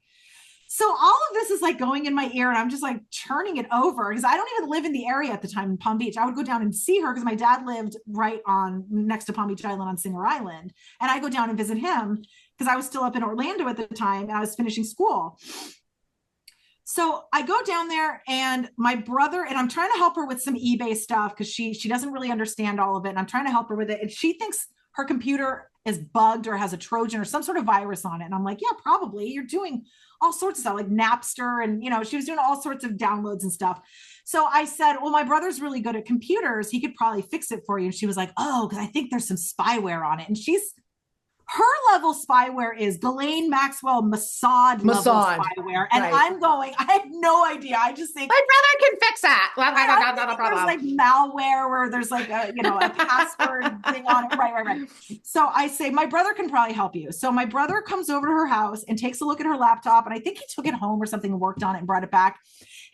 So all of this is like going in my ear and I'm just like churning it over because I don't even live in the area at the time in Palm Beach. I would go down and see her because my dad lived right on next to Palm Beach Island on Singer Island. And I go down and visit him because I was still up in Orlando at the time and I was finishing school. So I go down there and my brother, and I'm trying to help her with some eBay stuff because she doesn't really understand all of it. And I'm trying to help her with it. And she thinks her computer is bugged or has a Trojan or some sort of virus on it. And I'm like, yeah, probably. You're doing all sorts of stuff like Napster. And, you know, she was doing all sorts of downloads and stuff. So I said, well, my brother's really good at computers. He could probably fix it for you. And she was like, oh, because I think there's some spyware on it. And her level spyware is Ghislaine Maxwell Mossad level spyware. And right. I'm going, I have no idea. I just think my brother can fix that. There's like malware where there's like a, you know, a password thing on it. Right. So I say, my brother can probably help you. So my brother comes over to her house and takes a look at her laptop. And I think he took it home or something and worked on it and brought it back.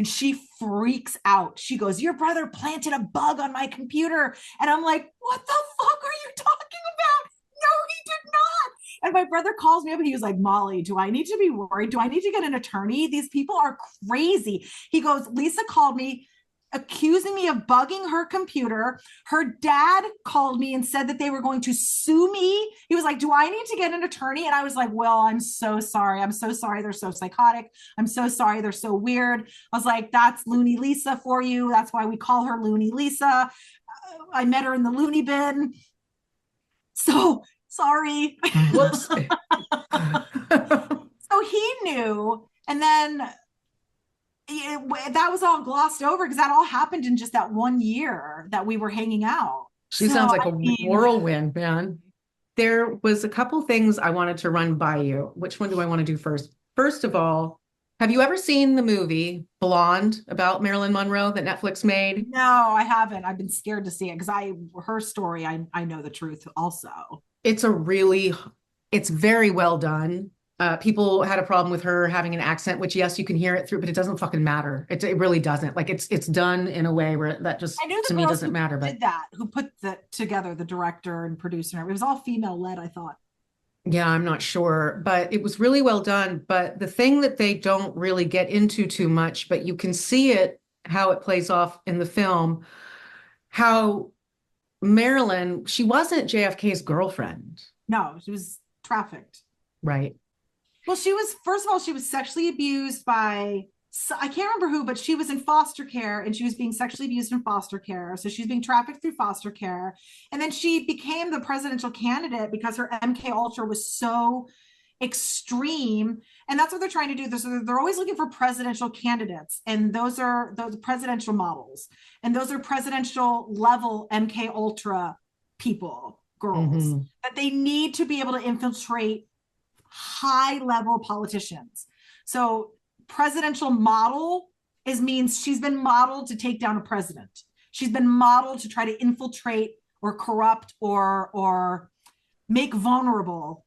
And she freaks out. She goes, your brother planted a bug on my computer. And I'm like, what the fuck are you talking about? No, he did not. And my brother calls me up and he was like, Molly, do I need to be worried? Do I need to get an attorney? These people are crazy. He goes, Lisa called me accusing me of bugging her computer. Her dad called me and said that they were going to sue me. He was like, do I need to get an attorney? And I was like, well, I'm so sorry. I'm so sorry. They're so psychotic. I'm so sorry. They're so weird. I was like, that's Loony Lisa for you. That's why we call her Loony Lisa. I met her in the loony bin. So sorry. Whoops. So he knew. And then that was all glossed over because that all happened in just that 1 year that we were hanging out. She sounds like a whirlwind, man. There was a couple things I wanted to run by you. Which one do I want to do first? First of all, have you ever seen the movie Blonde about Marilyn Monroe that Netflix made? No, I haven't. I've been scared to see it because her story, I know the truth also. It's very well done. People had a problem with her having an accent, which yes, you can hear it through, but it doesn't fucking matter. It really doesn't. Like it's done in a way where that just to me doesn't matter. But who put that together, the director and producer, it was all female led, I thought. Yeah, I'm not sure, but it was really well done. But the thing that they don't really get into too much, but you can see it, how it plays off in the film, how Marilyn, she wasn't JFK's girlfriend. No, she was trafficked. Right. Well, first of all, she was sexually abused by, I can't remember who, but she was in foster care and she was being sexually abused in foster care. So she's being trafficked through foster care. And then she became the presidential candidate because her MK Ultra was so extreme. And that's what they're trying to do. They're always looking for presidential candidates. And those are those presidential models. And those are presidential level MK Ultra people, girls, that they need to be able to infiltrate high level politicians. So presidential model means she's been modeled to take down a president. She's been modeled to try to infiltrate or corrupt or make vulnerable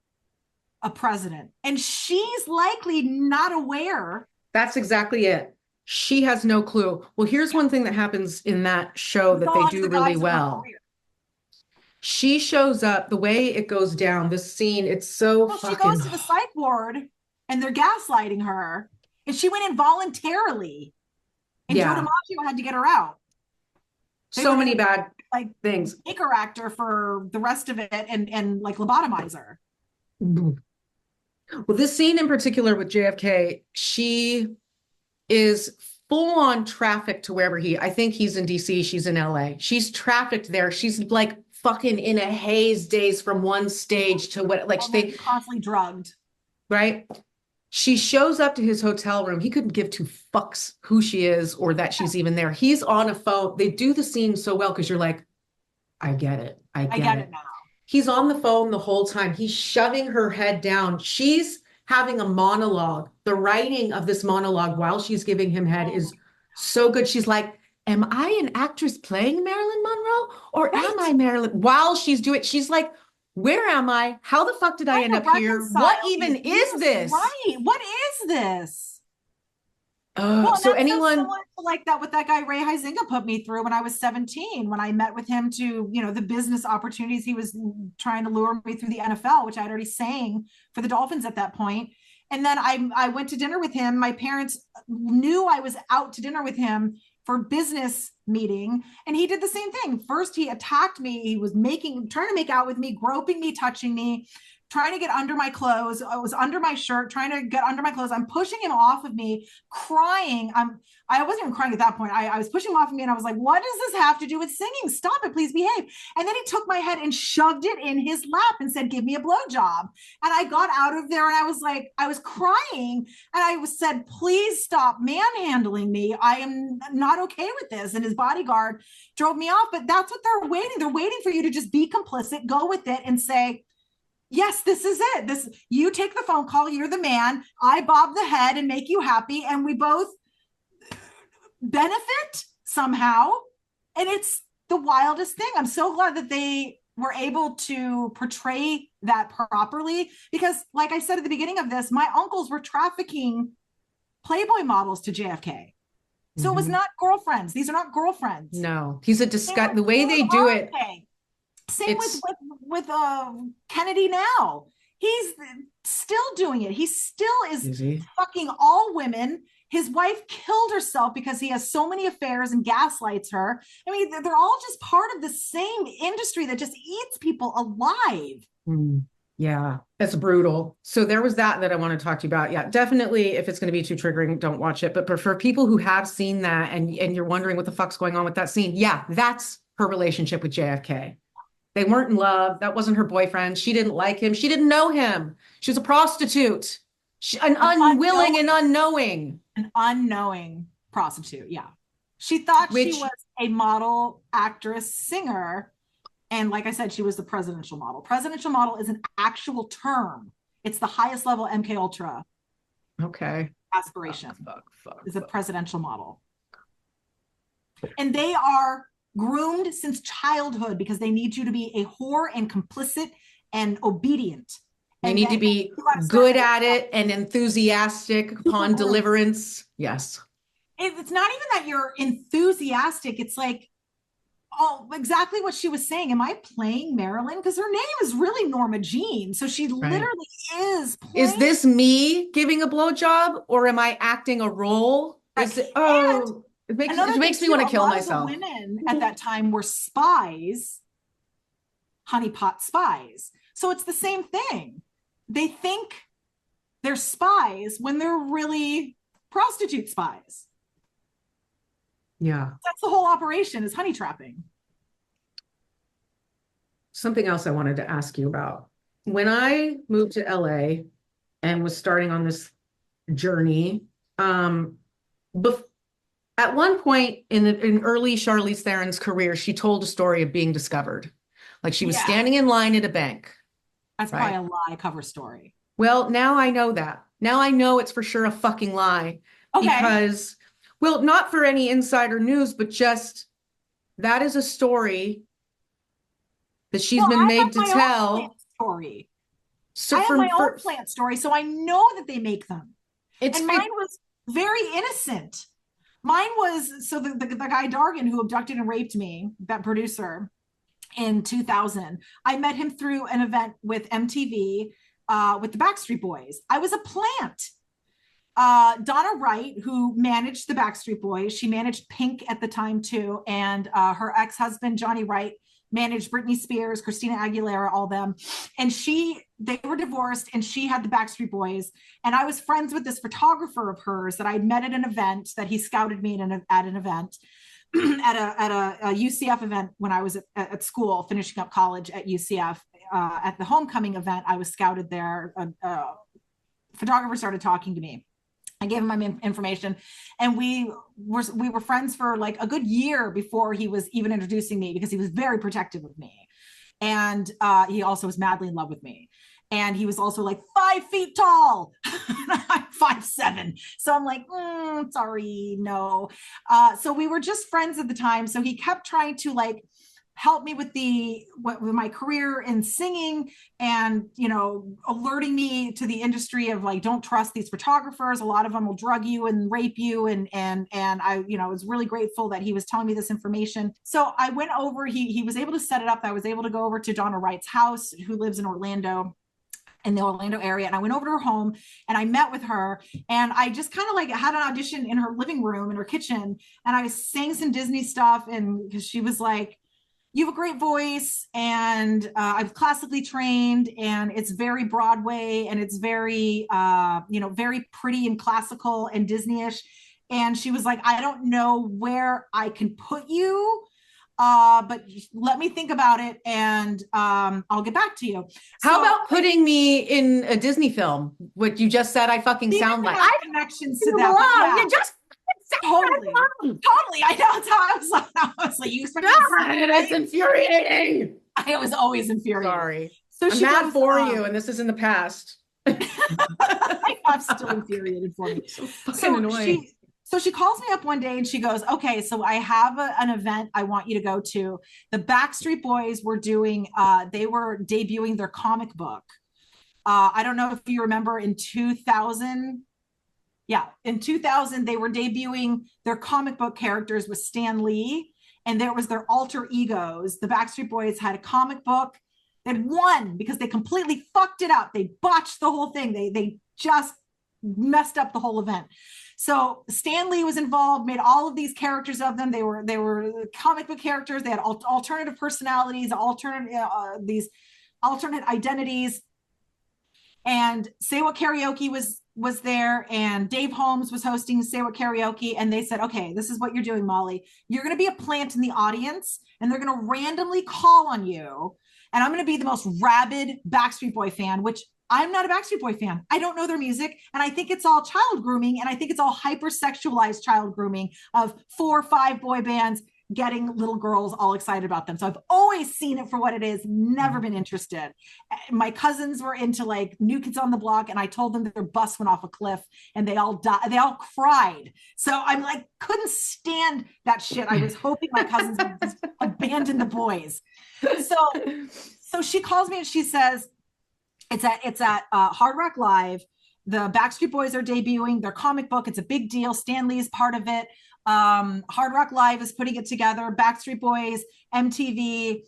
a president. And she's likely not aware. That's exactly it. She has no clue. Well, here's one thing that happens in that show that they do really well. She shows up, the way it goes down, this scene, it's so fucking... She goes to the psych ward and they're gaslighting her. And she went in voluntarily. And Joe DiMaggio had to get her out. So many bad things. Make her actor for the rest of it and like lobotomize her. Well, this scene in particular with JFK, she is full on trafficked to wherever I think he's in DC, she's in LA. She's trafficked there. She's like fucking in a haze days from one stage to what, like they constantly drugged. Right? She shows up to his hotel room. He couldn't give two fucks who she is or that she's even there. He's on a phone. They do the scene so well because you're like, I get it. I get it now. He's on the phone the whole time. He's shoving her head down. She's having a monologue. The writing of this monologue while she's giving him head is so good. She's like, am I an actress playing Marilyn Monroe or am I Marilyn? While she's doing it, she's like, where am I? How the fuck did I end up here? What even is this? Right. What is this? So anyone like that, what that guy Ray Huizinga put me through when I was 17, when I met with him to, the business opportunities he was trying to lure me through the NFL, which I'd already sang for the Dolphins at that point. And then I went to dinner with him. My parents knew I was out to dinner with him for business meeting. And he did the same thing. First, he attacked me. He was trying to make out with me, groping me, touching me, trying to get under my clothes. I was under my shirt, trying to get under my clothes. I'm pushing him off of me, crying. I wasn't even crying at that point. I was pushing him off of me and I was like, what does this have to do with singing? Stop it, please behave. And then he took my head and shoved it in his lap and said, give me a blowjob. And I got out of there and I was like, I was crying. And I said, please stop manhandling me. I am not okay with this. And his bodyguard drove me off, but that's what they're waiting. They're waiting for you to just be complicit, go with it and say, yes, this is it. You take the phone call. You're the man. I bob the head and make you happy. And we both benefit somehow. And it's the wildest thing. I'm so glad that they were able to portray that properly because like I said at the beginning of this, my uncles were trafficking Playboy models to JFK. So it was not girlfriends. These are not girlfriends. No, he's a disgust. The way they do it. Same with Kennedy now. He's still doing it. He still is fucking all women. His wife killed herself because he has so many affairs and gaslights her. I mean, they're all just part of the same industry that just eats people alive. Yeah, that's brutal. So there was that I want to talk to you about. Yeah, definitely. If it's going to be too triggering, don't watch it. But for people who have seen that and you're wondering what the fuck's going on with that scene, yeah, that's her relationship with JFK. They weren't in love. That wasn't her boyfriend. She didn't like him. She didn't know him. She was a prostitute. An unwilling and unknowing. An unknowing prostitute, yeah. She thought she was a model, actress, singer. And like I said, she was the presidential model. Presidential model is an actual term. It's the highest level MK Ultra. Okay. Aspiration is a presidential model. And they are groomed since childhood because they need you to be a whore and complicit and obedient. They need to be good at it and enthusiastic upon deliverance. Yes. It's not even that you're enthusiastic. It's like, oh, exactly what she was saying. Am I playing Marilyn? Because her name is really Norma Jean. So she literally is playing. Is this me giving a blowjob or am I acting a role? It makes me want to kill myself. The women at that time were spies, honeypot spies. So it's the same thing. They think they're spies when they're really prostitute spies. Yeah. That's the whole operation is honey trapping. Something else I wanted to ask you about. When I moved to LA and was starting on this journey, at one point in early Charlize Theron's career, she told a story of being discovered. Like she was standing in line at a bank. That's probably a lie cover story. Well, now I know that. Now I know it's for sure a fucking lie. Okay. Because, well, not for any insider news, but just that is a story that she's been made to tell. Story. So I have my own plant story, so I know that they make them. And mine was very innocent. Mine was, so the guy Dargan who abducted and raped me, that producer, in 2000, I met him through an event with MTV with the Backstreet Boys. I was a plant. Donna Wright, who managed the Backstreet Boys, she managed Pink at the time too, and her ex-husband Johnny Wright managed Britney Spears, Christina Aguilera, all them. And they were divorced and she had the Backstreet Boys. And I was friends with this photographer of hers that I'd met at an event that he scouted me at an event. at a UCF event when I was at school, finishing up college at UCF. At the homecoming event, I was scouted there. A photographer started talking to me. I gave him my information, and we were friends for like a good year before he was even introducing me because he was very protective of me, and he also was madly in love with me. And he was also like 5 feet tall. I'm 5'7". So I'm like, sorry, no. So we were just friends at the time. So he kept trying to like help me with my career in singing and, alerting me to the industry of like, don't trust these photographers. A lot of them will drug you and rape you. And I, was really grateful that he was telling me this information. So I went over, he was able to set it up. I was able to go over to Donna Wright's house, who lives in Orlando. in the Orlando area. And I went over to her home and I met with her, and I just kind of like had an audition in her living room, in her kitchen. And I sang some Disney stuff. And because she was like, you have a great voice, and I'm classically trained, and it's very Broadway, and it's very, very pretty and classical and Disney-ish. And she was like, I don't know where I can put you, but let me think about it, and I'll get back to you. How about putting me in a Disney film? What you just said, I fucking sound like. I have connections to that. You just totally. I know. That's how I was like, you expect it's infuriating. I was always infuriated. Sorry. So I'm mad for you, and this is in the past. I'm still infuriated for me. So fucking annoying. So she calls me up one day and she goes, okay, so I have an event I want you to go to. The Backstreet Boys were they were debuting their comic book. I don't know if you remember in 2000. Yeah, in 2000, they were debuting their comic book characters with Stan Lee, and there was their alter egos. The Backstreet Boys had a comic book that won because they completely fucked it up. They botched the whole thing. They just messed up the whole event. So Stan Lee was involved, made all of these characters of them. They were comic book characters. They had alternative personalities, these alternate identities. And Say What Karaoke was there, and Dave Holmes was hosting Say What Karaoke, and they said, okay, this is what you're doing, Molly. You're going to be a plant in the audience, and they're going to randomly call on you, and I'm going to be the most rabid Backstreet Boy fan, which I'm not a Backstreet Boy fan. I don't know their music, and I think it's all child grooming, and I think it's all hypersexualized child grooming of 4 or 5 boy bands getting little girls all excited about them. So I've always seen it for what it is, never been interested. My cousins were into like New Kids on the Block, and I told them that their bus went off a cliff and they all died. They all cried. So I'm like, couldn't stand that shit. I was hoping my cousins would just abandon the boys. So she calls me and she says, it's at Hard Rock Live. The Backstreet Boys are debuting their comic book. It's a big deal. Stan Lee is part of it. Hard Rock Live is putting it together. Backstreet Boys, MTV,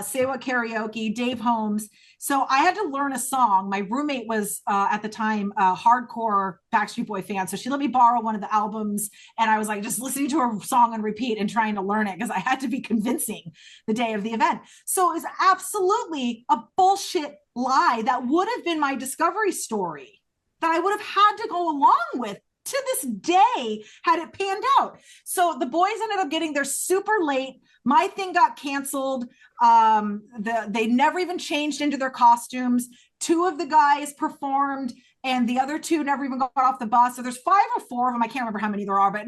Say What Karaoke, Dave Holmes. So I had to learn a song. My roommate was at the time a hardcore Backstreet Boy fan, so she let me borrow one of the albums, and I was like just listening to her song on repeat and trying to learn it because I had to be convincing the day of the event. So it was absolutely a bullshit lie that would have been my discovery story that I would have had to go along with to this day had it panned out. So the boys ended up getting there super late. My thing got canceled. They never even changed into their costumes. 2 of the guys performed, and the other 2 never even got off the bus. So there's 5 or 4 of them. I can't remember how many there are, but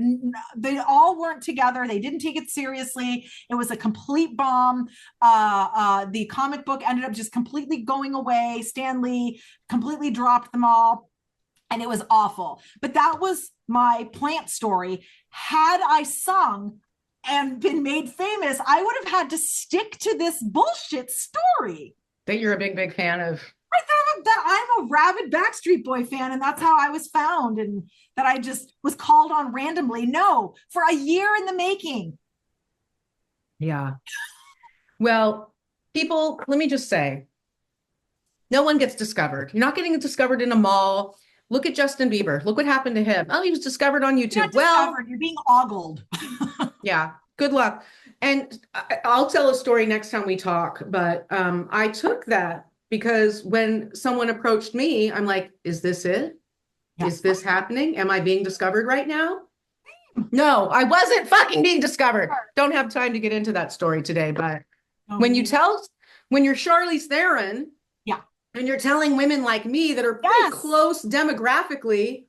they all weren't together. They didn't take it seriously. It was a complete bomb. The comic book ended up just completely going away. Stan Lee completely dropped them all. And it was awful. But that was my plant story. Had I sung and been made famous, I would have had to stick to this bullshit story. That you're a big, big fan of. I thought that I'm a rabid Backstreet Boy fan, and that's how I was found, and that I just was called on randomly. No, for a year in the making. Yeah. Well, people, let me just say, no one gets discovered. You're not getting discovered in a mall. Look at Justin Bieber. Look what happened to him. Oh, he was discovered on YouTube. You're being ogled. Yeah. Good luck. And I'll tell a story next time we talk. But I took that because when someone approached me, I'm like, is this it? Yeah. Is this happening? Am I being discovered right now? No, I wasn't fucking being discovered. Don't have time to get into that story today. But when you're Charlize Theron, and you're telling women like me that are pretty close demographically,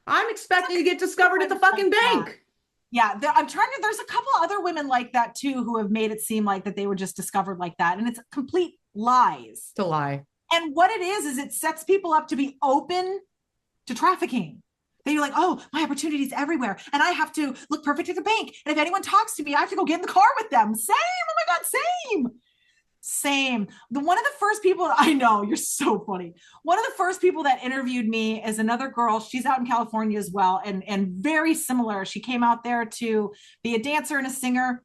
I'm expecting to get discovered at the fucking bank. Yeah, there's a couple other women like that too who have made it seem like that they were just discovered like that. And it's complete lies. It's a lie. And what it is it sets people up to be open to trafficking. They're like, oh, my opportunity's everywhere. And I have to look perfect at the bank. And if anyone talks to me, I have to go get in the car with them. Same. Oh my God, same. Same. One of the first people, I know, you're so funny. One of the first people that interviewed me is another girl. She's out in California as well, and very similar. She came out there to be a dancer and a singer.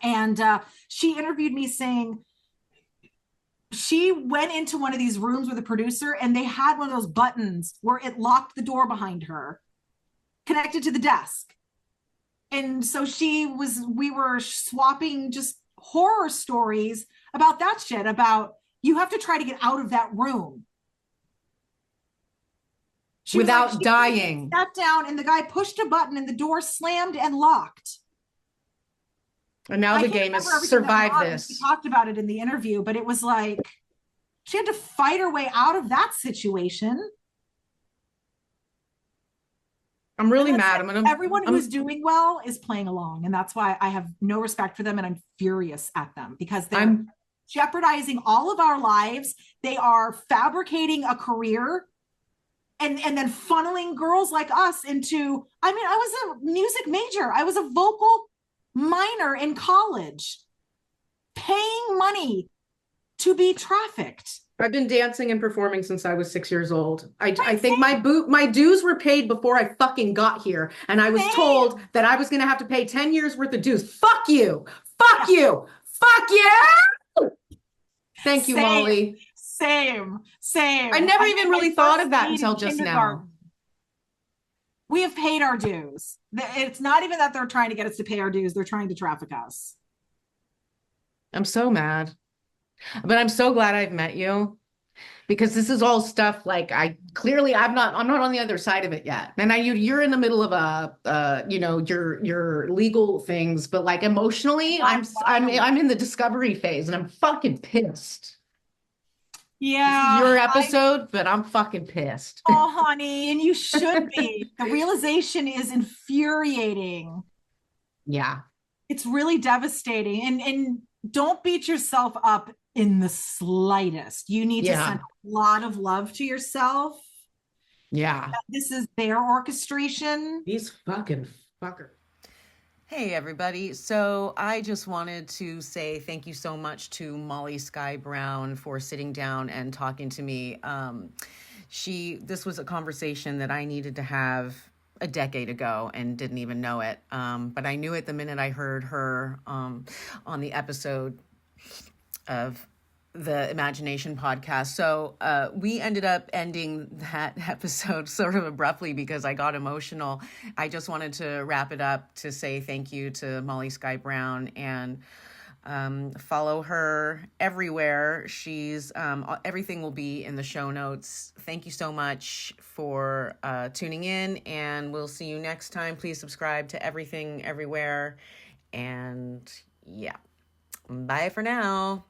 And she interviewed me saying, she went into one of these rooms with a producer, and they had one of those buttons where it locked the door behind her, connected to the desk. And so we were swapping just horror stories about that shit, about you have to try to get out of that room. She without dying. Sat down, and the guy pushed a button, and the door slammed and locked. And now the game has survived this. We talked about it in the interview, but it was like she had to fight her way out of that situation. I'm really mad. Everyone who's doing well is playing along, and that's why I have no respect for them, and I'm furious at them because they're jeopardizing all of our lives. They are fabricating a career and then funneling girls like us into, I mean, I was a music major. I was a vocal minor in college, paying money to be trafficked. I've been dancing and performing since I was 6 years old. I think my dues were paid before I fucking got here. And I was told that I was going to have to pay 10 years worth of dues. Fuck you. Fuck you. Fuck you. Thank you, Molly. Same. I never even really thought of that until just now. We have paid our dues. It's not even that they're trying to get us to pay our dues. They're trying to traffic us. I'm so mad. But I'm so glad I've met you, because this is all stuff like I'm not on the other side of it yet. And you're in the middle of your legal things, but like emotionally, I'm in the discovery phase, and I'm fucking pissed. Yeah. This is your episode, but I'm fucking pissed. Oh, honey, and you should be. The realization is infuriating. Yeah. It's really devastating. And don't beat yourself up in the slightest. You need to send a lot of love to yourself. Yeah. This is their orchestration. These fucking fuckers. Hey everybody. So I just wanted to say thank you so much to Molly Skye Brown for sitting down and talking to me. This was a conversation that I needed to have a decade ago and didn't even know it. But I knew it the minute I heard her on the episode of the Imagination podcast. So we ended up ending that episode sort of abruptly because I got emotional. I just wanted to wrap it up to say thank you to Molly Skye Brown, and follow her everywhere. She's everything will be in the show notes. Thank you so much for tuning in, and we'll see you next time. Please subscribe to Everything Everywhere, and yeah, bye for now.